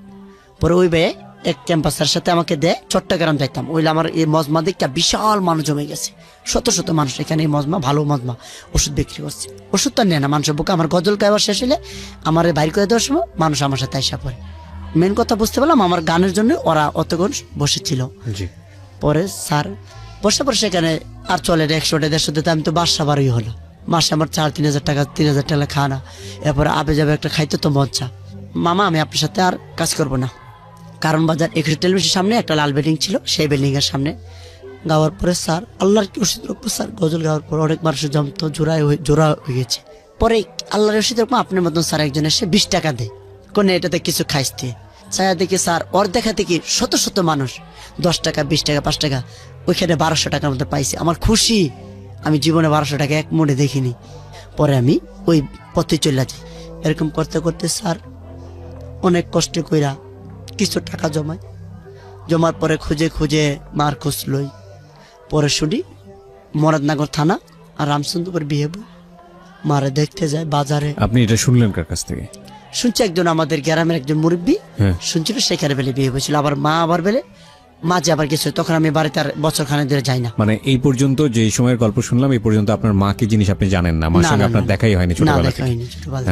পরে ওই ভাই এক ক্যাম্পাসের সাথে আমাকে দেয়, চট্টগ্রাম যাইতাম, ওইলে আমার এই মজমা দিকটা বিশাল মানুষ জমে গেছে, শত শত মানুষ এখানে, এই মজমা ভালো মজমা, ওষুধ বিক্রি করছে, ওষুধ তো নেয় না মানুষের বুকে। আমার গজল গাইবার শেষ হলে আমার বাইর করে দেওয়ার সময় মানুষ আমার সাথে আইসা পড়ে। মেন কথা বুঝতে পারলাম আমার গানের জন্য ওরা অতক্ষণ বসেছিল। পরে স্যার বসে সেখানে আর চলে 100-150 দিতে, আমি তো বাসা বারোই হলো, মাসে আমার 4-3 হাজার টাকা 3,000 টাকা খানা, এরপরে আবে যাবে একটা খাইতে তো মজা। মামা আমি আপনার সাথে আর কাজ করবো না, কারণ বাজার 21 টেলিভিশনের সামনে একটা লাল বিল্ডিং ছিল, সেই বিল্ডিং এর সামনে গাওয়ার পরে স্যার আল্লাহর কি ওষুধ রকম স্যার, গজল গাওয়ার পর অনেক মানুষের জমতো, জোড়া হয়ে গেছে। পরে আল্লাহর ওষুধ রকম আপনার মতন স্যার একজন এসে 20 টাকা দেয়, কোন এটাতে কিছু খাইতে ছায়া দেখি স্যার ওর দেখা দেখি শত শত মানুষ 10 টাকা 20 টাকা 5 টাকা, ওইখানে 1200 টাকার মতো পাইছে। আমার খুশি, আমি জীবনে 1200 টাকা এক মোড়ে দেখিনি। পরে আমি ওই পথে চলে যাই, এরকম করতে করতে স্যার অনেক কষ্ট কইরা কিছু টাকা জমার পরে খুঁজে খুঁজে মার খোঁজ লই। পরে শুনি মরাদনগর থানা আর রামচন্দ্রপুর বিয়ে বই, মারে দেখতে যায় বাজারে। আপনি এটা শুনলেন কার কাছ থেকে? শুনছি একজন আমাদের গ্রামের একজন মুরব্বী শুনছিল, সেখানে বেলে বিয়ে হয়েছিল। আবার মা আবার বেলে মাঝে আবার গেছিল, তখন আমি বাড়িতে আর বছর খানে ধরে যাই না। মানে এই পর্যন্ত যে সময়ের গল্প শুনলাম, এই পর্যন্ত আপনার মা কি জিনিস আপনি জানেন না, মার সঙ্গে আপনার দেখাই হয়নি ছোটবেলা থেকে?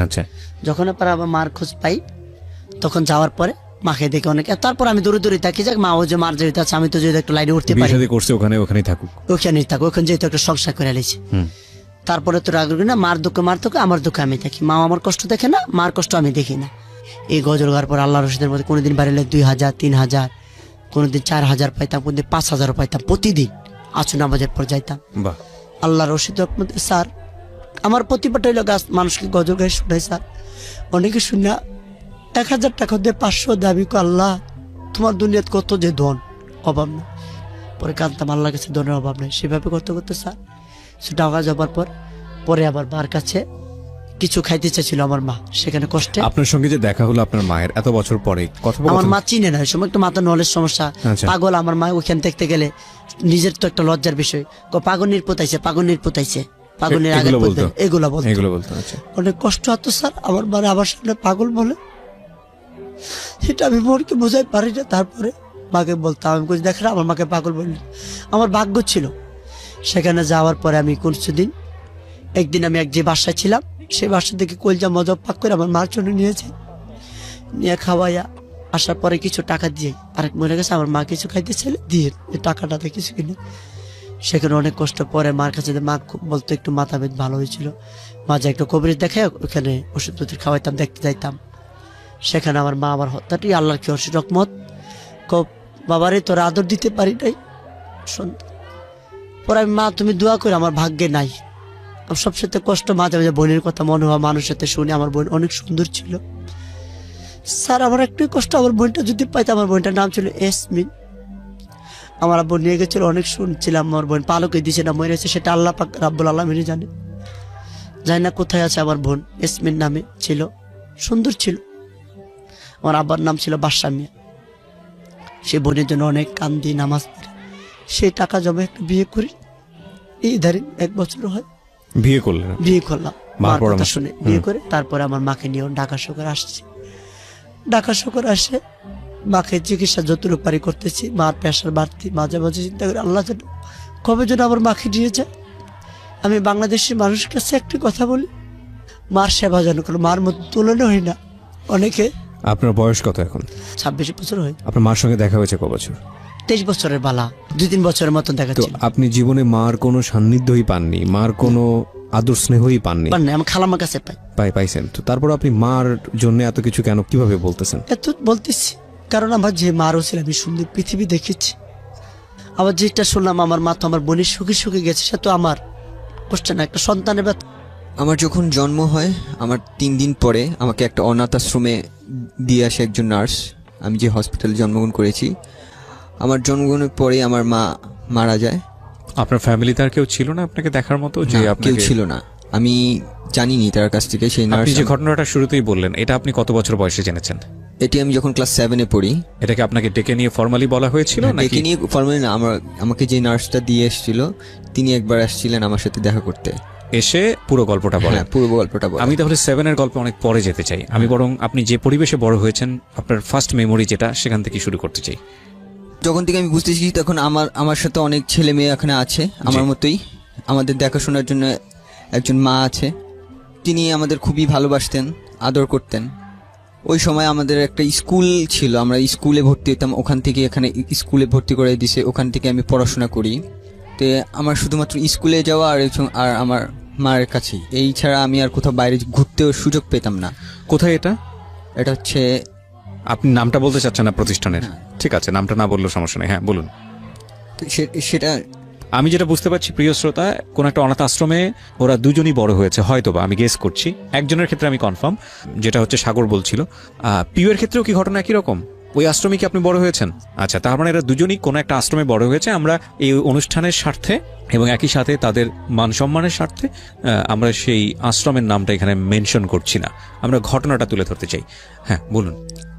আচ্ছা, যখন আবার মার খোঁজ পাই তখন যাওয়ার পরে মাকে দেখে অনেক, তারপর আমি দূরে দূরে থাকি, যাক মা ও যে মার যেতে আছে, আমি তো যদি একটু লাইনে উঠতে পারি, করছে ওখানেই থাকুক, ওখানেই থাকুক, ওখানে যেহেতু একটা সংসার করে আলেছি। তারপরে তো রাগ না, মার দুঃখে আমার দুঃখে আমি থাকি, মা আমার কষ্ট দেখে না, মার কষ্ট আমি দেখি না। এই গজল গাওয়ার পর আল্লাহ রশিদের মধ্যে কোনোদিন বাড়িলে 2,000 3,000, কোনোদিন 4,000 পাইতাম, কোনোদিন 5,000 পাইতাম, প্রতিদিন আসু নামাজের পর যাইতাম। আল্লাহ রশিদ স্যার আমার প্রতিভাটা হইলো গাছ মানুষকে গজল গায়ে শোনাই স্যার, অনেকে শুনে 1,000 টাকা দিয়ে 500 দাবি, আল্লাহ তোমার দুনিয়াত কত যে ধন, অভাব না। পরে কাঁদতাম, আল্লাহর কাছে ধনের অভাব নেই। সেভাবে করতে করতে স্যার টাকা যাবার পরে আবার মার কাছে কিছু খাইতে চাইছিল আমার মা, সেখানে কষ্টে। আপনার সঙ্গে যে দেখা হলো আপনার মায়ের এত বছর পরে, আমার মা চিনে না, সময় একটু মাথা নলের সমস্যা, পাগল আমার মা। ওখান দেখতে গেলে নিজের তো একটা লজ্জার বিষয়, পাগল পোতাইছে পাগলের আগে এগুলো বলতো। অনেক কষ্ট হতো স্যার আমার মারে আমার সামনে পাগল বলে, সেটা আমি মনকে বোঝাই পারি না। তারপরে মাকে বলতাম, আমি কিছু দেখে আমার মাকে পাগল বললি। আমার ভাগ্য ছিল সেখানে যাওয়ার পরে আমি একদিন আমি যে বাসায় ছিলাম, সেই বাসা থেকে কলজা মজা পাক করে আমার মার জন্য নিয়ে খাওয়াইয়া আসার পরে কিছু টাকা দিয়ে আরেক মনে গেছে, আমার মা কিছু খাইতে চাইলে দিয়ে টাকাটাতে কিছু কিনে সেখানে অনেক কষ্ট পরে মার কাছে মা বলতো একটু মাথা বেদ ভালো হয়েছিল, মাঝে একটা কবির দেখে ওখানে ওষুধপত্র খাওয়াইতাম, দেখতে যাইতাম। সেখানে আমার মা আমার হত্যাটি আল্লাহর কি অসীম রহমত, বাবারে তোর আদর দিতে পারি নাই সন্তান। পরে আমি মা তুমি দোয়া করে, আমার ভাগ্যে নাই। আমার সবসাথে কষ্ট মাঝে মাঝে বোনের কথা মনে হওয়া, মানুষের সাথে শুনে আমার বোন অনেক সুন্দর ছিল। স্যার আমার একটু কষ্ট, আমার বোনটা যদি পাইতাম। আমার বোনটার নাম ছিল এসমিন। আমার আব্বু নিয়ে গেছিল, অনেক শুনছিলাম আমার বোন পালকে দিয়েছে না মরেছে, সেটা আল্লাহ পাক রাব্বুল আলামিনই জানে। জানি না কোথায় আছে আমার বোন। এসমিন নামে ছিল, সুন্দর ছিল। আমার আব্বার নাম ছিল বাদশা মিয়া। সে বোনের জন্য অনেক কান্দি, নামাজ পড়ি, সেই টাকা জমা একটা বিয়ে করি। এই ধরেন 1 বছর হয় বিয়ে করলেন? বিয়ে করলাম মার মার কথা পরামর্শ। শুনে বিয়ে করে। তারপরে আমার মাকে নিয়ে ঢাকা শহরে আসছি। ঢাকা শহরে আসে মাকে চিকিৎসা যতটুকু পারি করতেছি। মার প্রেশার বাড়তি, মাঝে মাঝে চিন্তা করি আল্লাহ যেন কবে যেন আমার মাকে নিয়ে যায়। আমি বাংলাদেশের মানুষের কাছে একটি কথা বলি, মার সেবা যেন করো, মার মতো তুলনা হয় না অনেকে। আপনার বয়স কত এখন? 26 বছর হয়। আপনার মার সঙ্গে দেখা হয়েছে ক বছর? 23 বছরের বালা, 2-3 বছরের মতন তো দেখাচ্ছিল। আপনি জীবনে মার কোনো সান্নিধ্যই পাননি, মার কোনো আদর স্নেহই পাননি? আমি খালামার কাছে পাই। পাইছেন তো, তারপর আপনি মার জন্য এত কিছু কেন, কিভাবে বলতেছেন? এত বলতেছি কারণ আমার যে মারও ছিল, আমি সুন্দর পৃথিবী দেখেছি। আবার যেটা শুনলাম আমার মা তো আমার বোনের সুখে সুখে গেছে, সে তো আমার কষ্ট না, একটা সন্তানের ব্যথা। আমার যখন জন্ম হয়, আমার 3 দিন পরে আমাকে একটা অনাথ আশ্রমে দিয়ে আসে একজন নার্স। আমি যে হসপিটালে জন্মগ্রহণ করেছি, আমার জন্মগ্রহণের পরে আমার মা মারা যায়। আপনার ফ্যামিলিতে আর কেউ ছিল না আপনাকে দেখার মতো? যে না, কেউ আপনাকে ছিল না, আমি জানিনি তার কাছ থেকে। সেই নার্স, আপনি যে ঘটনাটা শুরুতেই বললেন, এটা আপনি কত বছর বয়সে জেনেছেন? এটি আমি যখন ক্লাস 7-এ পড়ি। এটাকে আপনাকে ডেকে নিয়ে ফর্মালি বলা হয়েছিল নাকি? ডেকে নিয়ে ফর্মালি না, আমাকে যে নার্সটা দিয়ে এসেছিল তিনি একবার আসছিলেন আমার সাথে দেখা করতে। এসে পুরো গল্পটা বলেন? হ্যাঁ, পুরো গল্পটা বলেন। আমি তাহলে 7-এর গল্পে অনেক পরে যেতে চাই। আমি বরং আপনি যে পরিবেশে বড় হয়েছেন, আপনার ফার্স্ট মেমোরি যেটা, সেখান থেকে শুরু করতে চাই। যখন থেকে আমি বুঝতেছি তখন আমার সাথে অনেক ছেলে মেয়ে এখানে আছে আমার মতোই। আমাদের দেখাশোনার জন্য একজন মা আছে, তিনি আমাদের খুবই ভালোবাসতেন, আদর করতেন। ওই সময় আমাদের একটা স্কুল ছিল, আমরা স্কুলে ভর্তি হতাম, ওখান থেকে এখানে স্কুলে ভর্তি করে দিছে, ওখান থেকে আমি পড়াশোনা করি। তো আমার শুধুমাত্র স্কুলে যাওয়া আর আমার মায়ের কাছেই, এই ছাড়া আমি আর কোথাও বাইরে ঘুরতেও সুযোগ পেতাম না। কোথায় এটা? এটা হচ্ছে, আপনি নামটা বলতে চাচ্ছেন না প্রতিষ্ঠানের? ঠিক আছে, নামটা না বললেও সমস্যা নেই, হ্যাঁ বলুন। তো সেটা আমি যেটা বুঝতে পারছি প্রিয় শ্রোতা, কোন একটা অনাথ আশ্রমে ওরা দুজনই বড় হয়েছে হয়তোবা, আমি গেস করছি। একজনের ক্ষেত্রে আমি কনফার্ম, যেটা হচ্ছে সাগর বলছিল। পিউয়ের ক্ষেত্রেও কি ঘটনা একই রকম? ওই আশ্রমে কি আপনি বড় হয়েছেন? আচ্ছা, তার মানে এরা দুজনই কোনো একটা আশ্রমে বড় হয়েছে। আমরা এই অনুষ্ঠানের স্বার্থে এবং একই সাথে তাদের মান সম্মানের স্বার্থে আমরা সেই আশ্রমের নামটা এখানে মেনশন করছি না, আমরা ঘটনাটা তুলে ধরতে চাই। হ্যাঁ বলুন।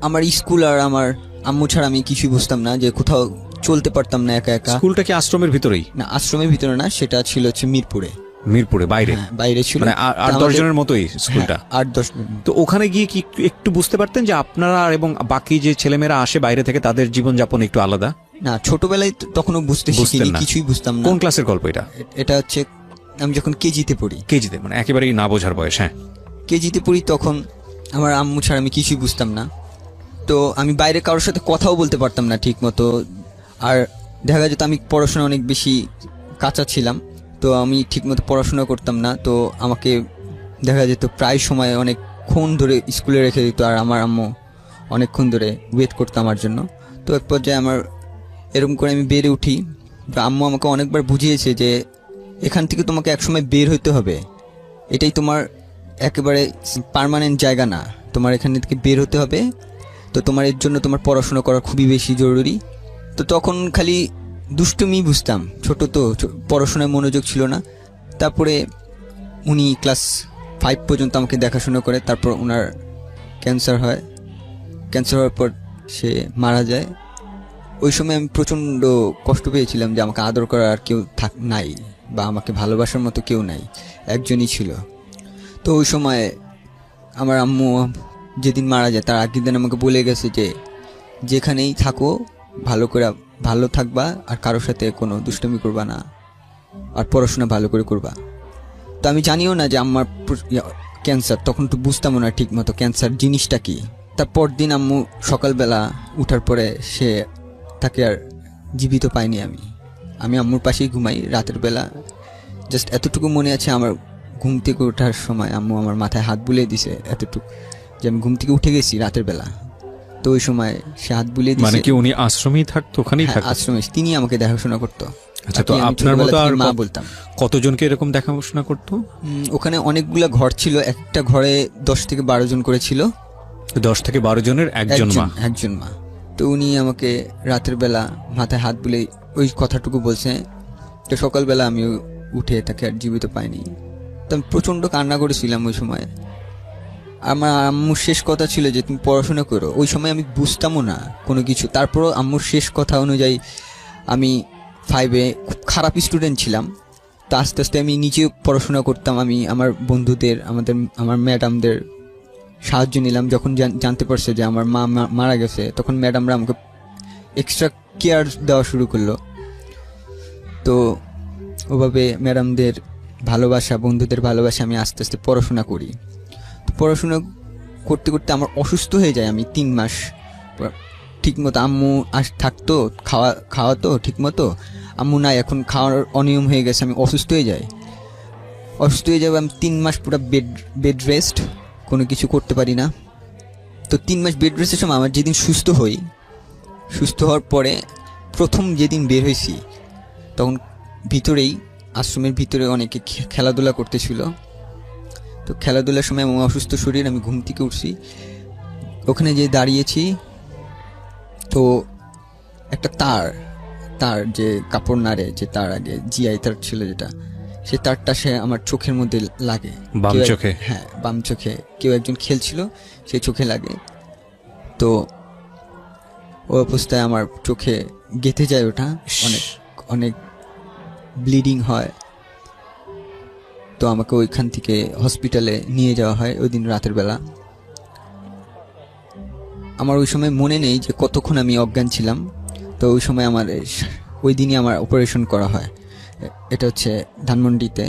আমার স্কুল আর আমার আম্মু ছাড়া আমি কিছুই বুঝতাম না, যে কোথাও চলতে পারতাম না একা একা। স্কুলটা কি আশ্রমের ভিতরেই? না, আশ্রমের ভিতরে না, সেটা ছিল হচ্ছে মিরপুরে। মিরপুরে বাইরে? হ্যাঁ, বাইরে ছিল। মানে 8-10 জনের মতোই স্কুলটা? 8-10 জন। তো ওখানে গিয়ে কি একটু বুঝতে পারতেন যে আপনারা এবং বাকি যে ছেলেমেয়েরা আসে বাইরে থেকে, তাদের জীবনযাপন একটু আলাদা? না, ছোটবেলায় তখনও বুঝতে শিখিনি, না? কিছুই বুঝতাম না। কোন ক্লাসের গল্প এটা? এটা হচ্ছে আমি যখন কেজিতে পড়ি। কেজিতে, মানে একেবারেই না বোঝার বয়স? হ্যাঁ, কেজিতে পড়ি, তখন আমার আম্মু ছাড়া আমি কিছুই বুঝতাম না। তো আমি বাইরে কারোর সাথে কথাও বলতে পারতাম না ঠিক মতো। আর দেখা যেত আমি পড়াশোনা অনেক বেশি কাঁচা ছিলাম, তো আমি ঠিকমতো পড়াশোনা করতাম না। তো আমাকে দেখা যেত প্রায় সময় অনেকক্ষণ ধরে স্কুলে রেখে দিত, আর আমার আম্মু অনেকক্ষণ ধরে ওয়েট করতো আমার জন্য। তো এক পর্যায়ে আমার এরকম করে আমি বেড়ে উঠি। আম্মু আমাকে অনেকবার বুঝিয়েছে যে এখান থেকে তোমাকে একসময় বের হইতে হবে, এটাই তোমার একেবারে পার্মানেন্ট জায়গা না, তোমার এখান থেকে বের হতে হবে। তো তোমার এর জন্য তোমার পড়াশোনা করা খুবই বেশি জরুরি। তো তখন খালি দুষ্টুমি বুঝতাম, ছোট তো, পড়াশোনায় মনোযোগ ছিল না। তারপরে উনি ক্লাস 5 পর্যন্ত আমাকে দেখাশোনা করে, তারপর ওনার ক্যান্সার হয়। ক্যান্সার হওয়ার পর সে মারা যায়। ওই সময় আমি প্রচণ্ড কষ্ট পেয়েছিলাম যে আমাকে আদর করার আর কেউ নাই, বা আমাকে ভালোবাসার মতো কেউ নাই, একজনই ছিল। তো ওই সময় আমার আম্মু যেদিন মারা যায় তার আগের দিন আমাকে বলে গেছে যে যেখানেই থাকো ভালো করে ভালো থাকবা, আর কারোর সাথে কোনো দুষ্টুমি করবা না, আর পড়াশোনা ভালো করে করবা। তো আমি জানিও না যে আমার ক্যান্সার, তখন তো বুঝতামও না ঠিক মতো ক্যান্সার জিনিসটা কি। তারপর দিন আম্মু সকালবেলা উঠার পরে তাকে আর জীবিত পাইনি আমি। আমি আম্মুর পাশেই ঘুমাই রাতের বেলা। জাস্ট এতটুকু মনে আছে, আমার ঘুম থেকে ওঠার সময় আম্মু আমার মাথায় হাত বুলিয়ে দিছে এতটুকু, যে আমি ঘুম থেকে উঠে গেছি রাতের বেলা। তো ওই সময় সে হাত বুলিয়ে মানে দিছে। কি উনি আশ্রমেই থাকতো, ওখানেই হ্যাঁ, থাকতো? আশ্রমে তিনি আমাকে দেখাশোনা করতো। আচ্ছা, তো বাকি আমি আপনার ছোটবেলা মতো থেকে আর মা বলতাম। কতজনকে এরকম দেখাশোনা করতো? ওখানে অনেকগুলা ঘর ছিল, একটা ঘরে 10 থেকে 12 জন করে ছিল। 10 থেকে 12 জনের একজন মা। একজন মা। তো উনি আমাকে রাতের বেলা মাথায় হাত বুলে ওই কথাটুকু বলছে। তো সকালবেলা আমি উঠে তাকে আর জীবিত পাইনি। তো আমি প্রচণ্ড কান্না করেছিলাম ওই সময়। আমার আম্মুর শেষ কথা ছিল যে তুমি পড়াশোনা করো। ওই সময় আমি বুঝতামও না কোনো কিছু, তারপরও আম্মুর শেষ কথা অনুযায়ী আমি 5-এ খুব খারাপ স্টুডেন্ট ছিলাম। তো আস্তে আস্তে আমি নিজেও পড়াশোনা করতাম। আমি আমার বন্ধুদের, আমার ম্যাডামদের সাহায্য নিলাম। যখন জানতে পারছে যে আমার মা মারা গেছে, তখন ম্যাডামরা আমাকে এক্সট্রা কেয়ার দেওয়া শুরু করলো। তো ওভাবে ম্যাডামদের ভালোবাসা, বন্ধুদের ভালোবাসা আমি আস্তে আস্তে পড়াশোনা করি। তো পড়াশোনা করতে করতে আমার অসুস্থ হয়ে যায়। আমি 3 মাস ঠিকমতো আম্মু থাকতো, খাওয়াতো ঠিকমতো, আম্মু নাই, এখন খাওয়ার অনিয়ম হয়ে গেছে, আমি অসুস্থ হয়ে যাই। আমি 3 মাস পুরো বেড রেস্ট, কোনো কিছু করতে পারি না। তো 3 মাস বেড রেস্টের সময় আমার যেদিন সুস্থ হওয়ার পরে প্রথম যেদিন বের হয়েছি, তখন আশ্রমের ভিতরে অনেকে খেলাধুলা করতেছিল। তো খেলাধুলার সময় আমার অসুস্থ শরীর, আমি ঘুম থেকে উঠছি, ওখানে যে দাঁড়িয়েছি, তো একটা তার যে কাপড় নাড়ে, যে তার আগে জিআই তার ছিল যেটা, সে তারটা সে আমার চোখের মধ্যে লাগে, বাম চোখে? হ্যাঁ, বাম চোখে। কেউ একজন খেলছিল, সেই চোখে লাগে। তো ওই অবস্থায় আমার চোখে গেঁথে যায় ওটা, অনেক ব্লিডিং হয়। তো আমাকে ওইখান থেকে হসপিটালে নিয়ে যাওয়া হয় ওই দিন রাতের বেলা। আমার ওই সময় মনে নেই যে কতক্ষণ আমি অজ্ঞান ছিলাম। তো ওই সময় ওই দিনই আমার অপারেশন করা হয়। এটা হচ্ছে ধানমন্ডিতে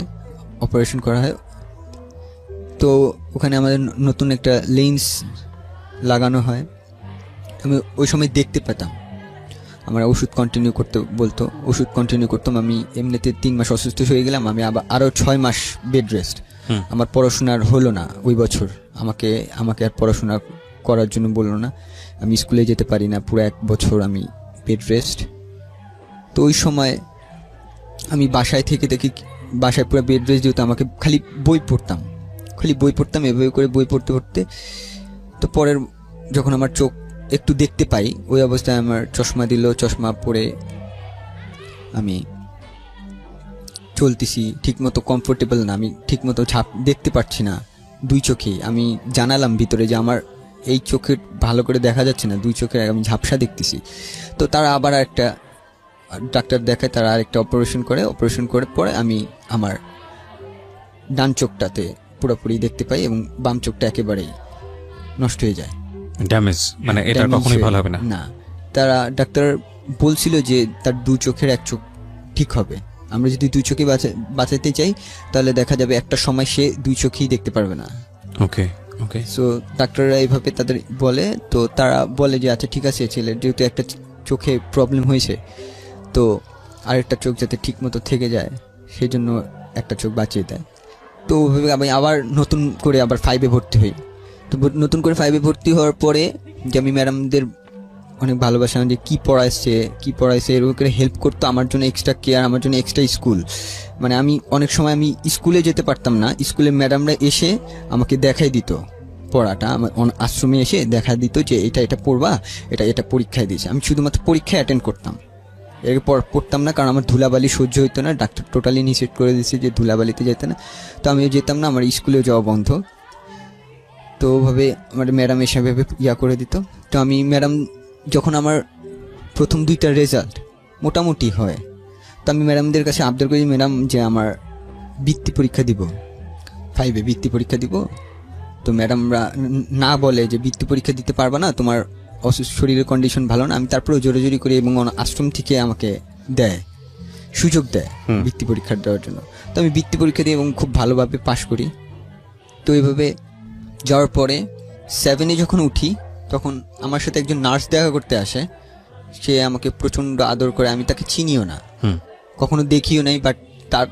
অপারেশন করা হয়। তো ওখানে আমাদের নতুন একটা লেন্স লাগানো হয়। আমি ওই সময় দেখতে পেতাম। আমার ওষুধ কন্টিনিউ করতে বলতো, ওষুধ কন্টিনিউ করতাম। আমি এমনিতে 3 মাস অসুস্থ হয়ে গেলাম। আমি আরও 6 মাস বেড রেস্ট। আমার পড়াশোনার হলো না ওই বছর। আমাকে আর পড়াশোনা করার জন্য বললো না। আমি স্কুলে যেতে পারি না, পুরো 1 বছর আমি বেড রেস্ট। তো ওই সময় আমি বাসায় থেকে দেখি, বাসায় পুরো বেড রেস্ট যেহেতু, আমাকে খালি বই পড়তাম, এভাবে করে বই পড়তে। তো পরের যখন আমার চোখ একটু দেখতে পাই, ওই অবস্থায় আমার চশমা দিল। চশমা পরে আমি চলতেছি ঠিকমতো, কমফোর্টেবল না, আমি ঠিকমতো দেখতে পারছি না 2 চোখেই। আমি জানালাম ভিতরে যে আমার এই চোখে ভালো করে দেখা যাচ্ছে না, 2 চোখে আমি ঝাপসা দেখতেছি। তো তারা আবার একটা ডাক্তার দেখায়, তারা আরেকটা অপারেশন করে পরে আমি আমার ডান চোখটাতে পুরোপুরি দেখতে পাই, এবং বাম চোখটা একেবারেই নষ্ট হয়ে যায়, ড্যামেজ। মানে এটা কখনোই ভালো হবে না। তারা ডাক্তার বলছিল যে তার 2 চোখের 1 চোখ ঠিক হবে। আমরা যদি 2 চোখে বাঁচাতে চাই, তাহলে দেখা যাবে একটা সময় সে 2 চোখেই দেখতে পারবে না। ওকে। সো ডাক্তাররা এইভাবে তাদের বলে। তো তারা বলে যে আচ্ছা ঠিক আছে, ছেলের যেহেতু একটা চোখে প্রবলেম হয়েছে, তো আরেকটা চোখ যাতে ঠিক মতো থেকে যায়, সেই জন্য একটা চোখ বাঁচিয়ে দেয়। তো ওইভাবে আমি আবার নতুন করে 5-এ ভর্তি হই। তো নতুন করে 5-এ ভর্তি হওয়ার পরে যে আমি ম্যাডামদের অনেক ভালোবাসা, যে কী পড়াইছে এরকম করে হেল্প করতো, আমার জন্য এক্সট্রা কেয়ার, আমার জন্য এক্সট্রা স্কুল। মানে আমি অনেক সময় আমি স্কুলে যেতে পারতাম না, স্কুলের ম্যাডামরা এসে আমাকে দেখাই দিত পড়াটা, আমার আশ্রমে এসে দেখা দিত যে এটা পড়বা, এটা পরীক্ষায় দিয়েছে। আমি শুধুমাত্র পরীক্ষায় অ্যাটেন্ড করতাম, এরপর পড়তাম না, কারণ আমার ধুলাবালি সহ্য হইতো না। ডাক্তার টোটালি নিষেধ করে দিয়েছে যে ধুলাবালিতে যেতে না। তো আমিও যেতাম না, আমার স্কুলেও যাওয়া বন্ধ। তো ওভাবে আমার ম্যাডাম এসে করে দিত। তো আমি যখন আমার প্রথম 2টা রেজাল্ট মোটামুটি হয়, তো আমি ম্যাডামদের কাছে আবদার করি, ম্যাডাম যে আমার বৃত্তি পরীক্ষা দিব, 5-এ বৃত্তি পরীক্ষা দিব। তো ম্যাডামরা না বলে যে বৃত্তি পরীক্ষা দিতে পারবা না, তোমার শরীরের কন্ডিশন ভালো না। আমি তারপরেও জোরে করি, এবং আশ্রম থেকে আমাকে সুযোগ দেয় বৃত্তি পরীক্ষা দেওয়ার জন্য। তো আমি বৃত্তি পরীক্ষা দিই এবং খুব ভালোভাবে পাশ করি। তো এইভাবে যাওয়ার পরে 7-এ যখন উঠি, তখন আমার সাথে একজন নার্স দেখা করতে আসে। সে আমাকে প্রচণ্ড আদর করে, আমি তাকে চিনিও না। কখনো দেখিও নাই, বাট তার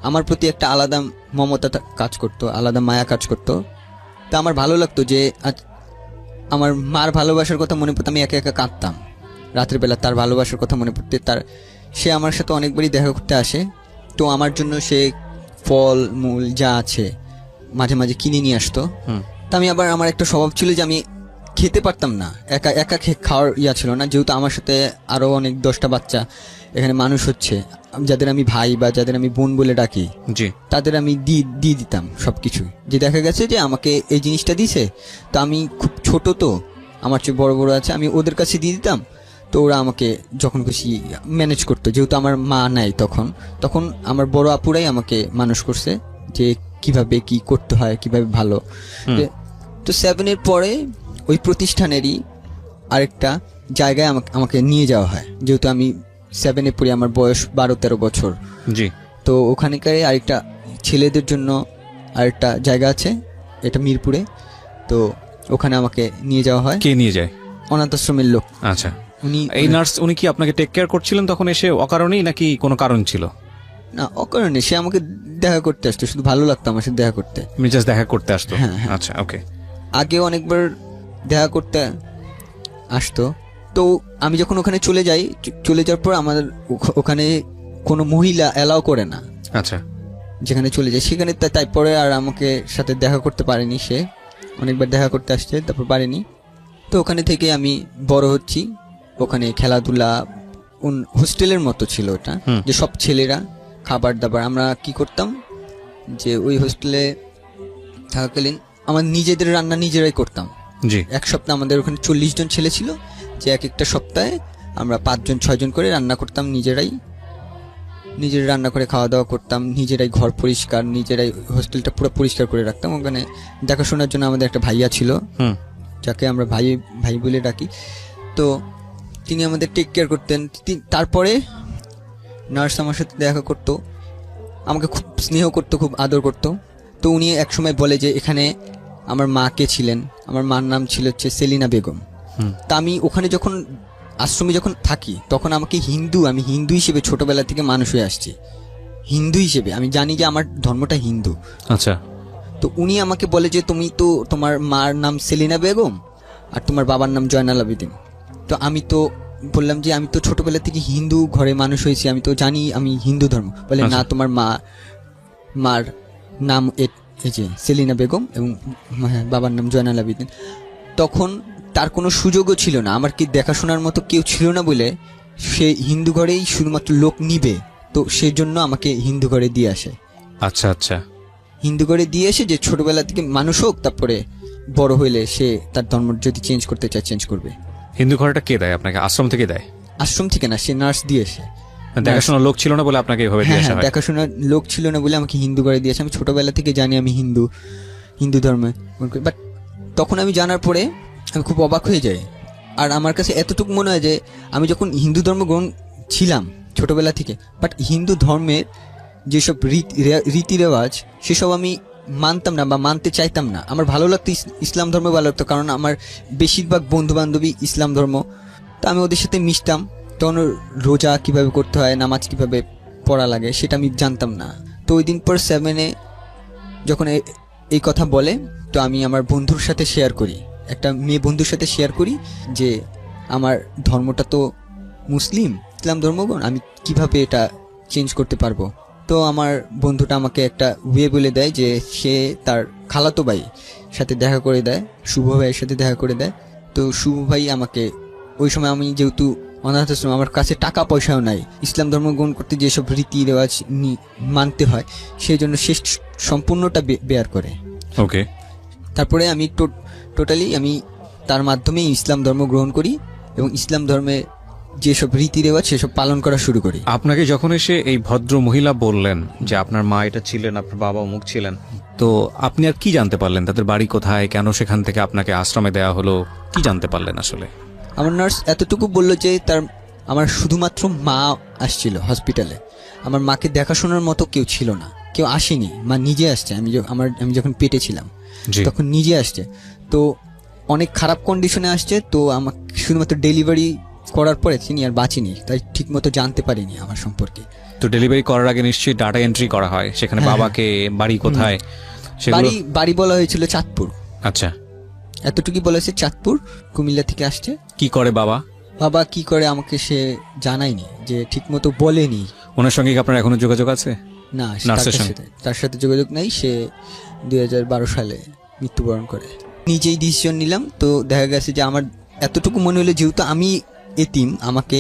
আমার প্রতি একটা আলাদা মমতা কাজ করতো, আলাদা মায়া কাজ করতো। তা আমার ভালো লাগতো যে আমার মার ভালোবাসার কথা মনে পড়তো, আমি একা একা কাঁদতাম রাতের বেলা তার ভালোবাসার কথা মনে পড়তে। সে আমার সাথে অনেকবারই দেখা করতে আসে, তো আমার জন্য সে ফল মূল যা আছে মাঝে মাঝে কিনে নিয়ে আসতো। তা আমি আবার, আমার একটা স্বভাব ছিল যে আমি খেতে পারতাম না, একা একা খাওয়ার ছিল না, যেহেতু আমার সাথে আরও অনেক 10টা বাচ্চা এখানে মানুষ হচ্ছে, যাদের আমি ভাই বা যাদের আমি বোন বলে ডাকি, জি, তাদের আমি দিয়ে দিতাম সব কিছু। যে দেখা গেছে যে আমাকে এই জিনিসটা দিছে, তো আমি খুব ছোট, তো আমার চেয়ে বড় বড় আছে, আমি ওদের কাছে দিয়ে দিতাম। তো ওরা আমাকে যখন খুশি ম্যানেজ করতো, যেহেতু আমার মা নাই তখন আমার বড় আপুরাই আমাকে মানুষ করছে যে কিভাবে কি করতে হয়, কিভাবে ভালো। তো 7-এর পরে ওই প্রতিষ্ঠানেরই আরেকটা জায়গায় আমাকে নিয়ে যাওয়া হয়, যেহেতু আমি 7-এ পড়ি, আমার বয়স 12-13 বছর। জি। তো ওখানকার আরেকটা ছেলেদের জন্য আরেকটা জায়গা আছে, এটা মিরপুরে। তো ওখানে আমাকে নিয়ে যাওয়া হয়। কে নিয়ে যায়? অনাথ আশ্রমের লোক। আচ্ছা, এই নার্স উনি কি আপনাকে টেক কেয়ার করছিলেন তখন এসে অকারণেই, নাকি কোনো কারণ ছিল? না, অকারণে সে আমাকে দেখা করতে আসতো, শুধু ভালো লাগতো আমার সাথে দেখা করতে। জাস্ট দেখা করতে আসতো? হ্যাঁ, হ্যাঁ। আচ্ছা, ওকে। আগে অনেকবার দেখা করতে আসতো। তো আমি যখন ওখানে চলে যাওয়ার পর আমাদের ওখানে কোনো মহিলা অ্যালাউ করে না। আচ্ছা। যেখানে চলে যায় সেখানে তাই পরে আর আমাকে সাথে দেখা করতে পারেনি। সে অনেকবার দেখা করতে আসছে, তারপর পারেনি। তো ওখানে থেকে আমি বড় হচ্ছি, ওখানে খেলাধুলা হোস্টেলের মতো ছিল ওটা, যে সব ছেলেরা খাবার দাবার। আমরা কি করতাম যে ওই হোস্টেলে থাকাকালীন আমার নিজেদের রান্না নিজেরাই করতাম। জি। এক সপ্তাহ আমাদের ওখানে 40 জন ছেলে ছিল, যে এক একটা সপ্তাহে আমরা 5-6 জন করে রান্না করতাম, নিজেরাই রান্না করে খাওয়া দাওয়া করতাম, নিজেরাই ঘর পরিষ্কার, নিজেরাই হোস্টেলটা পুরো পরিষ্কার করে রাখতাম। ওখানে দেখাশোনার জন্য আমাদের একটা ভাইয়া ছিল, যাকে আমরা ভাই বলে ডাকি। তো তিনি আমাদের টেক কেয়ার করতেন। তারপরে নার্স আমার সাথে দেখা করতো, আমাকে খুব স্নেহ করতো, খুব আদর করতো। তো উনি একসময় বলে যে এখানে আমার মা কে ছিলেন, আমার মার নাম ছিল হচ্ছে সেলিনা বেগম। তা আমি ওখানে যখন আশ্রমে যখন থাকি তখন আমাকে আমি হিন্দু হিসেবে ছোটবেলা থেকে মানুষ হয়ে আসছি, হিন্দু হিসেবে আমি জানি যে আমার ধর্মটা হিন্দু। আচ্ছা। তো উনি আমাকে বলে যে তুমি তো, তোমার মার নাম সেলিনা বেগম আর তোমার বাবার নাম জয়নাল আবেদিন। তো আমি তো বললাম যে আমি তো ছোটবেলা থেকে হিন্দু ঘরে মানুষ হয়েছি, আমি তো জানি আমি হিন্দু ধর্ম। বলে না, তোমার মার নাম এই যে সেলিনা বেগম এবং বাবার নাম জয়নাল আবেদিন। তখন তার কোনো সুযোগও ছিল না, আমার কি দেখাশোনার মতো কেউ ছিল না বলে সে হিন্দু ঘরেই শুধুমাত্র লোক নিবে, তো সেই জন্য আমাকে হিন্দু ঘরে দিয়ে আসে। আচ্ছা আচ্ছা। হিন্দু ঘরে দিয়ে এসে যে ছোটবেলা থেকে মানুষ হোক, তারপরে বড় হইলে সে তার ধর্ম যদি চেঞ্জ করতে চায় চেঞ্জ করবে। হিন্দু ঘরটা কে দেয় আপনাকে? আশ্রম থেকে দেয়? আশ্রম থেকে না, সে নার্স দিয়ে এসে। দেখাশোনার লোক ছিল না বলে আপনাকে এভাবে দিয়ে আসা হয়? দেখাশোনার লোক ছিল না বলে আমাকে হিন্দু ঘরে দিয়েছে। আমি ছোটবেলা থেকে জানি আমি হিন্দু ধর্মে, বাট তখন আমি জানার পরে আমি খুব অবাক হয়ে যাই। আর আমার কাছে এতটুকু মনে হয় যে আমি যখন হিন্দু ধর্ম গ্রহণ ছিলাম ছোটবেলা থেকে, বাট হিন্দু ধর্মের যেসব রীতি রেওয়াজ সেসব আমি মানতাম না বা মানতে চাইতাম না। আমার ভালো লাগতো, ইসলাম ধর্ম ভালো লাগতো, কারণ আমার বেশিরভাগ বন্ধু বান্ধবী ইসলাম ধর্ম। তো আমি ওদের সাথে মিশতাম, তখন রোজা কিভাবে করতে হয়, নামাজ কিভাবে পড়া লাগে সেটা আমি জানতাম না। তো ওই দিন পর 7-এ যখন এই কথা বলে, তো আমি আমার বন্ধুর সাথে শেয়ার করি, একটা মেয়ে বন্ধুর সাথে শেয়ার করি যে আমার ধর্মটা তো মুসলিম, ইসলাম ধর্মগণ, আমি কিভাবে এটা চেঞ্জ করতে পারবো। তো আমার বন্ধুটা আমাকে একটা ওয়ে বলে দেয় যে সে তার খালাতো ভাই সাথে দেখা করে দেয়, শুভ ভাইয়ের সাথে দেখা করে দেয়। তো শুভ ভাই আমাকে, ওই সময় আমি যেহেতু অনাথ আশ্রম, আমার কাছে টাকা পয়সাও নাই, ইসলাম ধর্ম গ্রহণ করতে যেসব রীতি রেওয়াজ মানতে হয় সেই জন্য সে সম্পূর্ণটা বেয়ার করে। ওকে। তারপরে আমি টোটালি আমি তার মাধ্যমে ইসলাম ধর্ম গ্রহণ করি এবং ইসলাম ধর্মে যেসব রীতি রেওয়াজ সেসব পালন করা শুরু করি। আপনাকে যখন এসে এই ভদ্র মহিলা বললেন যে আপনার মা এটা ছিলেন, আপনার বাবা অমুক ছিলেন, তো আপনি আর কি জানতে পারলেন? তাদের বাড়ি কোথায়, কেন সেখান থেকে আপনাকে আশ্রমে দেওয়া হলো, কি জানতে পারলেন আসলে? আমার নার্স এতটুকু বললো যে আমার শুধুমাত্র মা আসছিল হসপিটালে, আমার মাকে দেখাশোনার মতো কেউ ছিল না, কেউ আসেনি, মা নিজে আসছে। আমি যখন পেটে ছিলাম তখন নিজে আসছে, তো অনেক খারাপ কন্ডিশনে আসছে। তো আমাকে শুধুমাত্র ডেলিভারি করার পরে তিনি আর বাঁচিনি, তাই ঠিক মতো জানতে পারিনি আমার সম্পর্কে। তো ডেলিভারি করার আগে নিশ্চয়ই ডাটা এন্ট্রি করা হয়, সেখানে হ্যাঁ, বাবাকে, বাড়ি কোথায়, সেগুলো। বাড়ি বলা হয়েছিল চাঁদপুর, আচ্ছা, এতটুকুই বলা হয়েছে চাঁদপুর, কুমিল্লা থেকে আসছে। কি করে বাবা? বাবা কি করে আমাকে সে জানায়নি, যে ঠিক মতো বলেনি। ওনার সঙ্গে কি আপনার এখনো যোগাযোগ আছে? না, নার্সের সঙ্গে? তার সাথে যোগাযোগ নেই। সে 2012 সালে মৃত্যুবরণ করে। নিজেই ডিসিশন নিলাম। তো দেখা গেছে যে আমার এতটুকু মনে হলো, যেহেতু আমি এতিম, আমাকে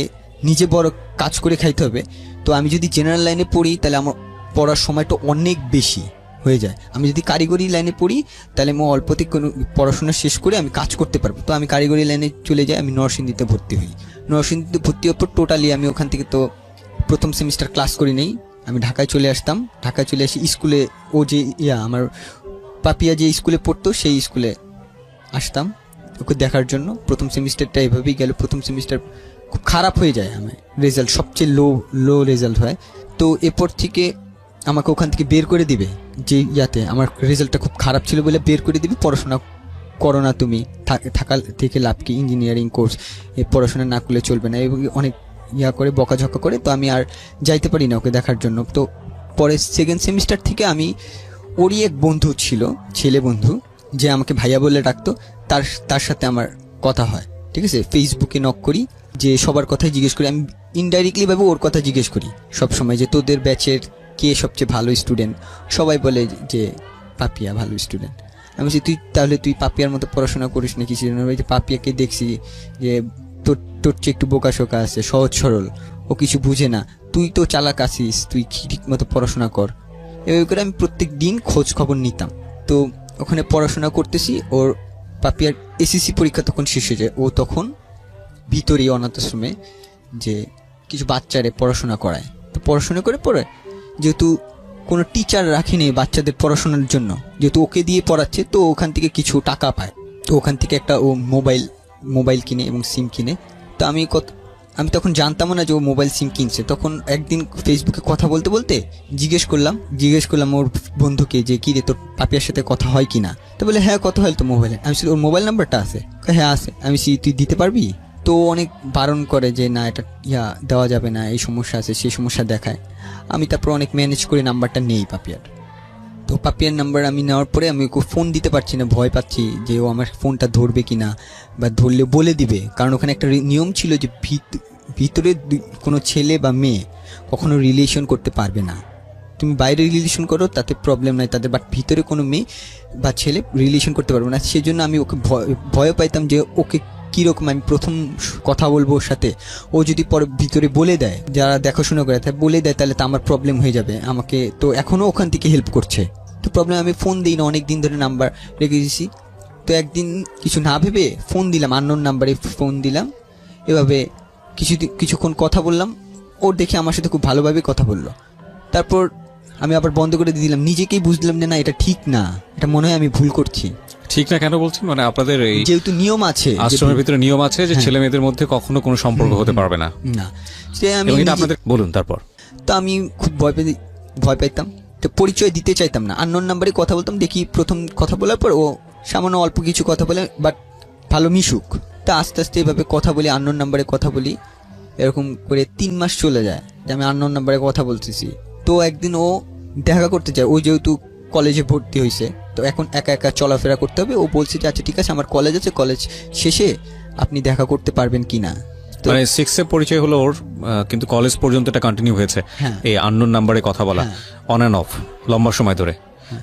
নিজে বড় কাজ করে খাইতে হবে। তো আমি যদি জেনারেল লাইনে পড়ি তাহলে আমার পড়ার সময়টা অনেক বেশি হয়ে যায়। আমি যদি কারিগরি লাইনে পড়ি তাহলে আমি অল্পতে কোনো পড়াশোনা শেষ করে আমি কাজ করতে পারবো। তো আমি কারিগরি লাইনে চলে যাই, আমি নরসিংদীতে ভর্তি হই। নরসিংদীতে ভর্তি হওয়ার পর টোটালি আমি ওখান থেকে তো প্রথম সেমিস্টার ক্লাস করি নেই, আমি ঢাকায় চলে আসতাম। ঢাকায় চলে আসি স্কুলে, ও যে আমার পাপিয়া যে স্কুলে পড়তো সেই স্কুলে আসতাম ওকে দেখার জন্য। প্রথম সেমিস্টারটা এভাবেই গেল। প্রথম সেমিস্টার খুব খারাপ হয়ে যায়, আমার রেজাল্ট সবচেয়ে লো রেজাল্ট হয়। তো এরপর থেকে আমাকে ওখান থেকে বের করে দিবে, যে আমার রেজাল্টটা খুব খারাপ ছিল বলে বের করে দিবে। পড়াশোনা করো না তুমি, থাকা থেকে লাভ কি, ইঞ্জিনিয়ারিং কোর্স পড়াশোনা না করলে চলবে না, এবং অনেক করে বকাঝকা করে। তো আমি আর যাইতে পারি না ওকে দেখার জন্য। তো পরে সেকেন্ড সেমিস্টার থেকে আমি, ওরই এক বন্ধু ছিল, ছেলে বন্ধু, যে আমাকে ভাইয়া বলে ডাকতো, তার সাথে আমার কথা হয়। ঠিক আছে, ফেসবুকে নক করি, যে সবার কথাই জিজ্ঞেস করি। আমি ইনডাইরেক্টলি ভাবে ওর কথা জিজ্ঞেস করি সবসময়, যে তোদের ব্যাচের কে সবচেয়ে ভালো স্টুডেন্ট। সবাই বলে যে পাপিয়া ভালো স্টুডেন্ট। আমি বলছি তুই পাপিয়ার মতো পড়াশোনা করিস নাকি? যে পাপিয়াকে দেখছি যে তোর চেয়ে একটু বোকাশোকা আছে, সহজ সরল, ও কিছু বুঝে না, তুই তো চালাক আছিস, তুই ঠিক মতো পড়াশোনা কর। এভাবে করে আমি প্রত্যেক দিন খোঁজ খবর নিতাম। তো ওখানে পড়াশোনা করতেছি, ওর পাপিয়ার এসএসসি পরীক্ষা তখন শেষ হয়ে যায়। ও তখন ভিতরে অনাথ আশ্রমে যে কিছু বাচ্চারে পড়াশোনা করায়। তো পড়াশোনা করে পড়ে, যেহেতু কোনো টিচার রাখেনি বাচ্চাদের পড়াশোনার জন্য, যেহেতু ওকে দিয়ে পড়াচ্ছে, তো ওখান থেকে কিছু টাকা পায়। তো ওখান থেকে একটা ও মোবাইল কিনে এবং সিম কিনে। তো আমি তখন জানতামও না যে ও মোবাইল সিম কিনছে। তখন একদিন ফেসবুকে কথা বলতে বলতে জিজ্ঞেস করলাম ওর বন্ধুকে যে কি রে, তোর পাপিয়ার সাথে কথা হয় কিনা? তো বলে হ্যাঁ, কথা হয় তো মোবাইলে। আমি ওর মোবাইল নাম্বারটা আছে? হ্যাঁ আছে। আমি তুই দিতে পারবি? তো অনেক বারণ করে যে না, এটা দেওয়া যাবে না, এই সমস্যা আছে, সেই সমস্যা দেখায়। আমি তারপর অনেক ম্যানেজ করে নাম্বারটা নেই পাপিয়ার। তো পাপিয়ার নাম্বার আমি নেওয়ার পরে আমি ওকে ফোন দিতে পারছি না, ভয় পাচ্ছি যে ও আমার ফোনটা ধরবে কিনা, বা ধরলে বলে দিবে। কারণ ওখানে একটা নিয়ম ছিল যে ভিতরে কোনো ছেলে বা মেয়ে কখনো রিলেশন করতে পারবে না। তুমি বাইরে রিলেশন করো তাতে প্রবলেম নাই তাদের, বাট ভিতরে কোনো মেয়ে বা ছেলে রিলেশন করতে পারবে না। সেই জন্য আমি ওকে ভয় পাইতাম যে ওকে কীরকম আমি প্রথম কথা বলবো ওর সাথে, ও যদি পরে ভিতরে বলে দেয়, যারা দেখাশোনা করে তাই বলে দেয়, তাহলে তো আমার প্রবলেম হয়ে যাবে আমাকে। তো এখনও ওখান থেকে হেল্প করছে, তো প্রবলেম। আমি ফোন দিই না, অনেক দিন ধরে নাম্বার রেখে দিয়েছি। তো একদিন কিছু না ভেবে ফোন দিলাম, আননোন নাম্বারে ফোন দিলাম। এভাবে কিছুক্ষণ কথা বললাম, ওর দেখে আমার সাথে খুব ভালোভাবে কথা বললো। তারপর আমি আবার বন্ধ করে দিয়ে দিলাম। নিজেকেই বুঝলাম যে না, এটা ঠিক না, এটা মনে হয় আমি ভুল করছি। ঠিক না কেন বলছেন? মানে আপনাদের এই যেহেতু নিয়ম আছে, আশ্রমের ভিতরে নিয়ম আছে যে ছেলে মেয়েদের মধ্যে কখনো কোনো সম্পর্ক হতে পারবে না। না, সে আমি আপনাদের বলুন। তারপর তো আমি খুব ভয় পাইতাম, তো পরিচয় দিতে চাইতাম না, আননোন নাম্বারে কথা বলতাম। দেখি প্রথম কথা বলার পর ও সামান্য অল্প কিছু কথা বলে, বাট ভালো মিশুক। তা আস্তে আস্তে এভাবে কথা বলি, আননোন নাম্বারে কথা বলি। এরকম করে 3 মাস চলে যায় যে আমি আননোন নাম্বারে কথা বলতেছি। তো একদিন ও দেখা করতে চায়, ও যেহেতু কলেজে ভর্তি হয়েছে, তো এখন একা একা চলাফেরা করতে হবে। ও বলছে যে আচ্ছা ঠিক আছে, আমার কলেজ আছে, কলেজ শেষে আপনি দেখা করতে পারবেন কিনা। মানে 6 এ পরিচয় হলো ওর, কিন্তু কলেজ পর্যন্ত এটা কন্টিনিউ হয়েছে, এই আননোন নাম্বারে কথা বলা, অন অ্যান্ড অফ, লম্বা সময় ধরে।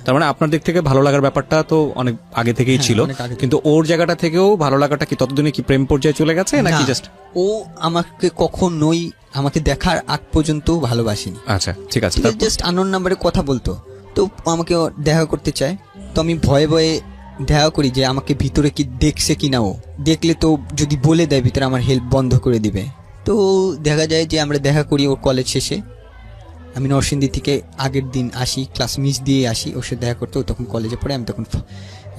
তার মানে আপনার দিক থেকে ভালো লাগার ব্যাপারটা তো অনেক আগে থেকেই ছিল, কিন্তু ওর জায়গাটা থেকেও ভালো লাগাটা কি ততদিনে কি প্রেম পর্যায়ে চলে গেছে নাকি জাস্ট? ও আমাকে কখনোই আমাকে দেখার আগ পর্যন্ত ভালোবাসেনি। আচ্ছা ঠিক আছে, জাস্ট আননোন নাম্বারে কথা বলতো। তো আমাকে দেখা করতে চায়, তো আমি ভয়ে ভয়ে দেখা করি যে আমাকে ভিতরে কি দেখছে কিনা। ও দেখলে তো যদি বলে দেয় ভিতরে, আমার হেল্প বন্ধ করে দিবে। তো দেখা যায় যে আমরা দেখা করি ওর কলেজ শেষে। আমি নরসিংদী থেকে আগের দিন আসি, ক্লাস মিস দিয়ে আসি ওর সাথে দেখা করতে। ও তখন কলেজে পড়ে, আমি তখন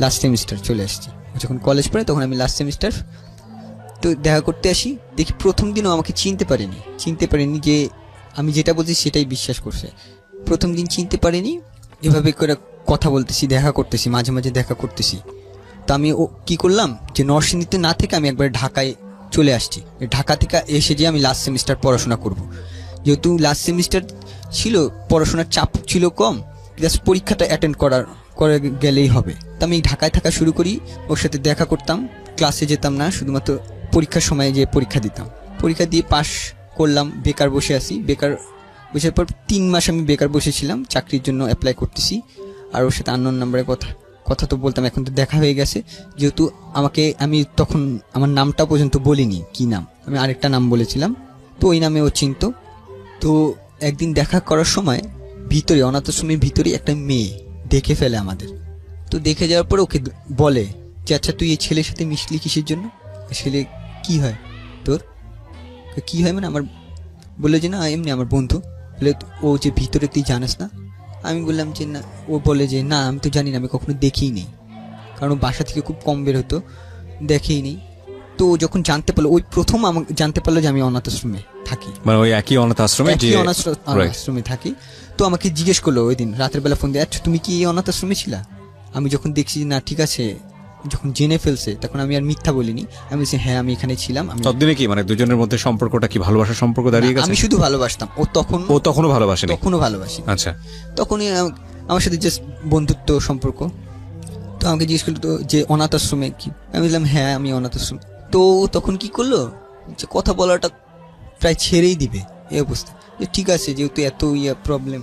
লাস্ট সেমিস্টার চলে আসছি। যখন কলেজ পড়ে তখন আমি লাস্ট সেমিস্টার। তো দেখা করতে আসি, দেখি প্রথম দিনও আমাকে চিনতে পারেনি যে আমি যেটা বলছি সেটাই বিশ্বাস করছে। প্রথম দিন চিনতে পারেনি। এভাবে করে কথা বলতেছি, দেখা করতেছি, মাঝে মাঝে দেখা করতেছি। তো আমি ও কি করলাম যে নরসিংদীতে না থেকে আমি একবার ঢাকায় চলে আসছি। ঢাকা থেকে এসে যে আমি লাস্ট সেমিস্টার পড়াশোনা করব, যেহেতু লাস্ট সেমিস্টার ছিল, পড়াশোনার চাপ ছিল কম, জাস্ট পরীক্ষাটা অ্যাটেন্ড করে গেলেই হবে। তো আমি ঢাকায় থাকা শুরু করি, ওর সাথে দেখা করতাম, ক্লাসে যেতাম না, শুধুমাত্র পরীক্ষার সময় যে পরীক্ষা দিতাম। পরীক্ষা দিয়ে পাশ করলাম, বেকার বসে আছি। বেকার বসার পর 3 মাস আমি বেকার বসেছিলাম, চাকরির জন্য অ্যাপ্লাই করতেছি। আর ওর সাথে আননোন নাম্বারে কথা তো বলতাম, এখন তো দেখা হয়ে গেছে। যেহেতু আমি তখন আমার নামটা পর্যন্ত বলিনি কি নাম, আমি আরেকটা নাম বলেছিলাম, তো ওই নামে ও চিনতো। তো একদিন দেখা করার সময় ভিতরে, অনাথ আশ্রমের ভিতরে একটা মেয়ে দেখে ফেলে আমাদের। তো দেখে যাওয়ার পর ওকে বলে যে আচ্ছা তুই এই ছেলের সাথে মিশলি কিসের জন্য, ছেলে কি হয় তোর, কি হয় মানে আমার, বললো যে না এমনি আমার বন্ধু। বলে ও যে ভিতরে তুই জানিস না? আমি বললাম যে না। ও বলে যে না আমি তো জানি না, আমি কখনো দেখিই নেই, কারণ ও বাসা থেকে খুব কম বের হতো, দেখেই নেই। তো ও যখন জানতে পারলো, ওই প্রথম আমাকে জানতে পারলো যে আমি অনাথ আশ্রমে থাকি, মানে ওই একই অনাথ আশ্রমে যে অনাথ আশ্রমে থাকি। তো আমাকে জিজ্ঞেস করলো ওই দিন রাতের বেলা ফোন দিয়ে, আচ্ছা তুমি কি এই অনাথ আশ্রমে ছিলা? আমি যখন দেখছি না ঠিক আছে, যখন জেনে ফেলছে, তখন আমি আর মিথ্যা বলিনি, আমি বলছি হ্যাঁ আমি এখানে ছিলাম। আমি ততদিনে কি মানে দুজনের মধ্যে সম্পর্কটা কি ভালোবাসার সম্পর্ক দাঁড়িয়ে গেছে? আমি শুধু ভালোবাসতাম, ও তখনও ভালোবাসেনি? তখনও ভালোবাসি। আচ্ছা, তখনই আমার সাথে জাস্ট বন্ধুত্ব সম্পর্ক। তো আমাকে জিজ্ঞেস করলো তো যে অনাথ আশ্রমে কি, আমি বললাম হ্যাঁ আমি অনাথ আশ্রমে। তো তখন কি করলো যে কথা বলাটা প্রায় ছেড়েই দিবে এই অবস্থা, যে ঠিক আছে যেহেতু এত প্রবলেম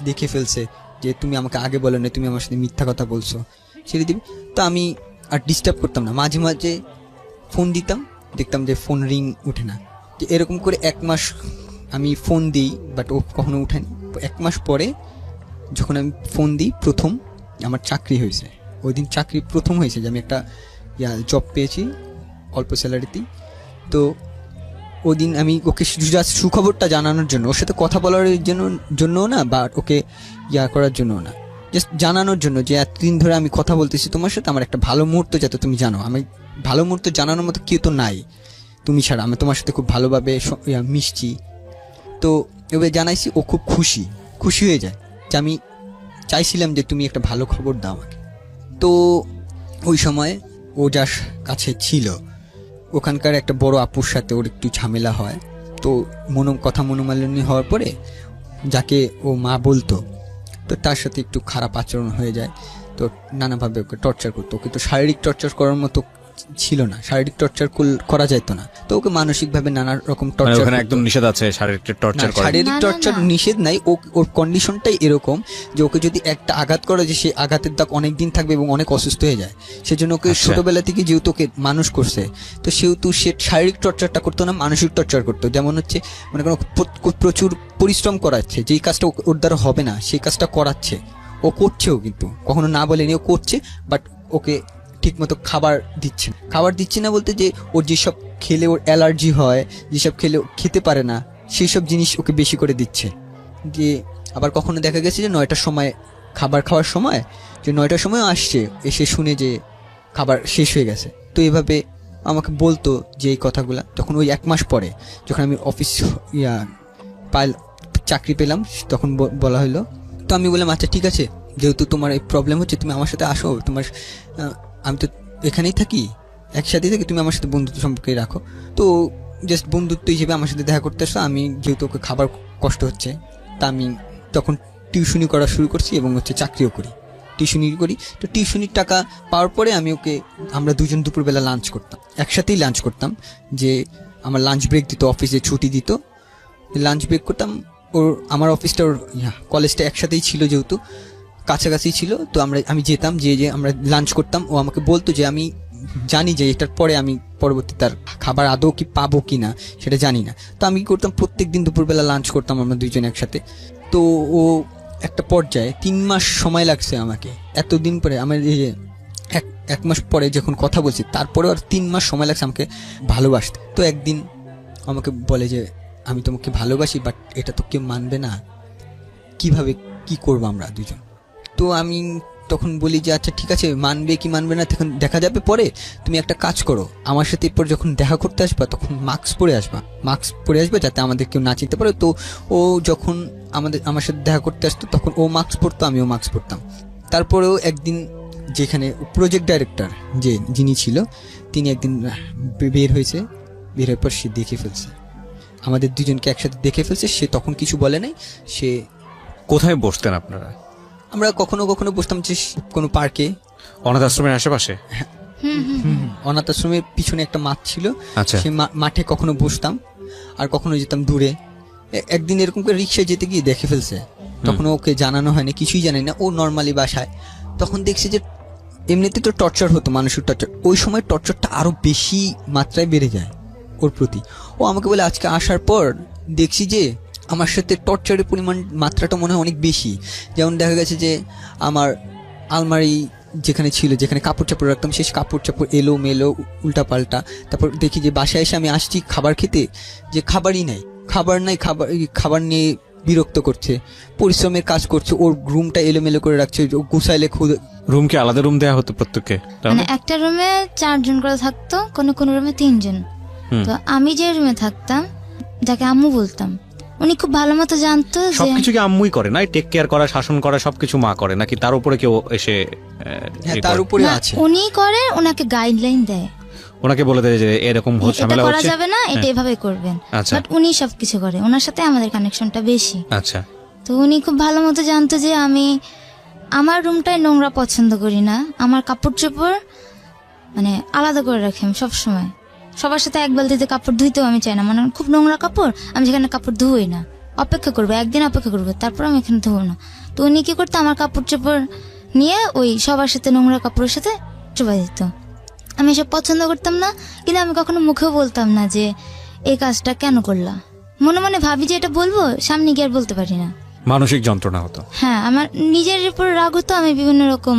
দেখে ফেলছে, যে তুমি আমাকে আগে বলো না, তুমি আমার সাথে মিথ্যা কথা বলছো, ছেড়ে দিবে। তো আমি আর ডিস্টার্ব করতাম না, মাঝে মাঝে ফোন দিতাম, দেখতাম যে ফোন রিং উঠে না। যে এরকম করে 1 মাস আমি ফোন দিই, বাট ও কখনো উঠেনি। 1 মাস পরে যখন আমি ফোন দিই, প্রথম আমার চাকরি হয়েছে, ওই দিন চাকরি প্রথম হয়েছে যে আমি একটা জব পেয়েছি অল্প স্যালারিতেই। তো ওই দিন আমি ওকে জাস্ট সুখবরটা জানানোর জন্য, ওর সাথে কথা বলার জন্য না, বা ওকে করার জন্য না, জাস্ট জানানোর জন্য যে এতদিন ধরে আমি কথা বলতেছি তোমার সাথে, আমার একটা ভালো মুহূর্ত যাতে তুমি জানো, আমি ভালো মুহূর্ত জানানোর মতো কেউ তো নাই তুমি ছাড়া, আমি তোমার সাথে খুব ভালোভাবে মিশছি। তো এভাবে জানাইছি, ও খুব খুশি হয়ে যায় যে আমি চাইছিলাম যে তুমি একটা ভালো খবর দাও আমাকে। তো ওই সময় ও যার কাছে ছিল, ওখানকার একটা বড় আপুর সাথে ওর একটু ঝামেলা হয়। তো মনোমালিন্য হওয়ার পরে যাকে ও মা বলতো, তো তার সাথে একটু খারাপ আচরণ হয়ে যায়। তো নানাভাবে ওকে টর্চার করতো। ওকে তো শারীরিক টর্চার করার মতো ছিল না, শারীরিক টর্চার করা যেত না, তো ওকে মানসিকভাবে নানা রকম টর্চার। ওখানে একদম নিষেধ আছে শারীরিক টর্চার করা? শারীরিক টর্চার নিষেধ নাই, ওর কন্ডিশনটাই এরকম যে ওকে যদি একটা আঘাত করে, যে সে আঘাতের দাগ অনেক দিন থাকবে এবং অনেক অসুস্থ হয়ে যায়। সেজন্য ওকে ছোটবেলা থেকে যেহেতু ওকে মানুষ করছে, তো সেহেতু সে শারীরিক টর্চারটা করতো না, মানসিক টর্চার করতো। যেমন হচ্ছে মানে কোনো প্রচুর পরিশ্রম করাচ্ছে, যেই কাজটা ওর দ্বারা হবে না সেই কাজটা করাচ্ছে, ও করছেও, কিন্তু কখনো না বলেনি ও করছে। বাট ওকে ঠিকমতো খাবার দিচ্ছে না বলতে, যে ওর যেসব খেলে ওর অ্যালার্জি হয়, যেসব খেলে খেতে পারে না, সেই সব জিনিস ওকে বেশি করে দিচ্ছে। দিয়ে আবার কখনো দেখা গেছে যে 9টার সময় খাবার খাওয়ার সময়, যে 9টার সময় আসছে, এসে শুনে যে খাবার শেষ হয়ে গেছে। তো এভাবে আমাকে বলতো যে এই কথাগুলা। তখন ওই 1 মাস পরে যখন আমি অফিস চাকরি পেলাম, তখন বলা হলো। তো আমি বললাম আচ্ছা ঠিক আছে, যেহেতু তোমার এই প্রবলেম হচ্ছে, তুমি আমার সাথে আসো, আমি তো এখানেই থাকি, একসাথেই থাকি, তুমি আমার সাথে বন্ধুত্ব সম্পর্কে রাখো। তো জাস্ট বন্ধুত্ব হিসেবে আমার সাথে দেখা করতে আসো। আমি যেহেতু ওকে খাবার কষ্ট হচ্ছে, তা আমি তখন টিউশনি করা শুরু করছি এবং চাকরিও করি, টিউশনি করি। তো টিউশনির টাকা পাওয়ার পরে আমরা দুজন দুপুরবেলা লাঞ্চ করতাম, একসাথেই লাঞ্চ করতাম। যে আমার লাঞ্চ ব্রেক দিত, অফিসে ছুটি দিত, লাঞ্চ ব্রেক করতাম। আমার অফিসটা ওর কলেজটা একসাথেই ছিল, যেহেতু কাছাকাছি ছিল। তো আমি যেতাম, যে আমরা লাঞ্চ করতাম। ও আমাকে বলতো যে আমি জানি যে এটার পরে আমি পরবর্তী তার খাবার আদৌ কি পাবো কি না সেটা জানি না। তো আমি করতাম, প্রত্যেক দিন দুপুরবেলা লাঞ্চ করতাম আমরা দুইজন একসাথে। তো ও একটা পর্যায়ে 3 মাস সময় লাগছে আমাকে, এতদিন পরে আমার এই যে 1 মাস পরে যখন কথা বলছি, তারপরে আর 3 মাস সময় লাগছে আমাকে ভালোবাসতে। তো একদিন আমাকে বলে যে আমি তোমাকে ভালোবাসি, বাট এটা তো কেউ মানবে না, কিভাবে কি করবো আমরা দুজন। তো আমি তখন বলি যে আচ্ছা ঠিক আছে, মানবে কি মানবে না তখন দেখা যাবে পরে, তুমি একটা কাজ করো, আমার সাথে এরপর যখন দেখা করতে আসবা তখন মাস্ক পরে আসবা যাতে আমাদের কেউ না চিনতে পারে। তো ও যখন আমার সাথে দেখা করতে আসতো, তখন ও মাস্ক পরতো, আমিও মাস্ক পরতাম। তারপরেও একদিন যেখানে প্রজেক্ট ডাইরেক্টর যিনি ছিল, তিনি একদিন বের হয়েছে বের হওয়ার পর সে দেখে ফেলছে, আমাদের দুজনকে একসাথে দেখে ফেলছে। সে তখন কিছু বলে নাই। সে কোথায় বসতেন আপনারা? আমরা কখনো কখনো বসতাম যে কোনো পার্কে, অনাথ আশ্রমের আশেপাশে? অনাথ আশ্রমের পিছনে একটা মাঠ ছিল, আচ্ছা। সেই মাঠে কখনো বসতাম, আর কখনো যেতাম দূরে। একদিন এরকম করে রিক্সায় যেতে গিয়ে দেখে ফেলছে, তখন ওকে জানানো হয়নি, কিছুই জানি না, ও নর্মালি বাসায়। তখন দেখছি যে এমনিতে তো টর্চার হতো, মানুষের টর্চার, ওই সময় টর্চারটা আরো বেশি মাত্রায় বেড়ে যায় ওর প্রতি। ও আমাকে বলে আজকে আসার পর দেখছি যে আমার সাথে টর্চারের পরিমাণ মাত্রাটা মনে হয় অনেক বেশি। যেমন দেখা গেছে যে আমার আলমারি যেখানে ছিল, যেখানে কাপড় চাপড় রাখতাম, সেই কাপড় চাপড় এলো মেলো উল্টাপাল্টা। তারপর দেখি যে বাসায় এসে আমি আসছি খাবার খেতে, যে খাবারই নাই, খাবার নিয়ে বিরক্ত করছে, পরিশ্রমের কাজ করছে, ওর রুমটা এলোমেলো করে রাখছে, ও গুছাইলে রুমকে আলাদা রুম দেওয়া হতো প্রত্যেককে? মানে একটা রুমে 4 জন করে থাকতো, কোনো কোনো রুমে 3 জন। তো আমি যে রুমে থাকতাম, যাকে আম্মু বলতাম, উনি খুব ভালো মতো জানতো যে সবকিছু কি আম্মুই করে না? টেক কেয়ার করা, শাসন করা, সবকিছু মা করে নাকি তার উপরে কেউ এসে হ্যাঁ তার উপরে না, আছে। উনি করে, ওনাকে গাইডলাইন দেয়, ওনাকে বলে দেয় যে এরকম এটা ঝামেলা করা হচ্ছে? যাবে না, এটা এভাবে করবেন। আচ্ছা। বাট উনি সবকিছু করে, ওনার সাথে আমাদের কানেকশনটা বেশি। আচ্ছা। তো উনি খুব ভালো মতো জানতো যে আমি আমার রুমটাই নোংরা পছন্দ করি না, আমার কাপড় চোপড় মানে আলাদা করে রাখি আমি সবসময়। সবার সাথে এক বালতিতে কাপড় ধুইতেও আমি চাই না, মানে খুব নোংরা কাপড় আমি যেখানে কাপড় ধুই না, অপেক্ষা করবো, একদিন অপেক্ষা করবো, তারপর আমি এখানে ধুবো না। তো উনি কি করতো, আমার কাপড় চোপড় নিয়ে ওই সবার সাথে নোংরা কাপড়ের সাথে চোপাই দিত। আমি এসব পছন্দ করতাম না, কিন্তু আমি কখনো মুখেও বলতাম না যে এই কাজটা কেন করলা। মনে মনে ভাবি যে এটা বলবো, সামনে গিয়ে আর বলতে পারি না। মানসিক যন্ত্রণা হতো? হ্যাঁ, আমার নিজের উপর রাগ হতো, আমি বিভিন্ন রকম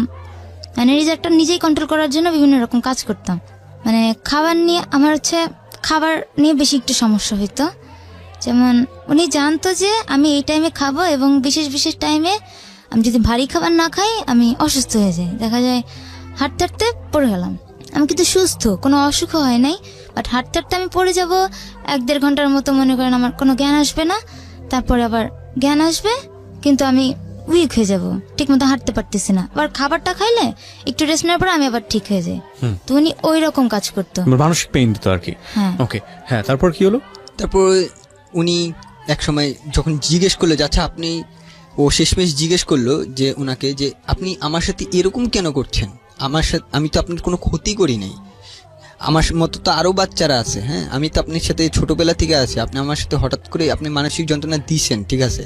মানে নিজেরটা নিজেই কন্ট্রোল করার জন্য বিভিন্ন রকম কাজ করতাম। মানে খাবার নিয়ে আমার খাবার নিয়ে বেশি একটু সমস্যা হইতো। যেমন উনি জানতো যে আমি এই টাইমে খাবো, এবং বিশেষ বিশেষ টাইমে আমি যদি ভারী খাবার না খাই আমি অসুস্থ হয়ে যাই। দেখা যায় হাঁটতে হাঁটতে পড়ে গেলাম, আমি কিন্তু সুস্থ, কোনো অসুখ হয় নাই, বাট হাঁটতে হাঁটতে আমি পড়ে যাব, 1-1.5 ঘন্টার মতো মনে করেন আমার কোনো জ্ঞান আসবে না, তারপরে আবার জ্ঞান আসবে, কিন্তু আমি উইক হয়ে যাব, ঠিক মতো হাঁটতে পারতেছি না। আবার খাবারটা খাইলে একটু রেস্ট নেওয়ার পর আমি আবার ঠিক হয়ে যাই। তো উনি ওই রকম কাজ করতো, মানসিক পেইন দিত আর কি। হ্যাঁ। ওকে, হ্যাঁ, তারপর কি হলো? তারপর উনি এক সময় যখন জিজ্ঞেস করলো যে আচ্ছা আপনি, ও শেষমেশ জিজ্ঞেস করলো যে ওনাকে যে আপনি আমার সাথে এরকম কেন করছেন, আমার সাথে আমি তো আপনার কোনো ক্ষতি করি নাই, আমার মতো তো আরো বাচ্চারা আছে, হ্যাঁ আমি তো আপনার সাথে ছোটবেলা থেকে আছি, আপনি আমার সাথে হঠাৎ করে আপনি মানসিক যন্ত্রণা দিয়েছেন, ঠিক আছে,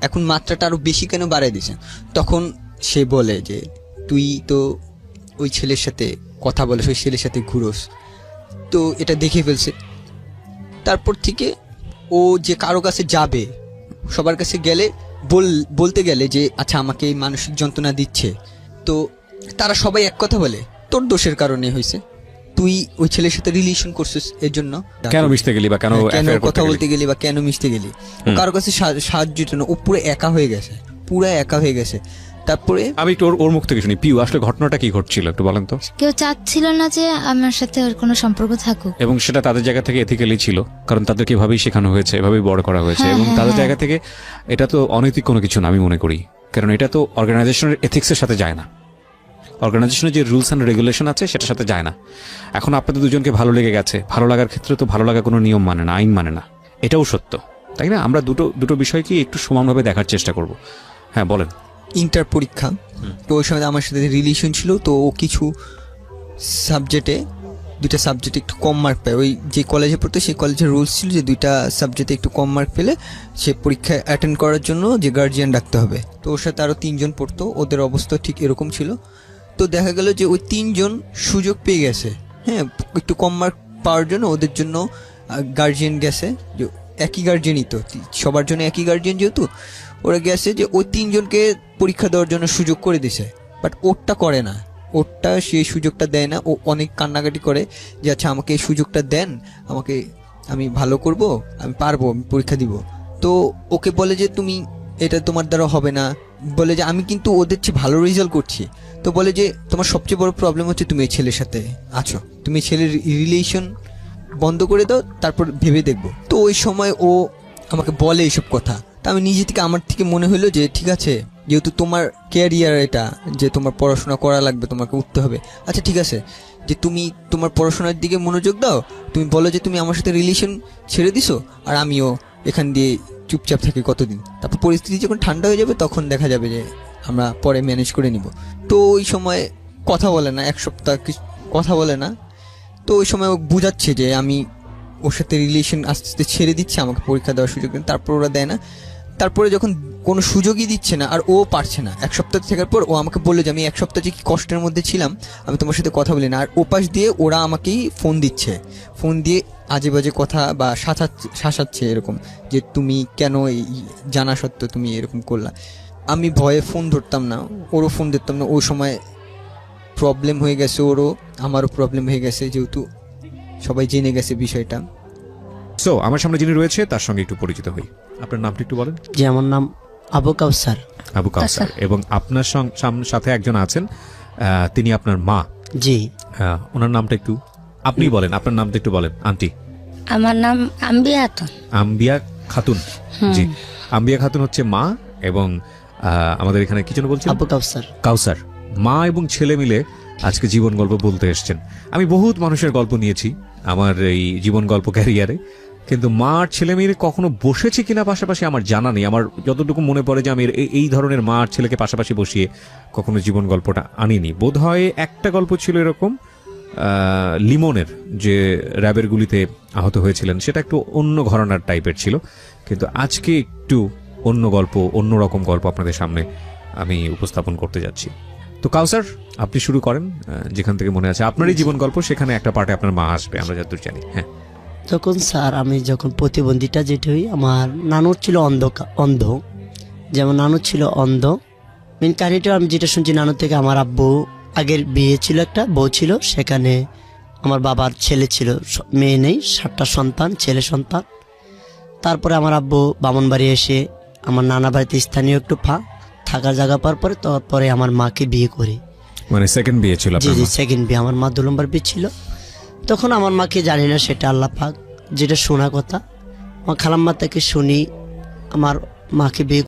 এখন মাত্রাটা আরো বেশি কেন বাড়াই দিয়েছেন। তখন সে বলে যে তুই তো ওই ছেলের সাথে কথা বলিস, ওই ছেলের সাথে ঘুরোস, তো এটা দেখে ফেলছে। তারপর থেকে ও যে কারো কাছে যাবে, সবার কাছে গেলে বলতে গেলে যে আচ্ছা আমাকে এই মানসিক যন্ত্রণা দিচ্ছে, তো তারা সবাই এক কথা বলে তোর দোষের কারণে হয়েছে, তুই ওই ছেলের সাথে রিলেশন করছিস, এর জন্য কেন মিশতে গেলি বা কেন কথা বলতে গেলি বা কেন মিশতে গেলি, ও কারো কাছে সাহায্য জন্য ও পুরো একা হয়ে গেছে, পুরো একা হয়ে গেছে। তারপরে আমি একটু ওর মুখ থেকে শুনি, পিউ আসলে ঘটনাটা কি ঘটছিল একটু বলেন তো। কেউ চাচ্ছিল না যে আমার সাথে ওর কোনো সম্পর্ক থাকুক, এবং সেটা তাদের জায়গা থেকে এথিক্যালি ছিল, কারণ তাদেরকে এভাবেই শেখানো হয়েছে, এভাবেই বড় করা হয়েছে, এবং তাদের জায়গা থেকে এটা তো অনৈতিক কোনো কিছু না আমি মনে করি, কারণ এটা তো অর্গানাইজেশনের এথিক্সের সাথে যায় না, অর্গানাইজেশনের যে রুলস অ্যান্ড রেগুলেশন আছে সেটার সাথে যায় না। এখন আপনাদের দুজনকে ভালো লেগে গেছে, ভালো লাগার ক্ষেত্রে তো ভালো লাগা কোনো নিয়ম মানে না, আইন মানে না, এটাও সত্য, তাই না? আমরা দুটো বিষয়কে একটু সমানভাবে দেখার চেষ্টা করব। হ্যাঁ বলেন। ইন্টার পরীক্ষা, তো ওই সময় আমার সাথে রিলেশন ছিল, তো ও কিছু সাবজেক্টে 2টা সাবজেক্টে একটু কম মার্ক পায়, ওই যে কলেজে পড়তো সেই কলেজের রুলস ছিল যে 2টা সাবজেক্টে একটু কম মার্ক পেলে সে পরীক্ষা অ্যাটেন্ড করার জন্য যে গার্জিয়ান ডাকতে হবে। তো ওর সাথে আরও 3 জন পড়তো, ওদের অবস্থা ঠিক এরকম ছিল। তো দেখা গেল যে ওই 3 জন সুযোগ পেয়ে গেছে, হ্যাঁ একটু কম মার্ক পাওয়ার জন্য ওদের জন্য গার্জিয়ান গেছে, যে একই গার্জিয়ানই তো সবার জন্য একই গার্জিয়ান, যেহেতু ওরা গেছে যে ওই 3 জনকে পরীক্ষা দেওয়ার জন্য সুযোগ করে দিছে, বাট ওরটা করে না, ওরটা সেই সুযোগটা দেয় না। ও অনেক কান্নাকাটি করে যে আচ্ছা আমাকে এই সুযোগটা দেন, আমি ভালো করব, আমি পারবো, আমি পরীক্ষা দিব। তো ওকে বলে যে তুমি এটা তোমার দ্বারা হবে না, বলে যে আমি কিন্তু ওদের চেয়ে ভালো রেজাল্ট করছি। তো বলে যে তোমার সবচেয়ে বড় প্রবলেম হচ্ছে তুমি এই ছেলের সাথে আছো, তুমি ছেলের রিলেশন বন্ধ করে দাও, তারপর ভেবে দেখবো। তো ওই সময় ও আমাকে বলে এইসব কথা, তা আমি নিজে থেকে আমার থেকে মনে হলো যে ঠিক আছে, যেহেতু তোমার ক্যারিয়ার এটা, যে তোমার পড়াশোনা করা লাগবে, তোমাকে উঠতে হবে, আচ্ছা ঠিক আছে যে তুমি তোমার পড়াশোনার দিকে মনোযোগ দাও, তুমি বলো যে তুমি আমার সাথে রিলেশন ছেড়ে দিছো, আর আমিও এখান দিয়ে চুপচাপ থাকি কতদিন, তারপর পরিস্থিতি যখন ঠান্ডা হয়ে যাবে তখন দেখা যাবে যে আমরা পরে ম্যানেজ করে নিব। তো ওই সময় কথা বলে না, 1 সপ্তাহ কথা বলে না। তো ওই সময় ও বুঝাচ্ছে যে আমি ওর সাথে রিলেশন আস্তে আস্তে ছেড়ে দিচ্ছে, আমাকে পরীক্ষা দেওয়ার সুযোগ দেন, তারপর ওরা দেয় না। তারপরে যখন কোনো সুযোগই দিচ্ছে না আর ও পারছে না, 1 সপ্তাহ থাকার পর ও আমাকে বললো যে আমি 1 সপ্তাহ যে কি কষ্টের মধ্যে ছিলাম, আমি তোমার সাথে কথা বলি না। আর ওপাশ দিয়ে ওরা আমাকেই ফোন দিচ্ছে, ফোন দিয়ে আজে বাজে কথা বা শাসাচ্ছে এরকম, যে তুমি কেন জানা সত্ত্বেও তুমি এরকম করলা। আমি ভয়ে ফোন ধরতাম না, ওরও ফোন ধরতাম না। ওই সময় প্রবলেম হয়ে গেছে, ওরও আমারও প্রবলেম হয়ে গেছে, যেহেতু সবাই জেনে গেছে বিষয়টা। সো আমার সামনে যিনি রয়েছে তার সঙ্গে একটু পরিচিত হই। আপনার নামটা একটু বলেন। যে আমার নাম আবু কাউসার। আবু কাউসার। এবং আপনার সাথে একজন আছেন, তিনি আপনার মা। জি। ওনার নামটা একটু আপনি বলেন, আপনার নামটা একটু বলেন আন্টি। আমার নাম আম্বিয়া খাতুন। আম্বিয়া খাতুন। জি, আম্বিয়া খাতুন হচ্ছে মা, এবং আমাদের এখানে কি যেন বলছেন, আবু কাউসার। কাউসার। মা এবং ছেলে মিলে আজকে জীবন গল্প বলতে এসেছেন। আমি বহুত মানুষের গল্প নিয়েছি আমার এই জীবন গল্প ক্যারিয়ারে, কিন্তু মা আর ছেলে মেয়ে কখনো বসেছে কিনা পাশাপাশি আমার জানা নেই। আমার যতটুকু মনে পড়ে যে আমি এই ধরনের মা আর ছেলেকে পাশাপাশি বসিয়ে কখনো জীবন গল্পটা আনিনি। বোধ হয় একটা গল্প ছিল এরকম, লিমনের, যে র্যাবের গুলিতে আহত হয়েছিলেন, সেটা একটু অন্য ঘরানার টাইপের ছিল। কিন্তু আজকে একটু অন্য গল্প, অন্যরকম গল্প আপনাদের সামনে আমি উপস্থাপন করতে যাচ্ছি। তো কাউসার, আপনি শুরু করেন যেখান থেকে মনে আছে আপনারই জীবন গল্প, সেখানে একটা পার্টে আপনার মা আসবে, আমরা যতদূর জানি। হ্যাঁ। তখন স্যার আমি যখন প্রতিবন্ধীটা যেটা হই, আমার নানুর ছিল অন্ধ, যেমন নানু ছিল অন্ধ। মেন কাহিনিটা আমি যেটা শুনছি নানুর থেকে, আমার আব্বু আগের বিয়ে ছিল, একটা বউ ছিল, সেখানে আমার বাবার ছেলে ছিল, মেয়ে নেই, 7টা সন্তান, ছেলে সন্তান। তারপরে আমার আব্বু বামনবাড়ি এসে আমার নানা বাড়িতে স্থানীয় একটু থাকার জায়গা পাওয়ার পরে, তারপরে আমার মাকে বিয়ে করি। মানে সেকেন্ড বিয়ে ছিল জি আপনার? জি, সেকেন্ড বিয়ে। আমার মা 2 নম্বর বিয়ে ছিল। তখন আমার মাকে জানি না, সেটা আল্লাহ পাক, যেটা শোনা কথা আমার খালাম্মা থেকে শুনি আমার মাকে বিয়ে